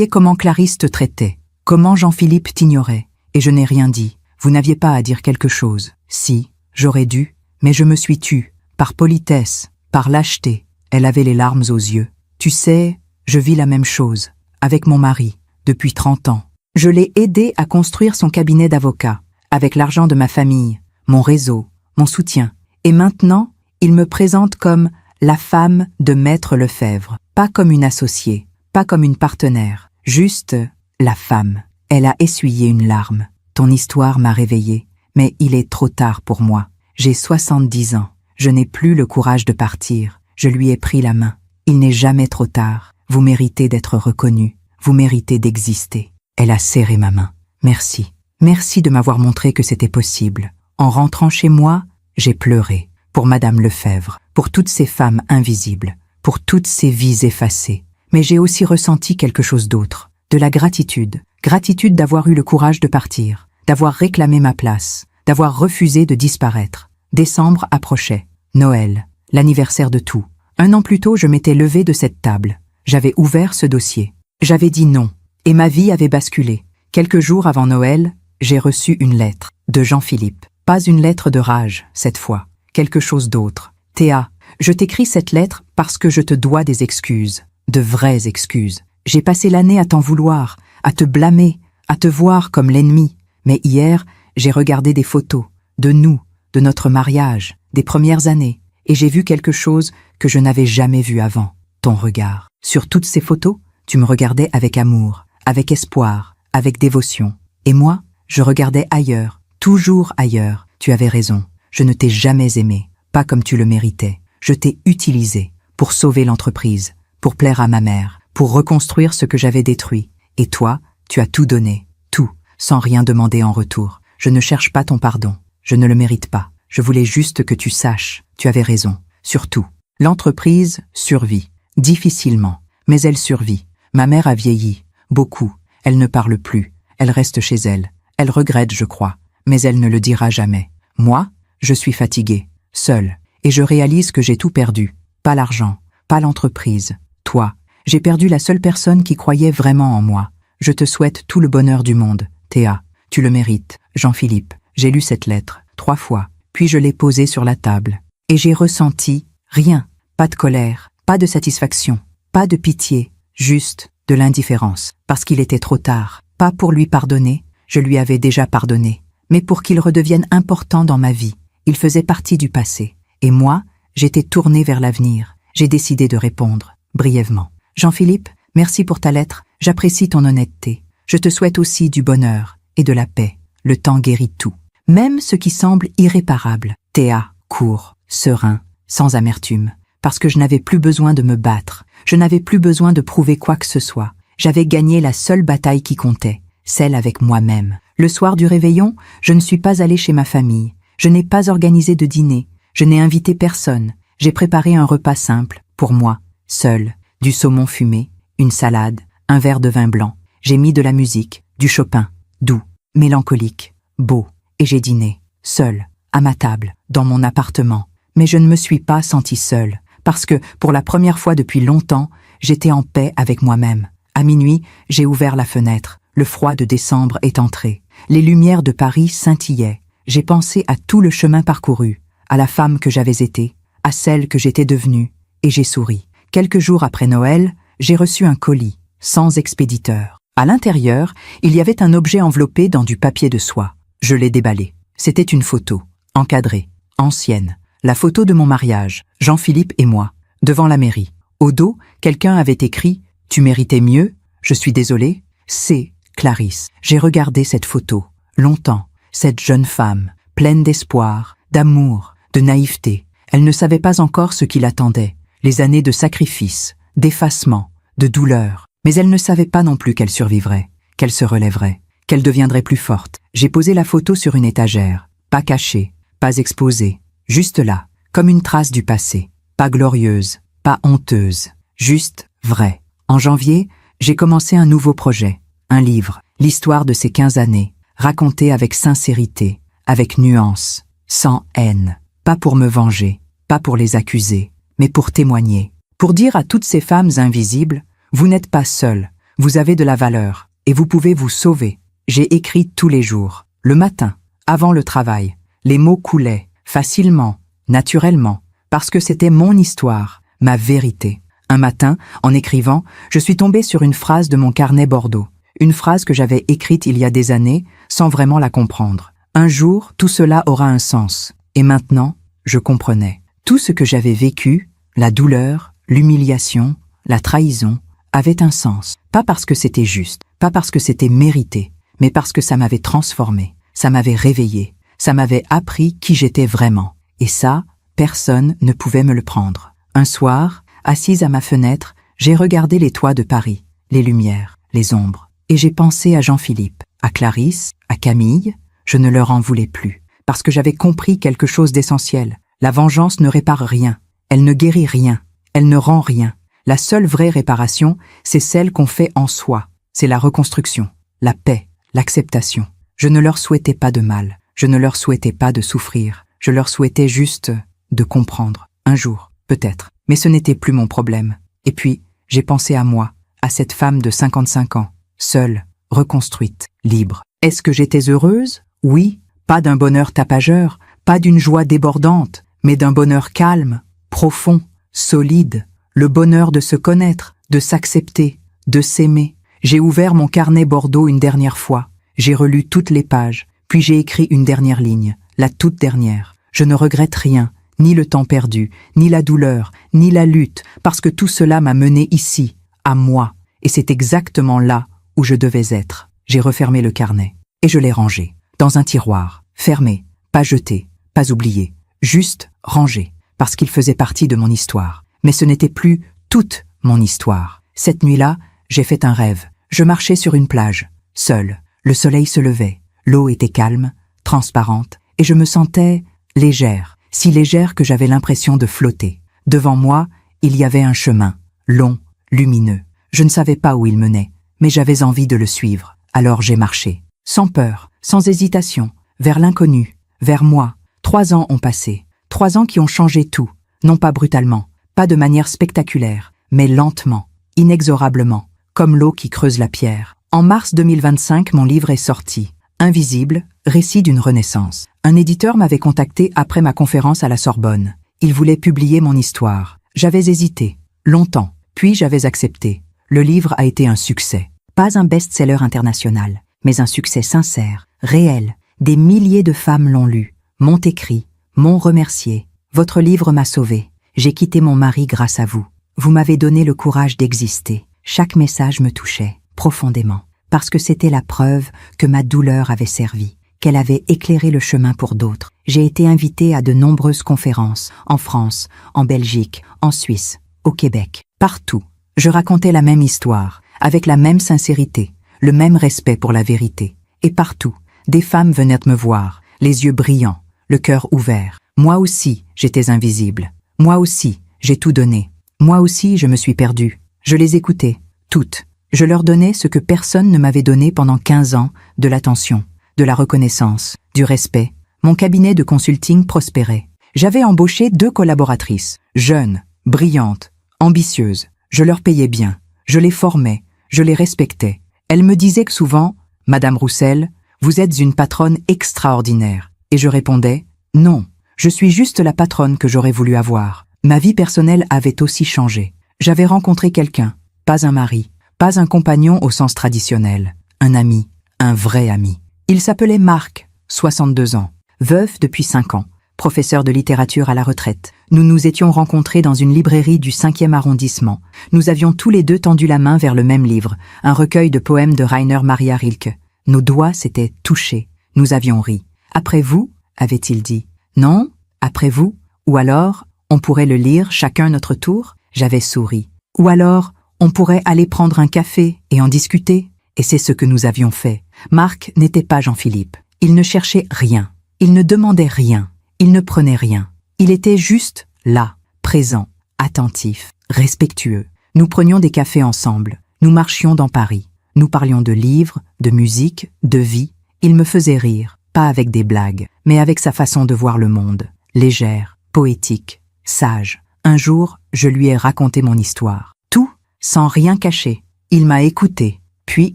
comment Clarisse te traitait, comment Jean-Philippe t'ignorait, et je n'ai rien dit. Vous n'aviez pas à dire quelque chose. Si, j'aurais dû, mais je me suis tue, par politesse, par lâcheté. Elle avait les larmes aux yeux. Tu sais, je vis la même chose, avec mon mari, depuis 30 ans. Je l'ai aidé à construire son cabinet d'avocat, avec l'argent de ma famille, mon réseau, mon soutien. Et maintenant, il me présente comme la femme de Maître Lefebvre, pas comme une associée, pas comme une partenaire, juste la femme. Elle a essuyé une larme. Ton histoire m'a réveillée, mais il est trop tard pour moi. J'ai 70 ans. Je n'ai plus le courage de partir. Je lui ai pris la main. Il n'est jamais trop tard. Vous méritez d'être reconnu. Vous méritez d'exister. Elle a serré ma main. Merci. Merci de m'avoir montré que c'était possible. En rentrant chez moi, j'ai pleuré. Pour Madame Lefebvre, pour toutes ces femmes invisibles, pour toutes ces vies effacées. Mais j'ai aussi ressenti quelque chose d'autre. De la gratitude. Gratitude d'avoir eu le courage de partir, d'avoir réclamé ma place, d'avoir refusé de disparaître. Décembre approchait. Noël. L'anniversaire de tout. 1 an plus tôt, je m'étais levée de cette table. J'avais ouvert ce dossier. J'avais dit non. Et ma vie avait basculé. Quelques jours avant Noël, j'ai reçu une lettre de Jean-Philippe. Pas une lettre de rage, cette fois. Quelque chose d'autre. Théa, je t'écris cette lettre parce que je te dois des excuses. De vraies excuses. J'ai passé l'année à t'en vouloir, à te blâmer, à te voir comme l'ennemi. Mais hier, j'ai regardé des photos, de nous, de notre mariage, des premières années, et j'ai vu quelque chose que je n'avais jamais vu avant, ton regard. Sur toutes ces photos, tu me regardais avec amour, avec espoir, avec dévotion. Et moi, je regardais ailleurs, toujours ailleurs. Tu avais raison, je ne t'ai jamais aimé, pas comme tu le méritais. Je t'ai utilisé pour sauver l'entreprise, pour plaire à ma mère, pour reconstruire ce que j'avais détruit. Et toi, tu as tout donné, tout, sans rien demander en retour. Je ne cherche pas ton pardon, je ne le mérite pas. Je voulais juste que tu saches, tu avais raison, surtout. L'entreprise survit, difficilement, mais elle survit. Ma mère a vieilli, beaucoup, elle ne parle plus, elle reste chez elle. Elle regrette, je crois, mais elle ne le dira jamais. Moi, je suis fatiguée, seule, et je réalise que j'ai tout perdu. Pas l'argent, pas l'entreprise, toi. J'ai perdu la seule personne qui croyait vraiment en moi. Je te souhaite tout le bonheur du monde, Théa. Tu le mérites, Jean-Philippe. J'ai lu cette lettre 3 fois, puis je l'ai posée sur la table. Et j'ai ressenti rien, pas de colère, pas de satisfaction, pas de pitié, juste de l'indifférence. Parce qu'il était trop tard, pas pour lui pardonner, je lui avais déjà pardonné, mais pour qu'il redevienne important dans ma vie. Il faisait partie du passé. Et moi, j'étais tournée vers l'avenir. J'ai décidé de répondre, brièvement. Jean-Philippe, merci pour ta lettre, j'apprécie ton honnêteté. Je te souhaite aussi du bonheur et de la paix. Le temps guérit tout, même ce qui semble irréparable. Théa, court, serein, sans amertume, parce que je n'avais plus besoin de me battre, je n'avais plus besoin de prouver quoi que ce soit. J'avais gagné la seule bataille qui comptait, celle avec moi-même. Le soir du réveillon, je ne suis pas allée chez ma famille, je n'ai pas organisé de dîner, je n'ai invité personne. J'ai préparé un repas simple, pour moi, seul. Du saumon fumé, une salade, un verre de vin blanc. J'ai mis de la musique, du Chopin, doux, mélancolique, beau. Et j'ai dîné, seul, à ma table, dans mon appartement. Mais je ne me suis pas sentie seule, parce que, pour la première fois depuis longtemps, j'étais en paix avec moi-même. À minuit, j'ai ouvert la fenêtre. Le froid de décembre est entré. Les lumières de Paris scintillaient. J'ai pensé à tout le chemin parcouru, à la femme que j'avais été, à celle que j'étais devenue, et j'ai souri. Quelques jours après Noël, j'ai reçu un colis, sans expéditeur. À l'intérieur, il y avait un objet enveloppé dans du papier de soie. Je l'ai déballé. C'était une photo, encadrée, ancienne. La photo de mon mariage, Jean-Philippe et moi, devant la mairie. Au dos, quelqu'un avait écrit « Tu méritais mieux, je suis désolé, c'est Clarisse ». J'ai regardé cette photo, longtemps, cette jeune femme, pleine d'espoir, d'amour, de naïveté. Elle ne savait pas encore ce qui l'attendait. Les années de sacrifice, d'effacement, de douleur. Mais elle ne savait pas non plus qu'elle survivrait, qu'elle se relèverait, qu'elle deviendrait plus forte. J'ai posé la photo sur une étagère, pas cachée, pas exposée, juste là, comme une trace du passé. Pas glorieuse, pas honteuse, juste vraie. En janvier, j'ai commencé un nouveau projet, un livre, l'histoire de ces 15 années, racontée avec sincérité, avec nuance, sans haine, pas pour me venger, pas pour les accuser, mais pour témoigner, pour dire à toutes ces femmes invisibles, vous n'êtes pas seules, vous avez de la valeur, et vous pouvez vous sauver. J'ai écrit tous les jours, le matin, avant le travail. Les mots coulaient, facilement, naturellement, parce que c'était mon histoire, ma vérité. Un matin, en écrivant, je suis tombée sur une phrase de mon carnet Bordeaux, une phrase que j'avais écrite il y a des années, sans vraiment la comprendre. Un jour, tout cela aura un sens. Et maintenant, je comprenais. Tout ce que j'avais vécu, la douleur, l'humiliation, la trahison, avait un sens. Pas parce que c'était juste, pas parce que c'était mérité, mais parce que ça m'avait transformé, ça m'avait réveillé, ça m'avait appris qui j'étais vraiment. Et ça, personne ne pouvait me le prendre. Un soir, assise à ma fenêtre, j'ai regardé les toits de Paris, les lumières, les ombres, et j'ai pensé à Jean-Philippe, à Clarisse, à Camille. Je ne leur en voulais plus, parce que j'avais compris quelque chose d'essentiel. La vengeance ne répare rien, elle ne guérit rien, elle ne rend rien. La seule vraie réparation, c'est celle qu'on fait en soi. C'est la reconstruction, la paix, l'acceptation. Je ne leur souhaitais pas de mal, je ne leur souhaitais pas de souffrir, je leur souhaitais juste de comprendre. Un jour, peut-être, mais ce n'était plus mon problème. Et puis, j'ai pensé à moi, à cette femme de 55 ans, seule, reconstruite, libre. Est-ce que j'étais heureuse? Oui, pas d'un bonheur tapageur, pas d'une joie débordante, mais d'un bonheur calme, profond, solide, le bonheur de se connaître, de s'accepter, de s'aimer. J'ai ouvert mon carnet Bordeaux une dernière fois, j'ai relu toutes les pages, puis j'ai écrit une dernière ligne, la toute dernière. Je ne regrette rien, ni le temps perdu, ni la douleur, ni la lutte, parce que tout cela m'a mené ici, à moi, et c'est exactement là où je devais être. J'ai refermé le carnet, et je l'ai rangé, dans un tiroir, fermé, pas jeté, pas oublié, juste rangé, parce qu'il faisait partie de mon histoire. Mais ce n'était plus toute mon histoire. Cette nuit-là, j'ai fait un rêve. Je marchais sur une plage, seule. Le soleil se levait, l'eau était calme, transparente, et je me sentais légère, si légère que j'avais l'impression de flotter. Devant moi, il y avait un chemin, long, lumineux. Je ne savais pas où il menait, mais j'avais envie de le suivre. Alors j'ai marché, sans peur, sans hésitation, vers l'inconnu, vers moi. 3 ans ont passé, 3 ans qui ont changé tout, non pas brutalement, pas de manière spectaculaire, mais lentement, inexorablement, comme l'eau qui creuse la pierre. En mars 2025, mon livre est sorti. Invisible, récit d'une renaissance. Un éditeur m'avait contacté après ma conférence à la Sorbonne. Il voulait publier mon histoire. J'avais hésité, longtemps, puis j'avais accepté. Le livre a été un succès. Pas un best-seller international, mais un succès sincère, réel. Des milliers de femmes l'ont lu, m'ont écrit, m'ont remercié. Votre livre m'a sauvée. J'ai quitté mon mari grâce à vous. Vous m'avez donné le courage d'exister. Chaque message me touchait, profondément, parce que c'était la preuve que ma douleur avait servi, qu'elle avait éclairé le chemin pour d'autres. J'ai été invitée à de nombreuses conférences, en France, en Belgique, en Suisse, au Québec. Partout, je racontais la même histoire, avec la même sincérité, le même respect pour la vérité. Et partout, des femmes venaient me voir, les yeux brillants, le cœur ouvert. Moi aussi, j'étais invisible. Moi aussi, j'ai tout donné. Moi aussi, je me suis perdue. Je les écoutais, toutes. Je leur donnais ce que personne ne m'avait donné pendant 15 ans, de l'attention, de la reconnaissance, du respect. Mon cabinet de consulting prospérait. J'avais embauché 2 collaboratrices, jeunes, brillantes, ambitieuses. Je leur payais bien, je les formais, je les respectais. Elles me disaient que souvent, « Madame Roussel, vous êtes une patronne extraordinaire. » Et je répondais, « Non, je suis juste la patronne que j'aurais voulu avoir. » Ma vie personnelle avait aussi changé. J'avais rencontré quelqu'un, pas un mari, pas un compagnon au sens traditionnel, un ami, un vrai ami. Il s'appelait Marc, 62 ans, veuf depuis 5 ans, professeur de littérature à la retraite. Nous nous étions rencontrés dans une librairie du 5e arrondissement. Nous avions tous les deux tendu la main vers le même livre, un recueil de poèmes de Rainer Maria Rilke. Nos doigts s'étaient touchés. Nous avions ri. « Après vous ?» avait-il dit. « Non, après vous ? Ou alors, on pourrait le lire chacun notre tour ?» J'avais souri. « Ou alors, on pourrait aller prendre un café et en discuter ?» Et c'est ce que nous avions fait. Marc n'était pas Jean-Philippe. Il ne cherchait rien. Il ne demandait rien. Il ne prenait rien. Il était juste là, présent, attentif, respectueux. Nous prenions des cafés ensemble. Nous marchions dans Paris. Nous parlions de livres, de musique, de vie. Il me faisait rire, pas avec des blagues, mais avec sa façon de voir le monde, légère, poétique, sage. Un jour, je lui ai raconté mon histoire. Tout, sans rien cacher. Il m'a écouté. Puis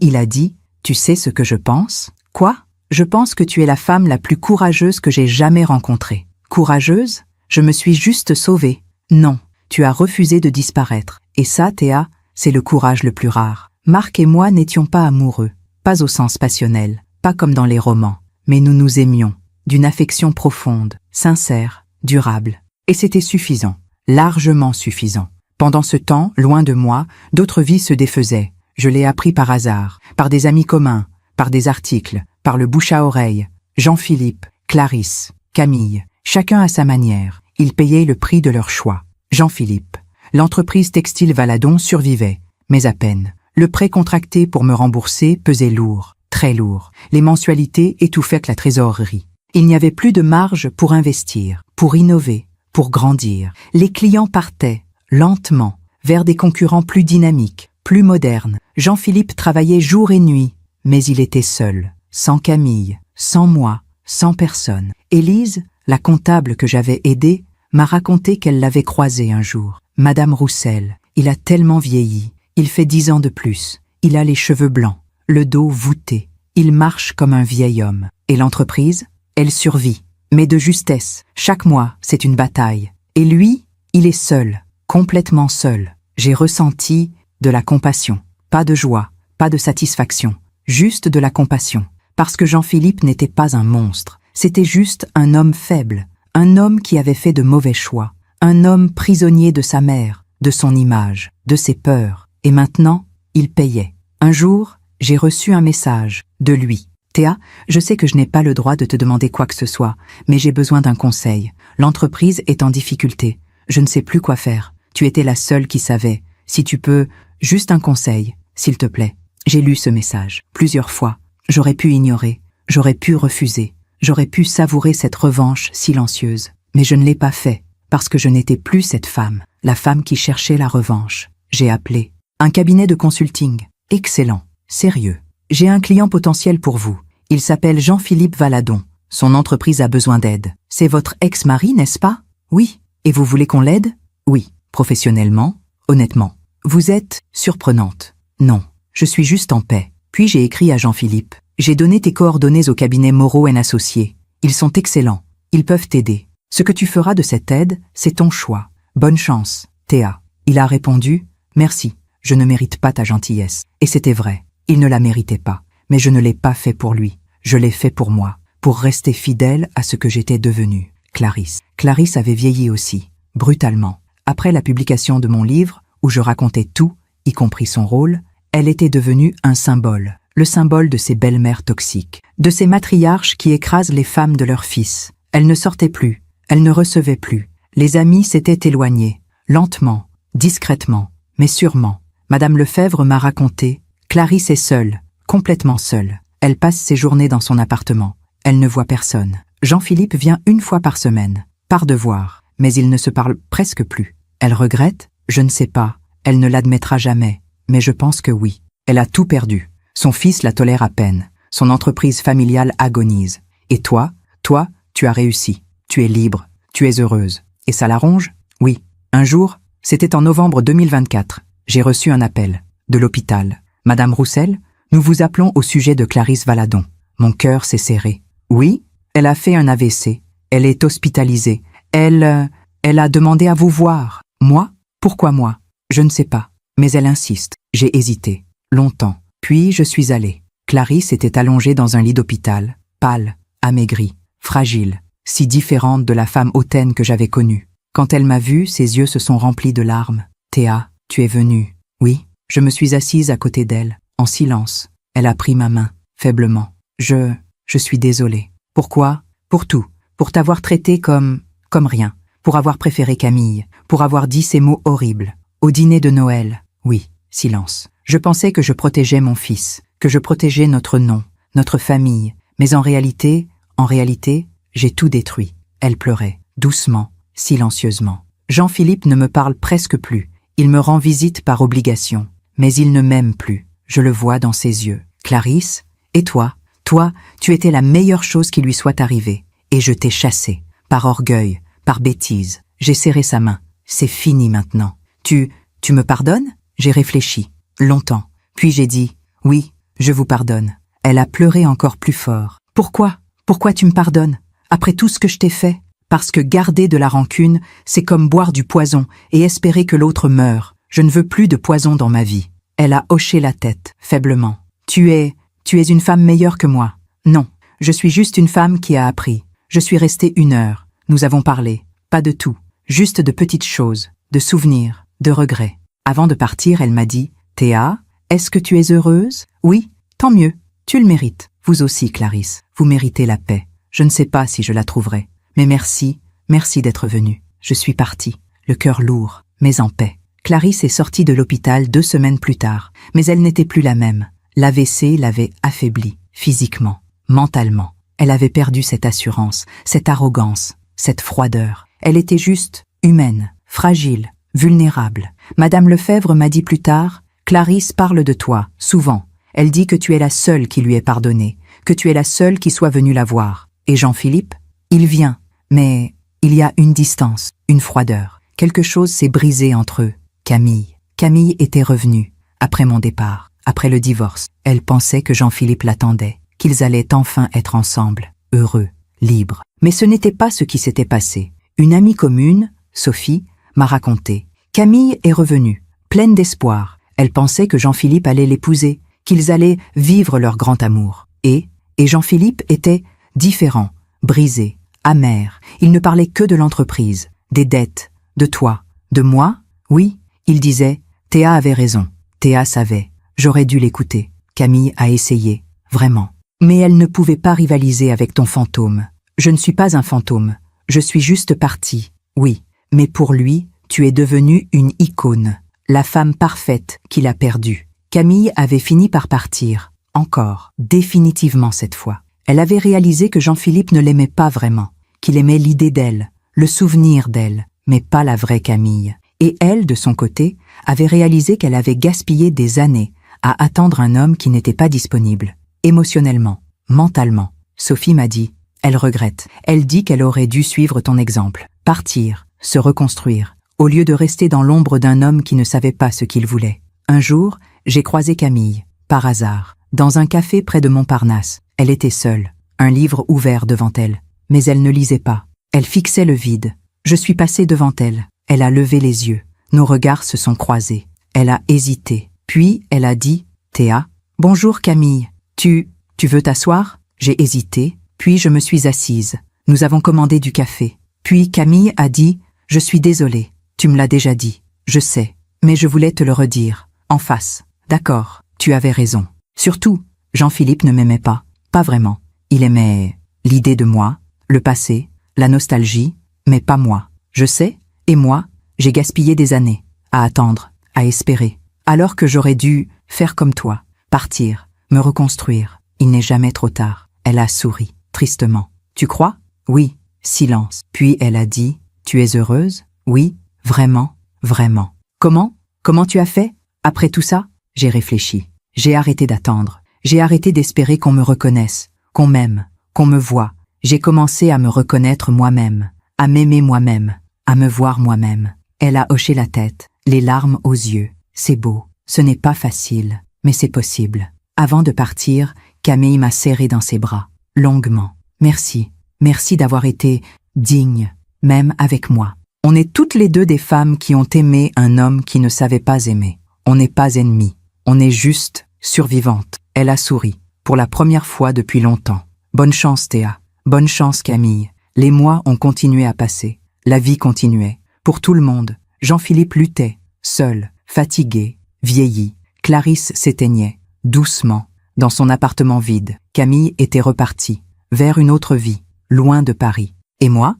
il a dit « Tu sais ce que je pense ?»« Quoi ? Je pense que tu es la femme la plus courageuse que j'ai jamais rencontrée. » « Courageuse ? Je me suis juste sauvée. » « Non, tu as refusé de disparaître. Et ça, Théa, c'est le courage le plus rare. Marc et moi n'étions pas amoureux, pas au sens passionnel, pas comme dans les romans, mais nous nous aimions, d'une affection profonde, sincère, durable. Et c'était suffisant, largement suffisant. Pendant ce temps, loin de moi, d'autres vies se défaisaient. Je l'ai appris par hasard, par des amis communs, par des articles, par le bouche à oreille. Jean-Philippe, Clarisse, Camille, chacun à sa manière. Ils payaient le prix de leur choix. Jean-Philippe. L'entreprise textile Valadon survivait, mais à peine. Le prêt contracté pour me rembourser pesait lourd, très lourd. Les mensualités étouffaient la trésorerie. Il n'y avait plus de marge pour investir, pour innover, pour grandir. Les clients partaient, lentement, vers des concurrents plus dynamiques, plus modernes. Jean-Philippe travaillait jour et nuit, mais il était seul, sans Camille, sans moi, sans personne. Élise, la comptable que j'avais aidée, m'a raconté qu'elle l'avait croisé un jour. Madame Roussel, il a tellement vieilli. Il fait 10 ans de plus. Il a les cheveux blancs, le dos voûté. Il marche comme un vieil homme. Et l'entreprise, elle survit. Mais de justesse. Chaque mois, c'est une bataille. Et lui, il est seul, complètement seul. J'ai ressenti de la compassion. Pas de joie, pas de satisfaction. Juste de la compassion. Parce que Jean-Philippe n'était pas un monstre. C'était juste un homme faible. Un homme qui avait fait de mauvais choix, un homme prisonnier de sa mère, de son image, de ses peurs. Et maintenant, il payait. Un jour, j'ai reçu un message de lui. « Théa, je sais que je n'ai pas le droit de te demander quoi que ce soit, mais j'ai besoin d'un conseil. L'entreprise est en difficulté. Je ne sais plus quoi faire. Tu étais la seule qui savait. Si tu peux, juste un conseil, s'il te plaît. » J'ai lu ce message plusieurs fois. J'aurais pu ignorer, j'aurais pu refuser. J'aurais pu savourer cette revanche silencieuse, mais je ne l'ai pas fait, parce que je n'étais plus cette femme, la femme qui cherchait la revanche. J'ai appelé un cabinet de consulting, excellent, sérieux. J'ai un client potentiel pour vous. Il s'appelle Jean-Philippe Valadon. Son entreprise a besoin d'aide. C'est votre ex-mari, n'est-ce pas? Oui. Et vous voulez qu'on l'aide? Oui. Professionnellement, honnêtement. Vous êtes surprenante. Non, je suis juste en paix. Puis j'ai écrit à Jean-Philippe. J'ai donné tes coordonnées au cabinet Moreau & Associés. Ils sont excellents. Ils peuvent t'aider. Ce que tu feras de cette aide, c'est ton choix. Bonne chance, Théa. Il a répondu « Merci, je ne mérite pas ta gentillesse. » Et c'était vrai. Il ne la méritait pas. Mais je ne l'ai pas fait pour lui. Je l'ai fait pour moi, pour rester fidèle à ce que j'étais devenue. Clarisse. Clarisse avait vieilli aussi, brutalement. Après la publication de mon livre, où je racontais tout, y compris son rôle, elle était devenue un symbole. Le symbole de ces belles-mères toxiques, de ces matriarches qui écrasent les femmes de leurs fils. Elle ne sortait plus, elle ne recevait plus. Les amis s'étaient éloignés, lentement, discrètement, mais sûrement. Madame Lefebvre m'a raconté, Clarisse est seule, complètement seule. Elle passe ses journées dans son appartement. Elle ne voit personne. Jean-Philippe vient une fois par semaine, par devoir, mais ils ne se parlent presque plus. Elle regrette? Je ne sais pas. Elle ne l'admettra jamais, mais je pense que oui. Elle a tout perdu. Son fils la tolère à peine. Son entreprise familiale agonise. Et toi, tu as réussi. Tu es libre. Tu es heureuse. Et ça l'arrange? Oui. Un jour, c'était en novembre 2024, j'ai reçu un appel. De l'hôpital. Madame Roussel, nous vous appelons au sujet de Clarisse Valadon. Mon cœur s'est serré. Oui, elle a fait un AVC. Elle est hospitalisée. Elle a demandé à vous voir. Moi? Pourquoi moi? Je ne sais pas. Mais elle insiste. J'ai hésité. Longtemps. Puis je suis allée. Clarisse était allongée dans un lit d'hôpital, pâle, amaigrie, fragile, si différente de la femme hautaine que j'avais connue. Quand elle m'a vue, ses yeux se sont remplis de larmes. « Théa, tu es venue. » Oui, je me suis assise à côté d'elle, en silence. Elle a pris ma main, faiblement. Je suis désolée. Pourquoi? Pour tout. Pour t'avoir traité comme rien. Pour avoir préféré Camille. Pour avoir dit ces mots horribles. Au dîner de Noël. Oui, silence. Je pensais que je protégeais mon fils, que je protégeais notre nom, notre famille. Mais en réalité, j'ai tout détruit. Elle pleurait, doucement, silencieusement. Jean-Philippe ne me parle presque plus. Il me rend visite par obligation. Mais il ne m'aime plus. je le vois dans ses yeux. Clarisse, et toi, tu étais la meilleure chose qui lui soit arrivée. Et je t'ai chassée. Par orgueil, par bêtise. J'ai serré sa main. C'est fini maintenant. Tu me pardonnes? J'ai réfléchi. Longtemps. Puis j'ai dit, oui, je vous pardonne. Elle a pleuré encore plus fort. Pourquoi? Pourquoi tu me pardonnes? Après tout ce que je t'ai fait? Parce que garder de la rancune, c'est comme boire du poison et espérer que l'autre meure. Je ne veux plus de poison dans ma vie. Elle a hoché la tête, faiblement. Tu es une femme meilleure que moi. Non, je suis juste une femme qui a appris. Je suis restée 1 heure. Nous avons parlé. Pas de tout. Juste de petites choses, de souvenirs, de regrets. Avant de partir, elle m'a dit, « Théa, est-ce que tu es heureuse? Oui, tant mieux. Tu le mérites. Vous aussi, Clarisse. Vous méritez la paix. Je ne sais pas si je la trouverai. Mais merci d'être venue. Je suis partie, le cœur lourd, mais en paix. » Clarisse est sortie de l'hôpital 2 semaines plus tard, mais elle n'était plus la même. L'AVC l'avait affaiblie, physiquement, mentalement. Elle avait perdu cette assurance, cette arrogance, cette froideur. Elle était juste humaine, fragile, vulnérable. Madame Lefebvre m'a dit plus tard, « Clarisse parle de toi, souvent. Elle dit que tu es la seule qui lui ait pardonné, que tu es la seule qui soit venue la voir. Et Jean-Philippe? Il vient, mais il y a une distance, une froideur. Quelque chose s'est brisé entre eux. Camille était revenue, après mon départ, après le divorce. Elle pensait que Jean-Philippe l'attendait, qu'ils allaient enfin être ensemble, heureux, libres. Mais ce n'était pas ce qui s'était passé. Une amie commune, Sophie, m'a raconté. Camille est revenue, pleine d'espoir. Elle pensait que Jean-Philippe allait l'épouser, qu'ils allaient vivre leur grand amour. Et Jean-Philippe était différent, brisé, amer. Il ne parlait que de l'entreprise, des dettes, de toi, de moi. Oui, il disait, Théa avait raison. Théa savait. J'aurais dû l'écouter. Camille a essayé, vraiment. Mais elle ne pouvait pas rivaliser avec ton fantôme. Je ne suis pas un fantôme. Je suis juste partie. Oui, mais pour lui, tu es devenue une icône. La femme parfaite qu'il a perdue. Camille avait fini par partir. Encore. Définitivement cette fois. Elle avait réalisé que Jean-Philippe ne l'aimait pas vraiment. Qu'il aimait l'idée d'elle, le souvenir d'elle, mais pas la vraie Camille. Et elle, de son côté, avait réalisé qu'elle avait gaspillé des années à attendre un homme qui n'était pas disponible. Émotionnellement, mentalement. Sophie m'a dit, elle regrette. Elle dit qu'elle aurait dû suivre ton exemple. Partir, se reconstruire, au lieu de rester dans l'ombre d'un homme qui ne savait pas ce qu'il voulait. Un jour, j'ai croisé Camille, par hasard, dans un café près de Montparnasse. Elle était seule, un livre ouvert devant elle. Mais elle ne lisait pas. Elle fixait le vide. Je suis passée devant elle. Elle a levé les yeux. Nos regards se sont croisés. Elle a hésité. Puis elle a dit, « Théa, bonjour Camille. Tu veux t'asseoir ?» J'ai hésité, puis je me suis assise. Nous avons commandé du café. Puis Camille a dit, « Je suis désolée. Tu me l'as déjà dit. Je sais. Mais je voulais te le redire. En face. D'accord, tu avais raison. Surtout, Jean-Philippe ne m'aimait pas. Pas vraiment. Il aimait l'idée de moi, le passé, la nostalgie, mais pas moi. Je sais, et moi, j'ai gaspillé des années, à attendre, à espérer, alors que j'aurais dû faire comme toi, partir, me reconstruire. Il n'est jamais trop tard. Elle a souri, tristement. Tu crois? Oui. Silence. Puis elle a dit, tu es heureuse? Oui, vraiment, vraiment. Comment tu as fait? Après tout ça? J'ai réfléchi. J'ai arrêté d'attendre. J'ai arrêté d'espérer qu'on me reconnaisse, qu'on m'aime, qu'on me voie. J'ai commencé à me reconnaître moi-même, à m'aimer moi-même, à me voir moi-même. Elle a hoché la tête, les larmes aux yeux. C'est beau, ce n'est pas facile, mais c'est possible. Avant de partir, Camille m'a serré dans ses bras, longuement. Merci d'avoir été digne, même avec moi. On est toutes les deux des femmes qui ont aimé un homme qui ne savait pas aimer. On n'est pas ennemis, on est juste survivantes. Elle a souri, pour la première fois depuis longtemps. Bonne chance Théa, bonne chance Camille. Les mois ont continué à passer, la vie continuait. Pour tout le monde, Jean-Philippe luttait, seul, fatigué, vieilli. Clarisse s'éteignait, doucement, dans son appartement vide. Camille était repartie, vers une autre vie, loin de Paris. Et moi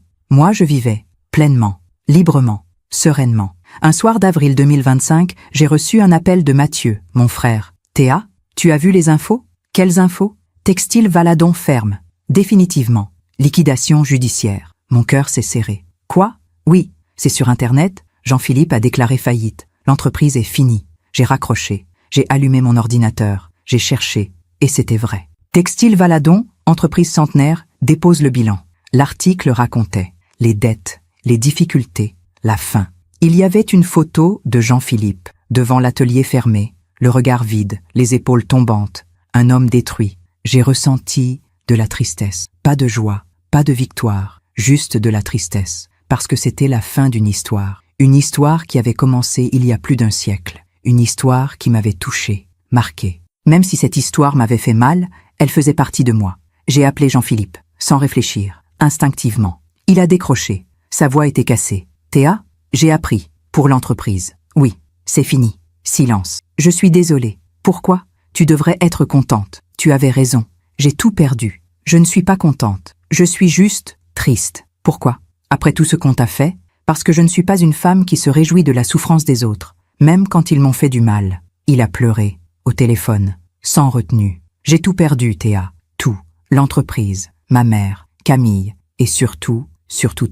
je vivais, pleinement, librement, sereinement. Un soir d'avril 2025, j'ai reçu un appel de Mathieu, mon frère. Théa, tu as vu les infos? Quelles infos? Textile Valadon ferme. Définitivement. Liquidation judiciaire. Mon cœur s'est serré. Quoi? Oui, c'est sur Internet. Jean-Philippe a déclaré faillite. L'entreprise est finie. J'ai raccroché. J'ai allumé mon ordinateur, j'ai cherché, et c'était vrai. Textile Valadon, entreprise centenaire, dépose le bilan. L'article racontait les dettes, les difficultés, la faim. Il y avait une photo de Jean-Philippe, devant l'atelier fermé, le regard vide, les épaules tombantes, un homme détruit. J'ai ressenti de la tristesse, pas de joie, pas de victoire, juste de la tristesse, parce que c'était la fin d'une histoire. Une histoire qui avait commencé il y a plus d'un siècle. Une histoire qui m'avait touché, marqué. Même si cette histoire m'avait fait mal, elle faisait partie de moi. J'ai appelé Jean-Philippe, sans réfléchir, instinctivement. Il a décroché. Sa voix était cassée. « Théa, j'ai appris. Pour l'entreprise. Oui, c'est fini. Silence. Je suis désolée. Pourquoi? Tu devrais être contente. Tu avais raison. J'ai tout perdu. Je ne suis pas contente. Je suis juste triste. Pourquoi? Après tout ce qu'on t'a fait? Parce que je ne suis pas une femme qui se réjouit de la souffrance des autres, même quand ils m'ont fait du mal. » Il a pleuré, au téléphone, sans retenue. « J'ai tout perdu, Théa. Tout. L'entreprise, ma mère, Camille, et surtout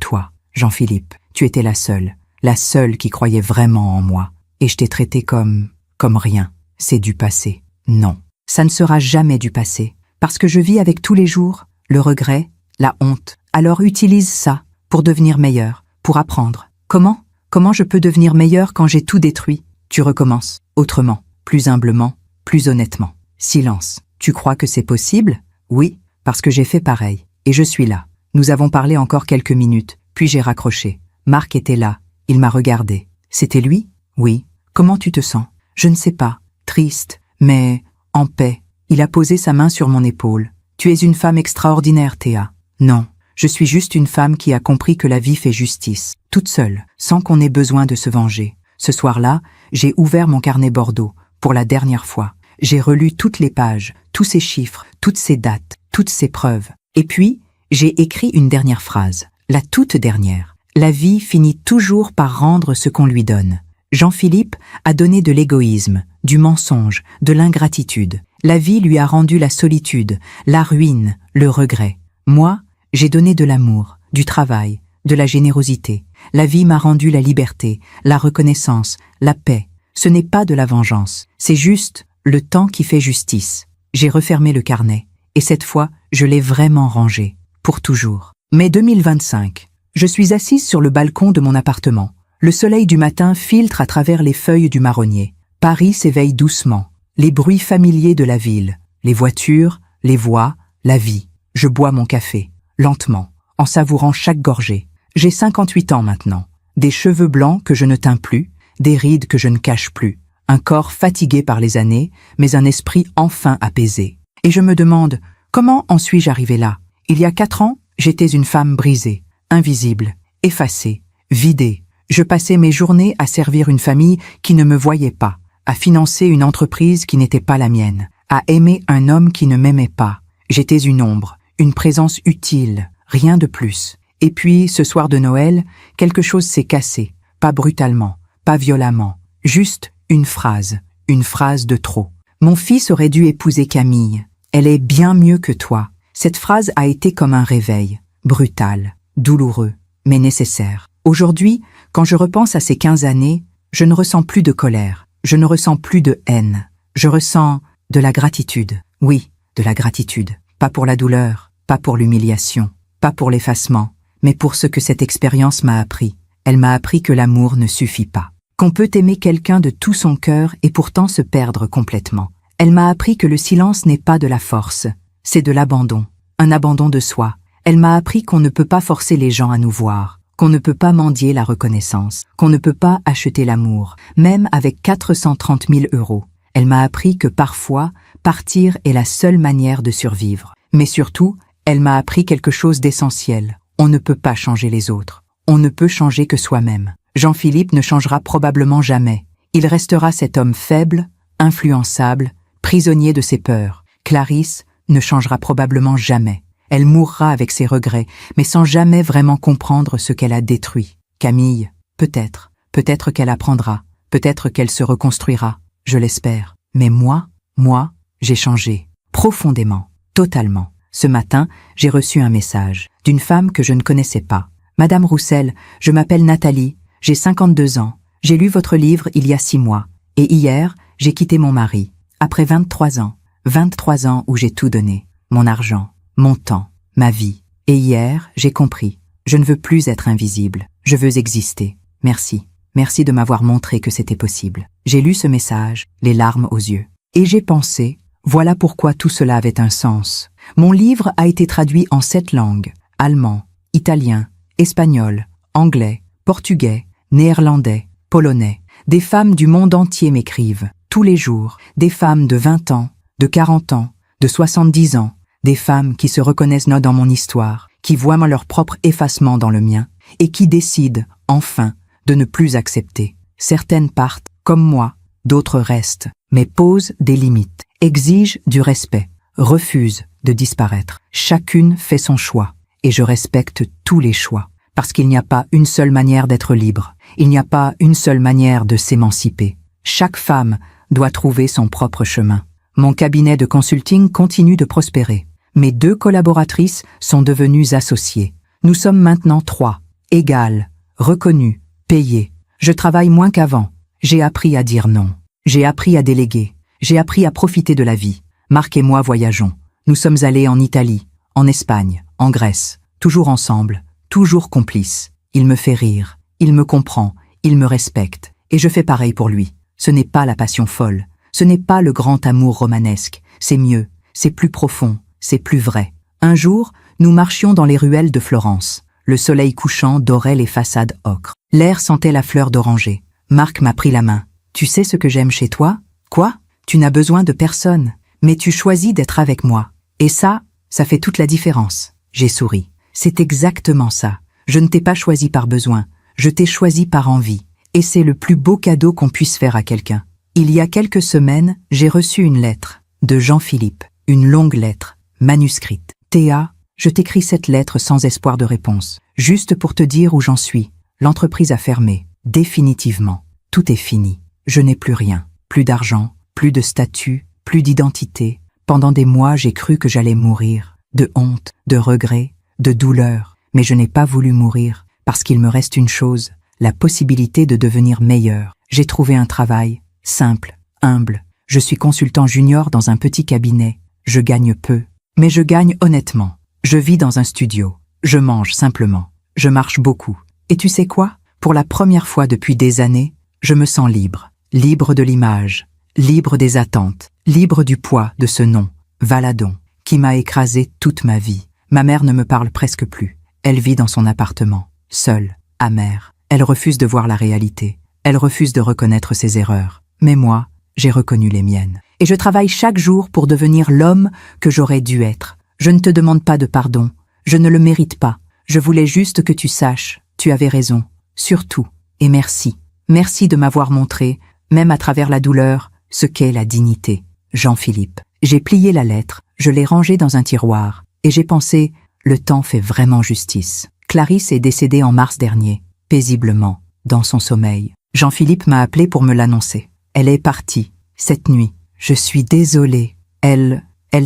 toi, Jean-Philippe. Tu étais la seule qui croyait vraiment en moi. Et je t'ai traité comme rien. C'est du passé. Non, ça ne sera jamais du passé. Parce que je vis avec tous les jours le regret, la honte. Alors utilise ça pour devenir meilleur, pour apprendre. Comment je peux devenir meilleur quand j'ai tout détruit? Tu recommences, autrement, plus humblement, plus honnêtement. Silence. Tu crois que c'est possible? Oui, parce que j'ai fait pareil. Et je suis là. Nous avons parlé encore quelques minutes, puis j'ai raccroché. Marc était là. Il m'a regardé. C'était lui? Oui. Comment tu te sens? Je ne sais pas. Triste, mais en paix. Il a posé sa main sur mon épaule. Tu es une femme extraordinaire, Théa. Non, je suis juste une femme qui a compris que la vie fait justice, toute seule, sans qu'on ait besoin de se venger. Ce soir-là, j'ai ouvert mon carnet Bordeaux, pour la dernière fois. J'ai relu toutes les pages, tous ces chiffres, toutes ces dates, toutes ces preuves. Et puis, j'ai écrit une dernière phrase, la toute dernière. La vie finit toujours par rendre ce qu'on lui donne. Jean-Philippe a donné de l'égoïsme, du mensonge, de l'ingratitude. La vie lui a rendu la solitude, la ruine, le regret. Moi, j'ai donné de l'amour, du travail, de la générosité. La vie m'a rendu la liberté, la reconnaissance, la paix. Ce n'est pas de la vengeance, c'est juste le temps qui fait justice. J'ai refermé le carnet, et cette fois, je l'ai vraiment rangé, pour toujours. Mai 2025. Je suis assise sur le balcon de mon appartement. Le soleil du matin filtre à travers les feuilles du marronnier. Paris s'éveille doucement. Les bruits familiers de la ville, les voitures, les voix, la vie. Je bois mon café, lentement, en savourant chaque gorgée. J'ai 58 ans maintenant. Des cheveux blancs que je ne teins plus, des rides que je ne cache plus. Un corps fatigué par les années, mais un esprit enfin apaisé. Et je me demande, comment en suis-je arrivée là? Il y a 4 ans, j'étais une femme brisée, invisible, effacée, vidée. Je passais mes journées à servir une famille qui ne me voyait pas, à financer une entreprise qui n'était pas la mienne, à aimer un homme qui ne m'aimait pas. J'étais une ombre, une présence utile, rien de plus. Et puis, ce soir de Noël, quelque chose s'est cassé, pas brutalement, pas violemment, juste une phrase de trop. Mon fils aurait dû épouser Camille. Elle est bien mieux que toi. Cette phrase a été comme un réveil, brutal, douloureux, mais nécessaire. Aujourd'hui, quand je repense à ces 15 années, je ne ressens plus de colère, je ne ressens plus de haine. Je ressens de la gratitude. Oui, de la gratitude. Pas pour la douleur, pas pour l'humiliation, pas pour l'effacement, mais pour ce que cette expérience m'a appris. Elle m'a appris que l'amour ne suffit pas. Qu'on peut aimer quelqu'un de tout son cœur et pourtant se perdre complètement. Elle m'a appris que le silence n'est pas de la force, c'est de l'abandon, un abandon de soi. Elle m'a appris qu'on ne peut pas forcer les gens à nous voir, qu'on ne peut pas mendier la reconnaissance, qu'on ne peut pas acheter l'amour, même avec 430 000 €. Elle m'a appris que parfois, partir est la seule manière de survivre. Mais surtout, elle m'a appris quelque chose d'essentiel. On ne peut pas changer les autres. On ne peut changer que soi-même. Jean-Philippe ne changera probablement jamais. Il restera cet homme faible, influençable, prisonnier de ses peurs. Clarisse ne changera probablement jamais. Elle mourra avec ses regrets, mais sans jamais vraiment comprendre ce qu'elle a détruit. Camille, peut-être qu'elle apprendra, peut-être qu'elle se reconstruira, je l'espère. Mais moi, j'ai changé, profondément, totalement. Ce matin, j'ai reçu un message d'une femme que je ne connaissais pas. Madame Roussel, je m'appelle Nathalie, j'ai 52 ans. J'ai lu votre livre il y a 6 mois. Et hier, j'ai quitté mon mari. Après 23 ans. 23 ans où j'ai tout donné. Mon argent, mon temps, ma vie. Et hier, j'ai compris. Je ne veux plus être invisible. Je veux exister. Merci. Merci de m'avoir montré que c'était possible. J'ai lu ce message, les larmes aux yeux. Et j'ai pensé, voilà pourquoi tout cela avait un sens. Mon livre a été traduit en 7 langues. Allemand, italien, espagnol, anglais, portugais, néerlandais, polonais. Des femmes du monde entier m'écrivent, tous les jours. Des femmes de 20 ans, de 40 ans, de 70 ans. Des femmes qui se reconnaissent dans mon histoire, qui voient leur propre effacement dans le mien, et qui décident, enfin, de ne plus accepter. Certaines partent, comme moi, d'autres restent, mais posent des limites, exigent du respect, refusent de disparaître. Chacune fait son choix, et je respecte tous les choix, parce qu'il n'y a pas une seule manière d'être libre, il n'y a pas une seule manière de s'émanciper. Chaque femme doit trouver son propre chemin. Mon cabinet de consulting continue de prospérer. Mes 2 collaboratrices sont devenues associées. Nous sommes maintenant 3, égales, reconnues, payées. Je travaille moins qu'avant. J'ai appris à dire non. J'ai appris à déléguer. J'ai appris à profiter de la vie. Marc et moi voyageons. Nous sommes allés en Italie, en Espagne, en Grèce. Toujours ensemble, toujours complices. Il me fait rire. Il me comprend. Il me respecte. Et je fais pareil pour lui. Ce n'est pas la passion folle. Ce n'est pas le grand amour romanesque. C'est mieux. C'est plus profond. C'est plus vrai. Un jour, nous marchions dans les ruelles de Florence. Le soleil couchant dorait les façades ocre. L'air sentait la fleur d'oranger. Marc m'a pris la main. « Tu sais ce que j'aime chez toi ? Quoi ? Tu n'as besoin de personne, mais tu choisis d'être avec moi. Et ça fait toute la différence. » J'ai souri. C'est exactement ça. Je ne t'ai pas choisi par besoin. Je t'ai choisi par envie. Et c'est le plus beau cadeau qu'on puisse faire à quelqu'un. Il y a quelques semaines, j'ai reçu une lettre de Jean-Philippe. Une longue lettre, manuscrite. « Théa, je t'écris cette lettre sans espoir de réponse. Juste pour te dire où j'en suis. L'entreprise a fermé. Définitivement. Tout est fini. Je n'ai plus rien. Plus d'argent, plus de statut, plus d'identité. Pendant des mois, j'ai cru que j'allais mourir. De honte, de regret, de douleur. Mais je n'ai pas voulu mourir, parce qu'il me reste une chose, la possibilité de devenir meilleur. J'ai trouvé un travail, simple, humble. Je suis consultant junior dans un petit cabinet. Je gagne peu, mais je gagne honnêtement. Je vis dans un studio. Je mange simplement. Je marche beaucoup. Et tu sais quoi ? Pour la première fois depuis des années, je me sens libre. Libre de l'image, libre des attentes, libre du poids de ce nom, Valadon, qui m'a écrasé toute ma vie. Ma mère ne me parle presque plus. Elle vit dans son appartement, seule, amère. Elle refuse de voir la réalité. Elle refuse de reconnaître ses erreurs. Mais moi, j'ai reconnu les miennes. Et je travaille chaque jour pour devenir l'homme que j'aurais dû être. Je ne te demande pas de pardon. Je ne le mérite pas. Je voulais juste que tu saches. Tu avais raison. Surtout. Et merci. Merci de m'avoir montré, même à travers la douleur, ce qu'est la dignité. Jean-Philippe. J'ai plié la lettre, je l'ai rangée dans un tiroir, et j'ai pensé, le temps fait vraiment justice. Clarisse est décédée en mars dernier, paisiblement, dans son sommeil. Jean-Philippe m'a appelé pour me l'annoncer. Elle est partie, cette nuit. Je suis désolée. Elle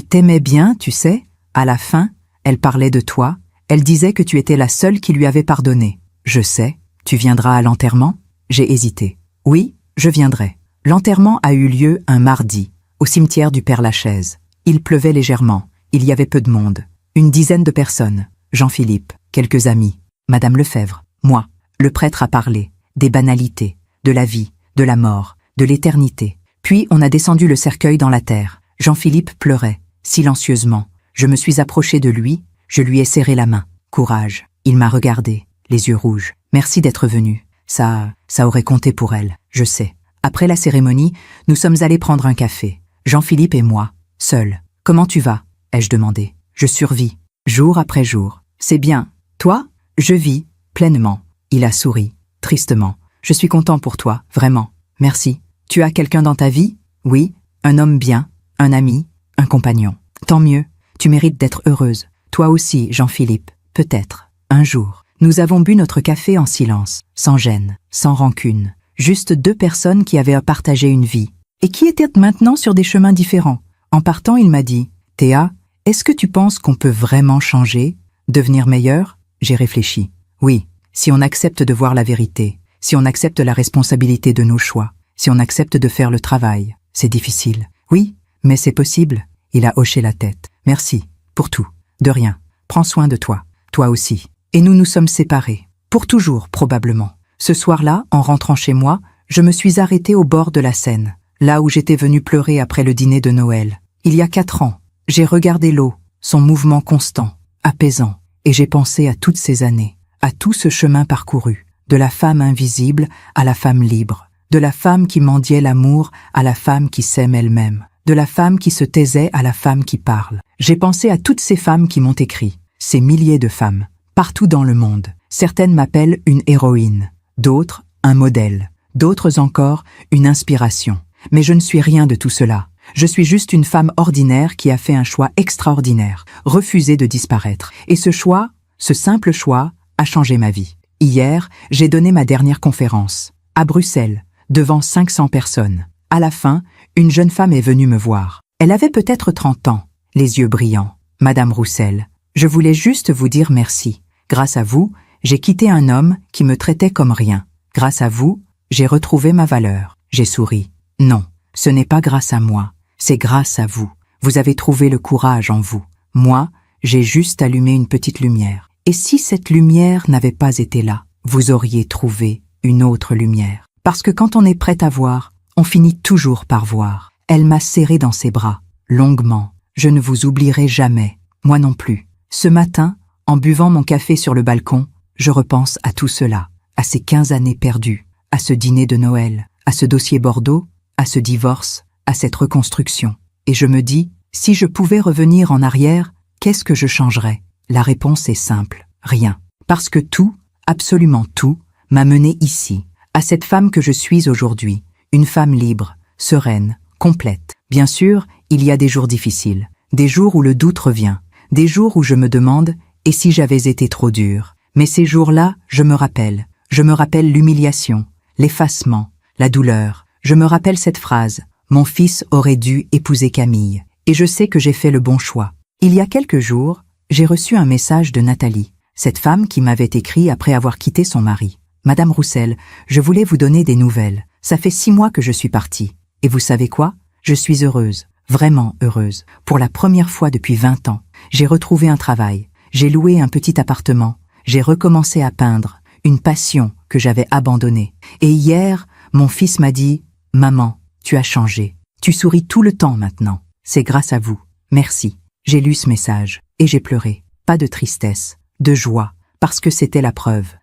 t'aimait bien, tu sais. À la fin, elle parlait de toi. Elle disait que tu étais la seule qui lui avait pardonné. Je sais. Tu viendras à l'enterrement ? J'ai hésité. Oui, je viendrai. L'enterrement a eu lieu un mardi, au cimetière du Père-Lachaise. Il pleuvait légèrement. Il y avait peu de monde. Une dizaine de personnes. Jean-Philippe, quelques amis, Madame Lefebvre, moi. Le prêtre a parlé. Des banalités, de la vie, de la mort, de l'éternité. Puis on a descendu le cercueil dans la terre. Jean-Philippe pleurait, silencieusement. Je me suis approchée de lui, je lui ai serré la main. Courage. Il m'a regardé, les yeux rouges. Merci d'être venu. Ça aurait compté pour elle, je sais. Après la cérémonie, nous sommes allés prendre un café. Jean-Philippe et moi, seuls. Comment tu vas ? Ai-je demandé. Je survis, jour après jour. C'est bien. Toi ? Je vis, pleinement. Il a souri, tristement. Je suis content pour toi, vraiment. Merci. Tu as quelqu'un dans ta vie ? Oui, un homme bien, un ami, un compagnon. Tant mieux. Tu mérites d'être heureuse. Toi aussi, Jean-Philippe. Peut-être. Un jour. Nous avons bu notre café en silence, sans gêne, sans rancune. Juste 2 personnes qui avaient partagé une vie, et qui étaient maintenant sur des chemins différents. En partant, il m'a dit « Théa, est-ce que tu penses qu'on peut vraiment changer, devenir meilleur ?» J'ai réfléchi. Oui, si on accepte de voir la vérité, si on accepte la responsabilité de nos choix, si on accepte de faire le travail. c'est difficile. Oui, mais c'est possible. Il a hoché la tête. Merci, pour tout. De rien. Prends soin de toi. Toi aussi. Et nous nous sommes séparés. Pour toujours, probablement. Ce soir-là, en rentrant chez moi, je me suis arrêtée au bord de la Seine, là où j'étais venue pleurer après le dîner de Noël. Il y a 4 ans, j'ai regardé l'eau, son mouvement constant, apaisant, et j'ai pensé à toutes ces années, à tout ce chemin parcouru, de la femme invisible à la femme libre, de la femme qui mendiait l'amour à la femme qui s'aime elle-même, de la femme qui se taisait à la femme qui parle. J'ai pensé à toutes ces femmes qui m'ont écrit, ces milliers de femmes, partout dans le monde. Certaines m'appellent une héroïne, d'autres un modèle, d'autres encore une inspiration. Mais je ne suis rien de tout cela. Je suis juste une femme ordinaire qui a fait un choix extraordinaire, refusé de disparaître. Et ce choix, ce simple choix, a changé ma vie. Hier, j'ai donné ma dernière conférence, à Bruxelles, devant 500 personnes. À la fin, une jeune femme est venue me voir. Elle avait peut-être 30 ans, les yeux brillants. Madame Roussel, je voulais juste vous dire merci. Grâce à vous, j'ai quitté un homme qui me traitait comme rien. Grâce à vous, j'ai retrouvé ma valeur. J'ai souri. Non, ce n'est pas grâce à moi, c'est grâce à vous. Vous avez trouvé le courage en vous. Moi, j'ai juste allumé une petite lumière. Et si cette lumière n'avait pas été là, vous auriez trouvé une autre lumière. Parce que quand on est prêt à voir, on finit toujours par voir. Elle m'a serré dans ses bras, longuement. Je ne vous oublierai jamais, moi non plus. Ce matin, en buvant mon café sur le balcon, je repense à tout cela, à ces 15 années perdues, à ce dîner de Noël, à ce dossier Bordeaux, à ce divorce, à cette reconstruction. Et je me dis, si je pouvais revenir en arrière, qu'est-ce que je changerais? La réponse est simple, rien. Parce que tout, absolument tout, m'a mené ici, à cette femme que je suis aujourd'hui, une femme libre, sereine, complète. Bien sûr, il y a des jours difficiles, des jours où le doute revient, des jours où je me demande, et si j'avais été trop dure? Mais ces jours-là, je me rappelle l'humiliation, l'effacement, la douleur. Je me rappelle cette phrase, mon fils aurait dû épouser Camille. Et je sais que j'ai fait le bon choix. Il y a quelques jours, j'ai reçu un message de Nathalie, cette femme qui m'avait écrit après avoir quitté son mari. Madame Roussel, je voulais vous donner des nouvelles. Ça fait 6 mois que je suis partie. Et vous savez quoi? Je suis heureuse, vraiment heureuse. Pour la première fois depuis 20 ans, j'ai retrouvé un travail. J'ai loué un petit appartement. J'ai recommencé à peindre, une passion que j'avais abandonnée. Et hier, mon fils m'a dit « Maman, tu as changé. Tu souris tout le temps maintenant. C'est grâce à vous. Merci. » J'ai lu ce message et j'ai pleuré. Pas de tristesse, de joie, parce que c'était la preuve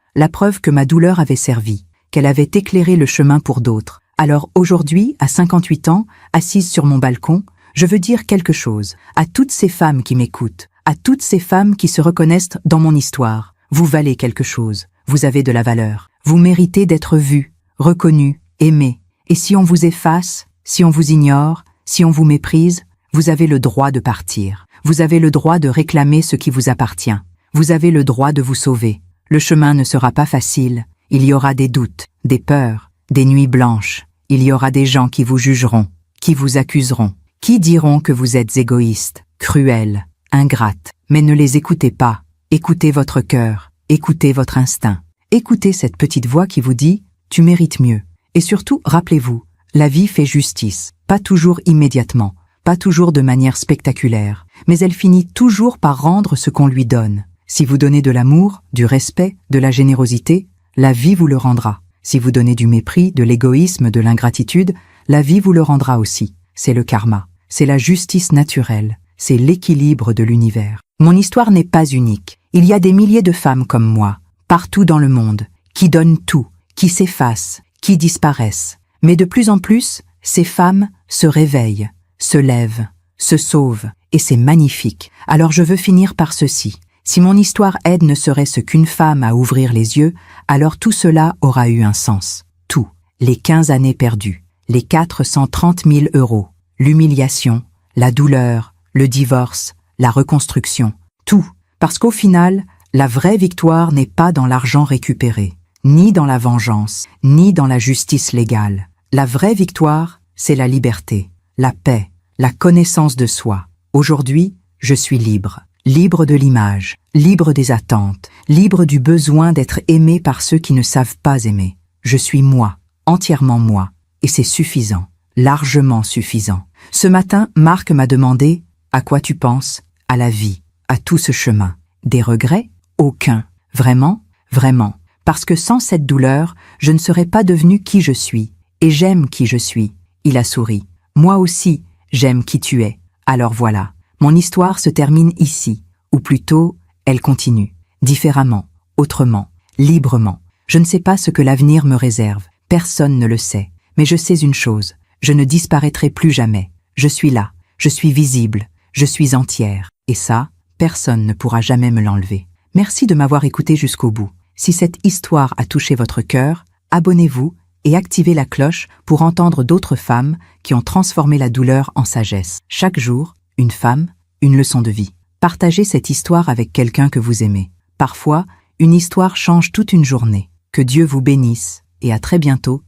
que ma douleur avait servi, qu'elle avait éclairé le chemin pour d'autres. Alors aujourd'hui, à 58 ans, assise sur mon balcon, je veux dire quelque chose à toutes ces femmes qui m'écoutent, à toutes ces femmes qui se reconnaissent dans mon histoire. Vous valez quelque chose, vous avez de la valeur, vous méritez d'être vus, reconnus, aimés. Et si on vous efface, si on vous ignore, si on vous méprise, vous avez le droit de partir. Vous avez le droit de réclamer ce qui vous appartient. Vous avez le droit de vous sauver. Le chemin ne sera pas facile. Il y aura des doutes, des peurs, des nuits blanches. Il y aura des gens qui vous jugeront, qui vous accuseront, qui diront que vous êtes égoïste, cruel, ingrate. Mais ne les écoutez pas. Écoutez votre cœur, écoutez votre instinct. Écoutez cette petite voix qui vous dit « tu mérites mieux ». Et surtout, rappelez-vous, la vie fait justice, pas toujours immédiatement, pas toujours de manière spectaculaire, mais elle finit toujours par rendre ce qu'on lui donne. Si vous donnez de l'amour, du respect, de la générosité, la vie vous le rendra. Si vous donnez du mépris, de l'égoïsme, de l'ingratitude, la vie vous le rendra aussi. C'est le karma, c'est la justice naturelle, c'est l'équilibre de l'univers. Mon histoire n'est pas unique. Il y a des milliers de femmes comme moi, partout dans le monde, qui donnent tout, qui s'effacent, qui disparaissent. Mais de plus en plus, ces femmes se réveillent, se lèvent, se sauvent, et c'est magnifique. Alors je veux finir par ceci. Si mon histoire aide ne serait-ce qu'une femme à ouvrir les yeux, alors tout cela aura eu un sens. Tout. Les 15 années perdues, les 430 000 €, l'humiliation, la douleur, le divorce, la reconstruction, tout. Parce qu'au final, la vraie victoire n'est pas dans l'argent récupéré, ni dans la vengeance, ni dans la justice légale. La vraie victoire, c'est la liberté, la paix, la connaissance de soi. Aujourd'hui, je suis libre. Libre de l'image, libre des attentes, libre du besoin d'être aimé par ceux qui ne savent pas aimer. Je suis moi, entièrement moi, et c'est suffisant. largement suffisant. Ce matin, Marc m'a demandé « À quoi tu penses ?»« À la vie, à tout ce chemin. » Des regrets? Aucun. Vraiment? Vraiment. Parce que sans cette douleur, je ne serais pas devenu qui je suis. Et j'aime qui je suis. Il a souri. Moi aussi, j'aime qui tu es. Alors voilà. Mon histoire se termine ici. Ou plutôt, elle continue. Différemment, autrement, librement. Je ne sais pas ce que l'avenir me réserve. Personne ne le sait. Mais je sais une chose. Je ne disparaîtrai plus jamais. Je suis là. Je suis visible. Je suis entière. Et ça, personne ne pourra jamais me l'enlever. Merci de m'avoir écouté jusqu'au bout. Si cette histoire a touché votre cœur, abonnez-vous et activez la cloche pour entendre d'autres femmes qui ont transformé la douleur en sagesse. Chaque jour, une femme, une leçon de vie. Partagez cette histoire avec quelqu'un que vous aimez. Parfois, une histoire change toute une journée. Que Dieu vous bénisse et à très bientôt